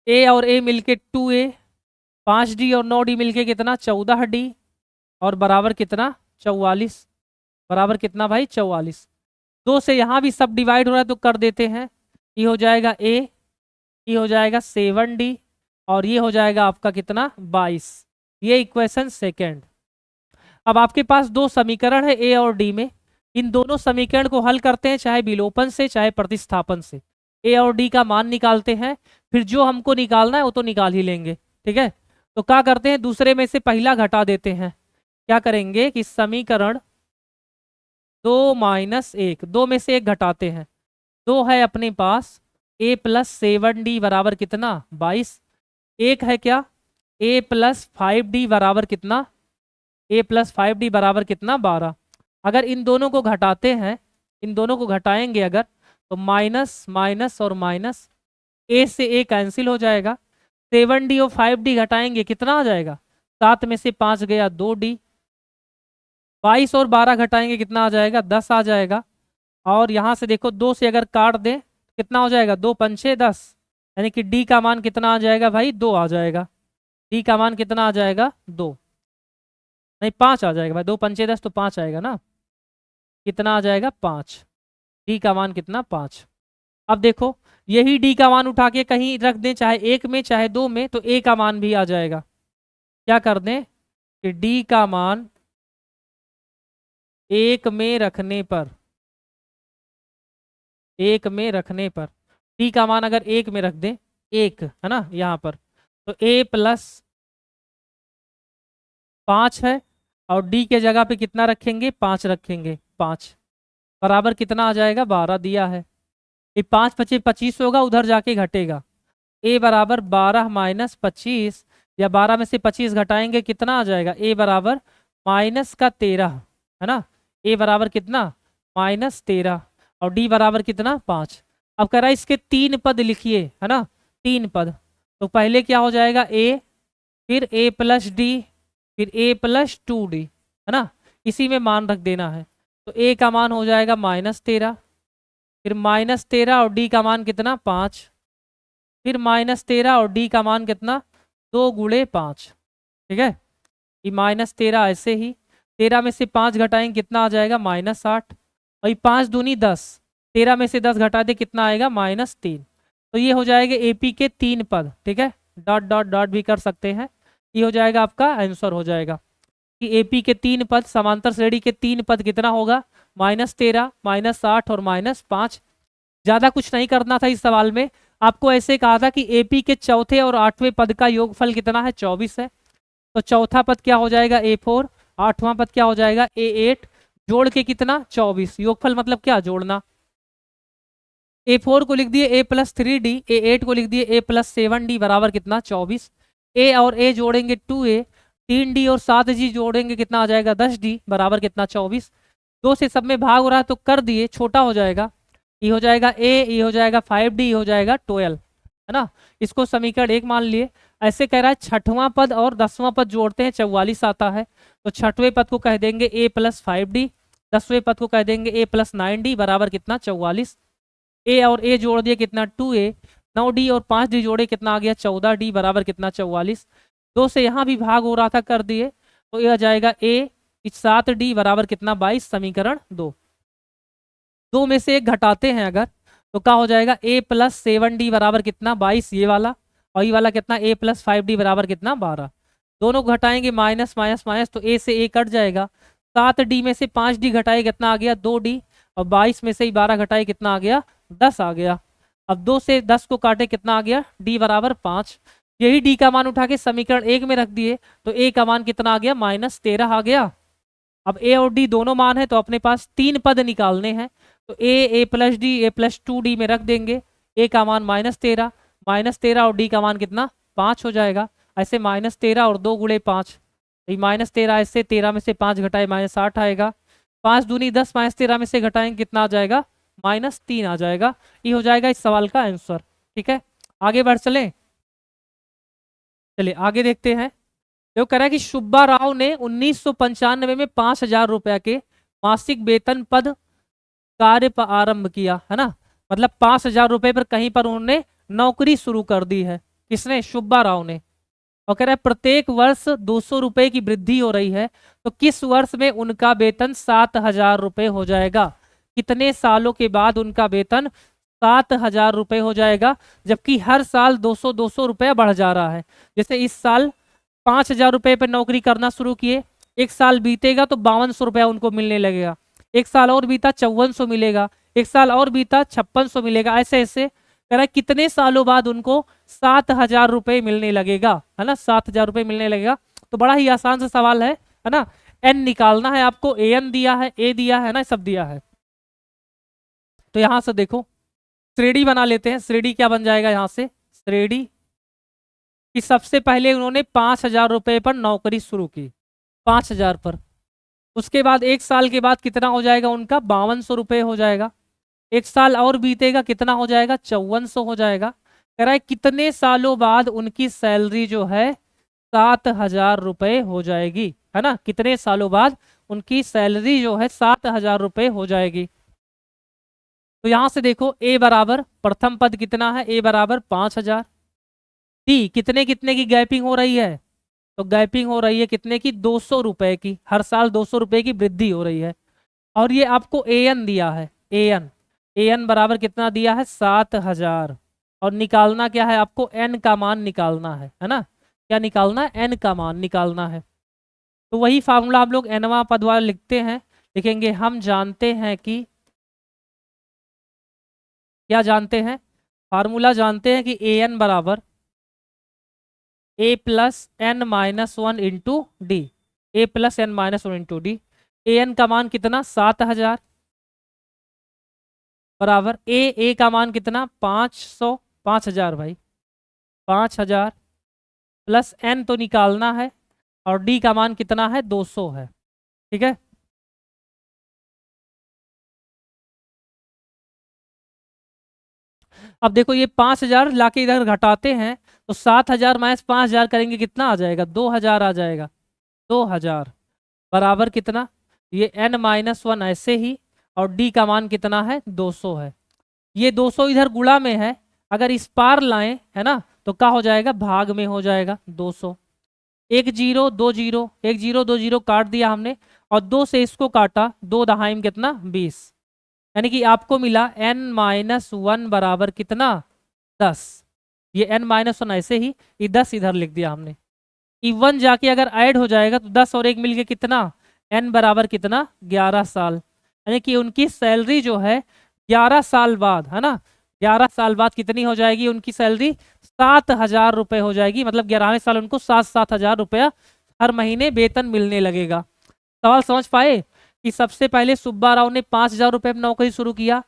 A और A मिलके 2A, 5D और 9D मिलके कितना 14D, और बराबर कितना 44, बराबर कितना भाई 44। 2 से यहाँ भी सब डिवाइड हो रहा है तो कर देते हैं, ये हो जाएगा A, ये हो जाएगा 7D, और ये हो जाएगा आपका कितना 22। ये इक्वेशन सेकेंड। अब आपके पास 2 समीकरण है A और D में, इन दोनों समीकरण को हल करते हैं, चाहे विलोपन से चाहे प्रतिस्थापन से, A और D का मान निकालते हैं, फिर जो हमको निकालना है वो तो निकाल ही लेंगे, ठीक है। तो क्या करते हैं, दूसरे में से पहला घटा देते हैं, क्या करेंगे कि समीकरण 2 माइनस 1, 2 में से 1 घटाते हैं, 2 है अपने पास A प्लस 7D बराबर कितना 22, एक है क्या A प्लस 5D बराबर कितना, A प्लस 5D बराबर कितना 12। अगर इन दोनों को घटाते हैं, इन दोनों को घटाएंगे अगर, तो माइनस माइनस और माइनस, A से A कैंसिल हो जाएगा, 7D और 5D घटाएंगे कितना आ जाएगा, 7 में से 5 गया 2D, 22 और 12 घटाएंगे कितना आ जाएगा, 10 आ जाएगा। और यहाँ से देखो 2 से अगर काट दें कितना हो जाएगा, 2 पंचे 10, यानी कि डी का मान कितना आ जाएगा भाई, 2 आ जाएगा। डी का मान कितना आ जाएगा, 2 नहीं 5 आ जाएगा भाई, 2 पंचे 10 तो 5 आएगा ना, कितना आ जाएगा 5। डी का मान कितना, 5। अब देखो यही डी का मान उठा के कहीं रख दें, चाहे 1 में चाहे 2 में, तो ए का मान भी आ जाएगा। क्या कर दें कि डी का मान 1 में रखने पर, 1 में रखने पर डी का मान अगर 1 में रख दें, 1 है ना यहाँ पर, तो ए प्लस 5 है, और डी के जगह पे कितना रखेंगे, 5 रखेंगे, 5 बराबर कितना आ जाएगा, 12 दिया है। ये 5 पचे 25 होगा, उधर जाके घटेगा। ए बराबर 12 माइनस 25, या 12 में से 25 घटाएंगे कितना आ जाएगा, ए बराबर माइनस का 13 है ना। ए बराबर कितना, माइनस 13, और डी बराबर कितना, 5। अब कह रहा है इसके 3 पद लिखिए, है ना, 3 पद। तो पहले क्या हो जाएगा, ए, फिर ए प्लस डी, फिर ए प्लस 2d, है ना, इसी में मान रख देना है। तो ए का मान हो जाएगा -13, फिर -13 और डी का मान कितना, 5, फिर -13 और डी का मान कितना, 2 गुणे 5, ठीक है। ये -13 ऐसे ही, 13 में से 5 घटाएंगे कितना आ जाएगा, -8, और 5 दूनी 10, 13 में से 10 घटा दे कितना आएगा, -3। तो ये हो जाएगा एपी के 3 पद, ठीक है, डॉट डॉट डॉट भी कर सकते हैं। ये हो जाएगा आपका आंसर, हो जाएगा कि एपी के 3 पद, समांतर श्रेणी के 3 पद कितना होगा, -13, -8 और -5। ज्यादा कुछ नहीं करना था इस सवाल में। आपको ऐसे कहा था कि एपी के चौथे और 8वें पद का योगफल कितना है, 24 है। तो चौथा पद क्या हो जाएगा, A4, 8वां पद क्या हो जाएगा, A8, जोड़ के कितना, 24। योगफल मतलब क्या, जोड़ना। A4 को लिख दिए A प्लस 3D, A8 को लिख दिए A प्लस 7D बराबर कितना, 24। A और A जोड़ेंगे 2A, 3D और 7G जोड़ेंगे कितना आ जाएगा, 10D बराबर कितना, 24। 2 से सब में भाग हो रहा है तो कर दिए, छोटा हो जाएगा। ये हो जाएगा A, ये हो जाएगा 5D, ये हो जाएगा 12, है ना। इसको समीकरण 1 मान लिए। ऐसे कह रहा है 6वां पद और 10वां पद जोड़ते हैं, 44 आता है। तो 6वें पद को कह देंगे A प्लस 5D, 10वें पद को कह देंगे A प्लस 9D बराबर कितना, 44। ए और ए जोड़ दिए कितना, 2A, 9D और 5D जोड़े कितना आ गया, 14D बराबर कितना, 44। 2 से यहाँ भी भाग हो रहा था, कर दिए, तो यह जाएगा A 7D बराबर कितना, 22। समीकरण 2 में से एक घटाते हैं अगर, तो क्या हो जाएगा, A प्लस 7D बराबर कितना, 22 ये वाला, और ये वाला कितना, A प्लस 5D बराबर कितना, 12। दोनों को घटाएंगे माइनस माइनस माइनस, तो A से A कट जाएगा। 7D में से 5D घटाए कितना आ गया, 2D, और 22 में से ही 12 घटाए कितना आ गया, 10 आ गया। अब 2 से 10 को काटे कितना आ गया, D बराबर 5। यही D का मान उठा के समीकरण 1 में रख दिए, तो A का मान कितना आ गया, -13 आ गया। अब A और D दोनों मान है, तो अपने पास 3 पद निकालने हैं। तो A plus D, A plus 2D में रख देंगे। A का मान -13, -13 और D का मान कितना, 5 हो जाएगा। ऐसे -13 और 2 गुणे 5, -13 ऐसे 13 में से 5 घटाए -8 आएगा। 5 दूनी 10, -13 में से घटाएंगे कितना आ जाएगा, -3 आ जाएगा। ये हो जाएगा इस सवाल का आंसर, ठीक है। आगे बढ़ चले, चलिए आगे देखते हैं। तो कह रहा है कि सुब्बा राव ने 1995 में 5,000 रुपए के मासिक वेतन पद कार्य आरंभ किया, है ना। मतलब 5,000 रुपए पर कहीं पर उन्होंने नौकरी शुरू कर दी है, किसने, सुब्बा राव ने। और कह रहा है प्रत्येक वर्ष 200 रुपए की वृद्धि हो रही है, तो किस वर्ष में उनका वेतन 7,000 रुपए हो जाएगा। कितने सालों के बाद उनका वेतन 7,000 रुपए हो जाएगा, जबकि हर साल 200 रुपया बढ़ जा रहा है। जैसे इस साल 5,000 रुपए पर नौकरी करना शुरू किए, एक साल बीतेगा तो 5,200 रुपया उनको मिलने लगेगा, एक साल और बीता 5,400 मिलेगा, एक साल और बीता 5,600 मिलेगा। ऐसे ऐसे कह रहा है कितने सालों बाद उनको 7,000 रुपए मिलने लगेगा, है ना, 7,000 रुपए मिलने लगेगा। तो बड़ा ही आसान सा सवाल है ना। एन निकालना है आपको, एन दिया है, ए दिया है ना, सब दिया है। तो यहां से देखो श्रेणी बना लेते हैं। श्रेणी क्या बन जाएगा यहाँ से, श्रेणी कि सबसे पहले उन्होंने 5,000 रुपए पर नौकरी शुरू की, 5,000 पर। उसके बाद एक साल के बाद कितना हो जाएगा उनका, 5,200 रुपये हो जाएगा। एक साल और बीतेगा कितना हो जाएगा, 5,400 हो जाएगा। कह रहा है कितने सालों बाद उनकी सैलरी जो है 7,000 रुपये हो जाएगी, है ना। कितने सालों बाद उनकी सैलरी जो है 7,000 रुपये हो जाएगी। तो यहां से देखो ए बराबर प्रथम पद कितना है, ए बराबर 5,000। डी कितने कितने की गैपिंग हो रही है, तो गैपिंग हो रही है कितने की, 200 रुपए की, हर साल 200 रुपए की वृद्धि हो रही है। और ये आपको ए एन दिया है, ए एन बराबर कितना दिया है, 7,000। और निकालना क्या है, आपको एन का मान निकालना है ना, क्या निकालना है, एन का मान निकालना है। तो वही फार्मूला हम लोग एनवा पद वाला लिखते हैं, लिखेंगे हम जानते हैं कि, क्या जानते हैं, फार्मूला जानते हैं कि ए एन बराबर A plus N minus one into D, A plus N minus one into D. A N का मान कितना, 7,000 बराबर ए का मान कितना, 500, 5,000 भाई, 5,000 प्लस एन तो निकालना है, और डी का मान कितना है, 200 है। ठीक है, अब देखो ये 5,000 लाके इधर घटाते हैं, तो 7,000 माइनस 5,000 करेंगे, कितना आ जाएगा, 2,000 आ जाएगा। 2,000 बराबर कितना, ये n माइनस वन ऐसे ही, और d का मान कितना है, 200 है। ये 200 इधर गुणा में है, अगर इस पार लाएं है ना, तो क्या हो जाएगा, भाग में हो जाएगा 200। एक जीरो दो जीरो, एक जीरो दो जीरो काट दिया हमने, और 2 से इसको काटा, 2 दहाई में कितना, 20। यानी कि आपको मिला n माइनस वन बराबर कितना, 10। ये n माइनस वन ऐसे ही, ये 10 इधर लिख दिया हमने। इवन जाके अगर ऐड हो जाएगा तो 10 और 1 मिलके कितना, n बराबर कितना, 11 साल। यानी कि उनकी सैलरी जो है 11 साल बाद, है ना, 11 साल बाद कितनी हो जाएगी उनकी सैलरी, 7,000 रुपये हो जाएगी। मतलब 11वें साल उनको 7,000 रुपया हर महीने वेतन मिलने लगेगा। सवाल समझ पाए कि सबसे पहले सुब्बा राव ने 5,000 रुपये में नौकरी शुरू किया,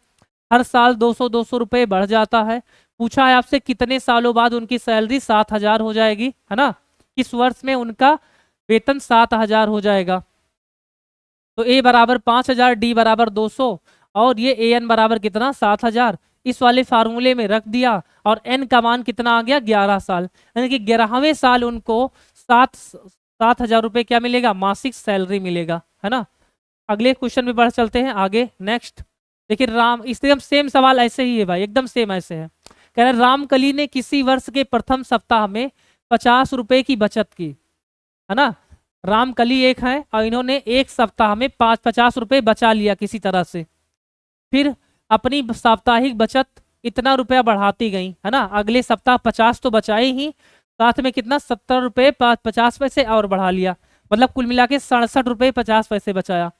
हर साल 200 रुपये बढ़ जाता है। पूछा है आपसे कितने सालों बाद उनकी सैलरी 7,000 हो जाएगी, है ना, किस वर्ष में उनका वेतन 7,000 हो जाएगा। तो ए बराबर 5,000, डी बराबर 200, और ये ए एन बराबर कितना, 7,000। इस वाले फार्मूले में रख दिया, और एन का मान कितना आ गया, 11 साल। यानी कि 11वें साल उनको 7,000 रुपये क्या मिलेगा, मासिक सैलरी मिलेगा, है ना। अगले क्वेश्चन में बढ़ चलते हैं आगे, नेक्स्ट देखिए। राम, एकदम सेम सवाल ऐसे ही है भाई, एकदम सेम ऐसे है। कह रहे रामकली ने किसी वर्ष के प्रथम सप्ताह में 50 रुपए की बचत की, है ना। रामकली एक है, और इन्होंने एक सप्ताह में 50 रुपए बचा लिया किसी तरह से। फिर अपनी साप्ताहिक बचत इतना रुपया बढ़ाती गई, है ना। अगले सप्ताह 50 तो बचाए ही, साथ में कितना, 70 रुपये 50 पैसे और बढ़ा लिया। मतलब कुल मिला के 67 रुपये 50 पैसे बचाया।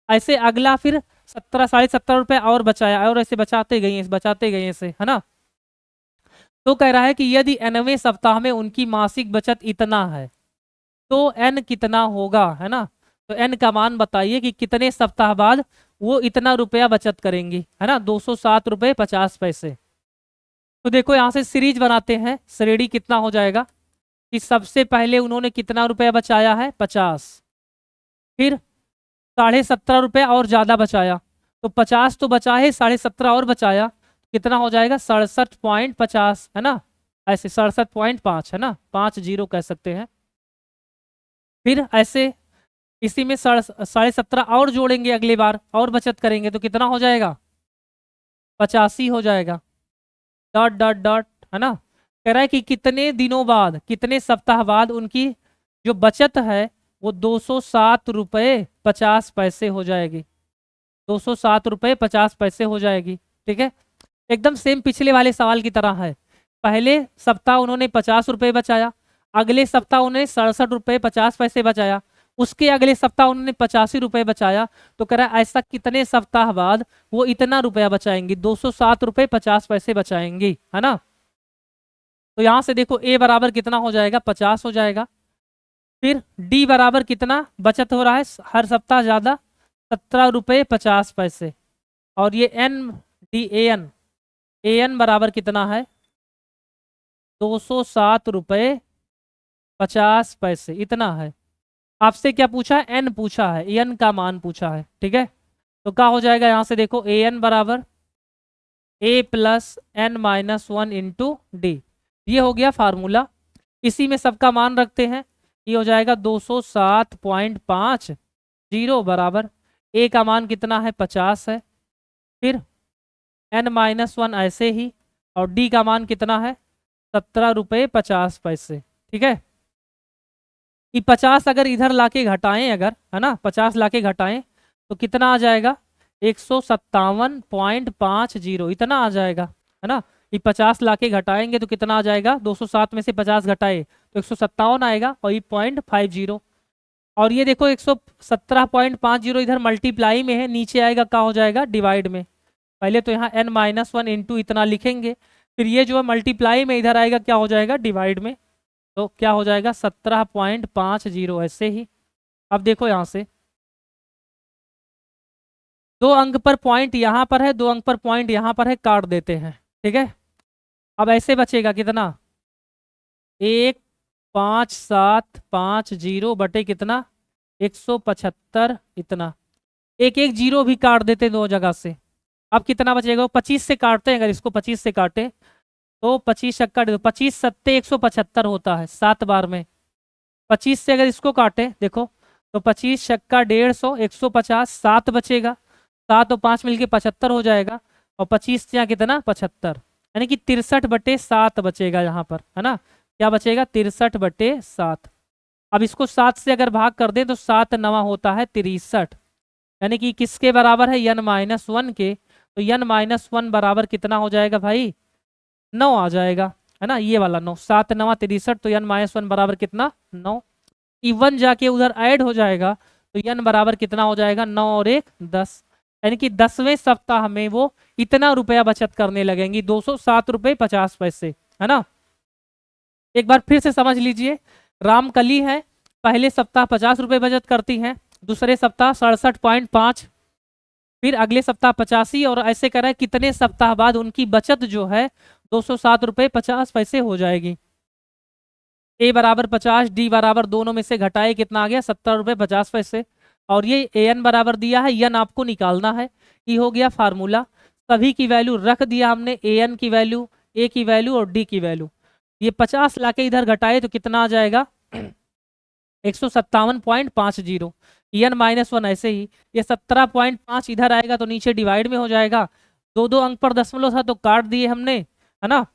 ऐसे अगला फिर 70, 70.5 रुपये और बचाया, और ऐसे बचाते गए ऐसे, है ना। तो कह रहा है कि यदि nवें सप्ताह में उनकी मासिक बचत इतना है, तो n कितना होगा, है ना। तो n का मान बताइए कि कितने सप्ताह बाद वो इतना रुपया बचत करेंगी, है ना, 207 रुपये 50 पैसे। तो देखो यहाँ से सीरीज बनाते हैं, श्रेणी कितना हो जाएगा कि सबसे पहले उन्होंने कितना रुपया बचाया है, 50, फिर 17.5 रुपये और ज़्यादा बचाया, तो 50 तो बचा है, 17.5 और बचाया, कितना हो जाएगा, 67.50, है ना, ऐसे 67.5, है ना, 50 कह सकते हैं। फिर ऐसे इसी में 17.5 और जोड़ेंगे, अगली बार और बचत करेंगे, तो कितना हो जाएगा, 85 हो जाएगा, डॉट डॉट डॉट, है ना। कह रहा है कि कितने दिनों बाद, कितने सप्ताह बाद उनकी जो बचत है वो 207 रुपये 50 पैसे हो जाएगी, 207 रुपये 50 पैसे हो जाएगी। ठीक है, एकदम सेम पिछले वाले सवाल की तरह है। पहले सप्ताह उन्होंने 50 रुपये बचाया, अगले सप्ताह उन्होंने 67 रुपये 50 पैसे बचाया, उसके अगले सप्ताह उन्होंने 85 रुपये बचाया। तो कह रहा है ऐसा कितने सप्ताह बाद वो इतना रुपया बचाएंगी, 207 रुपये 50 पैसे बचाएंगी, है ना। तो यहां से देखो ए बराबर कितना हो जाएगा, 50 हो जाएगा। फिर डी बराबर कितना बचत हो रहा है हर सप्ताह ज्यादा, 17 रुपये 50 पैसे। और ये एन डी ए एन बराबर कितना है, 207 रुपये 50 पैसे, इतना है। आपसे क्या पूछा है, एन पूछा है, एन का मान पूछा है। ठीक है, तो क्या हो जाएगा यहाँ से देखो, ए एन बराबर A plus N minus one into D, ये हो गया फार्मूला। इसी में सबका मान रखते हैं, ये हो जाएगा 207.5 0 बराबर a का मान कितना है 50 है, फिर n-1 ऐसे ही, और d का मान कितना है 17 रुपये 50 पैसे। ठीक है, ये 50 अगर इधर लाके घटाएं, अगर है ना 50 लाके घटाएं तो कितना आ जाएगा 157.50 इतना आ जाएगा, है ना। ये 50 लाके घटाएंगे तो कितना आ जाएगा, 207 में से 50 घटाए तो 157 आएगा, और ये 0.50, और ये देखो 117.50 इधर मल्टीप्लाई में है, नीचे आएगा क्या हो जाएगा डिवाइड में। पहले तो यहाँ n-1 इंटू इतना लिखेंगे, फिर ये जो है मल्टीप्लाई में इधर आएगा क्या हो जाएगा डिवाइड में, तो क्या हो जाएगा 17.50 ऐसे ही। अब देखो यहाँ से 2 अंक पर पॉइंट यहाँ पर है, 2 अंक पर पॉइंट यहाँ पर है, काट देते हैं। ठीक है, अब ऐसे बचेगा कितना 15750 बटे कितना 175 इतना, एक एक जीरो भी काट देते दो जगह से। अब कितना बचेगा, 25 से काटते हैं, अगर इसको 25 से काटे तो 25 छक्का 25 सत्ते 175 होता है 7 बार में। 25 से अगर इसको काटे देखो तो 25 छक्का 150 150 7 बचेगा, 7 और 5 मिलके 75 हो जाएगा, और 25 यहाँ कितना 75, यानी कि 63/7 बचेगा यहाँ पर, है ना। क्या बचेगा 63/7। अब इसको 7 से अगर भाग कर दें तो 7 नवा होता है 63, यानी कि किसके बराबर है n-1 के, तो n-1 बराबर कितना हो जाएगा भाई 9 आ जाएगा, है ना। ये वाला 9, 7 9 63, तो n-1 बराबर कितना 9। इवन जाके उधर ऐड हो जाएगा तो n बराबर कितना हो जाएगा 9 और 1 10, यानी कि 10वें सप्ताह में वो इतना रुपया बचत करने लगेंगी 207 रुपये 50 पैसे, है ना। एक बार फिर से समझ लीजिए, रामकली है, पहले सप्ताह 50 रुपये बचत करती हैं, दूसरे सप्ताह 67.5, फिर अगले सप्ताह 85, और ऐसे करें कितने सप्ताह बाद उनकी बचत जो है 207 रुपये 50 पैसे हो जाएगी। a बराबर 50, d बराबर दोनों में से घटाए कितना आ गया 70 रुपये 50 पैसे, और ये an बराबर दिया है, n आपको निकालना है, ये हो गया फार्मूला। सभी की वैल्यू रख दिया हमने, an की वैल्यू, a की वैल्यू और d की वैल्यू। ये 50 लाके इधर घटाए तो कितना आ जाएगा 157.50, n-1 ऐसे ही, ये 17.5 इधर आएगा तो नीचे डिवाइड में हो जाएगा, 2 अंक पर दशमलव था तो काट दिए हमने, है ना।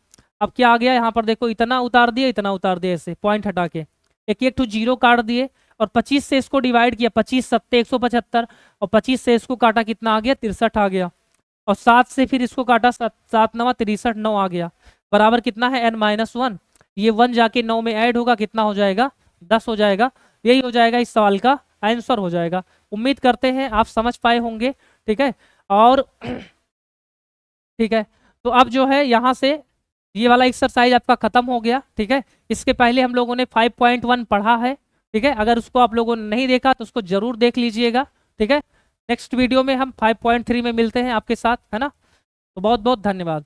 अब क्या आ गया यहाँ पर देखो, इतना उतार दिए इतना उतार दिए, ऐसे पॉइंट हटा के एक एक टू जीरो काट दिए, और 25 से इसको डिवाइड किया, 25 सत्ते 175, और 25 से इसको काटा कितना आ गया 63 आ गया, और 7 से फिर इसको काटा 7 9 63 9 आ गया, बराबर कितना है n-1, ये 1 जाके 9 में ऐड होगा कितना हो जाएगा 10 हो जाएगा। यही हो जाएगा इस सवाल का आंसर हो जाएगा। उम्मीद करते हैं आप समझ पाए होंगे। ठीक है, और ठीक है, तो अब जो है यहाँ से ये वाला एक्सरसाइज आपका खत्म हो गया। ठीक है, इसके पहले हम लोगों ने 5.1 पढ़ा है। ठीक है, अगर उसको आप लोगों ने नहीं देखा तो उसको जरूर देख लीजिएगा। ठीक है, नेक्स्ट वीडियो में हम 5.3 में मिलते हैं आपके साथ, है ना। तो बहुत बहुत धन्यवाद।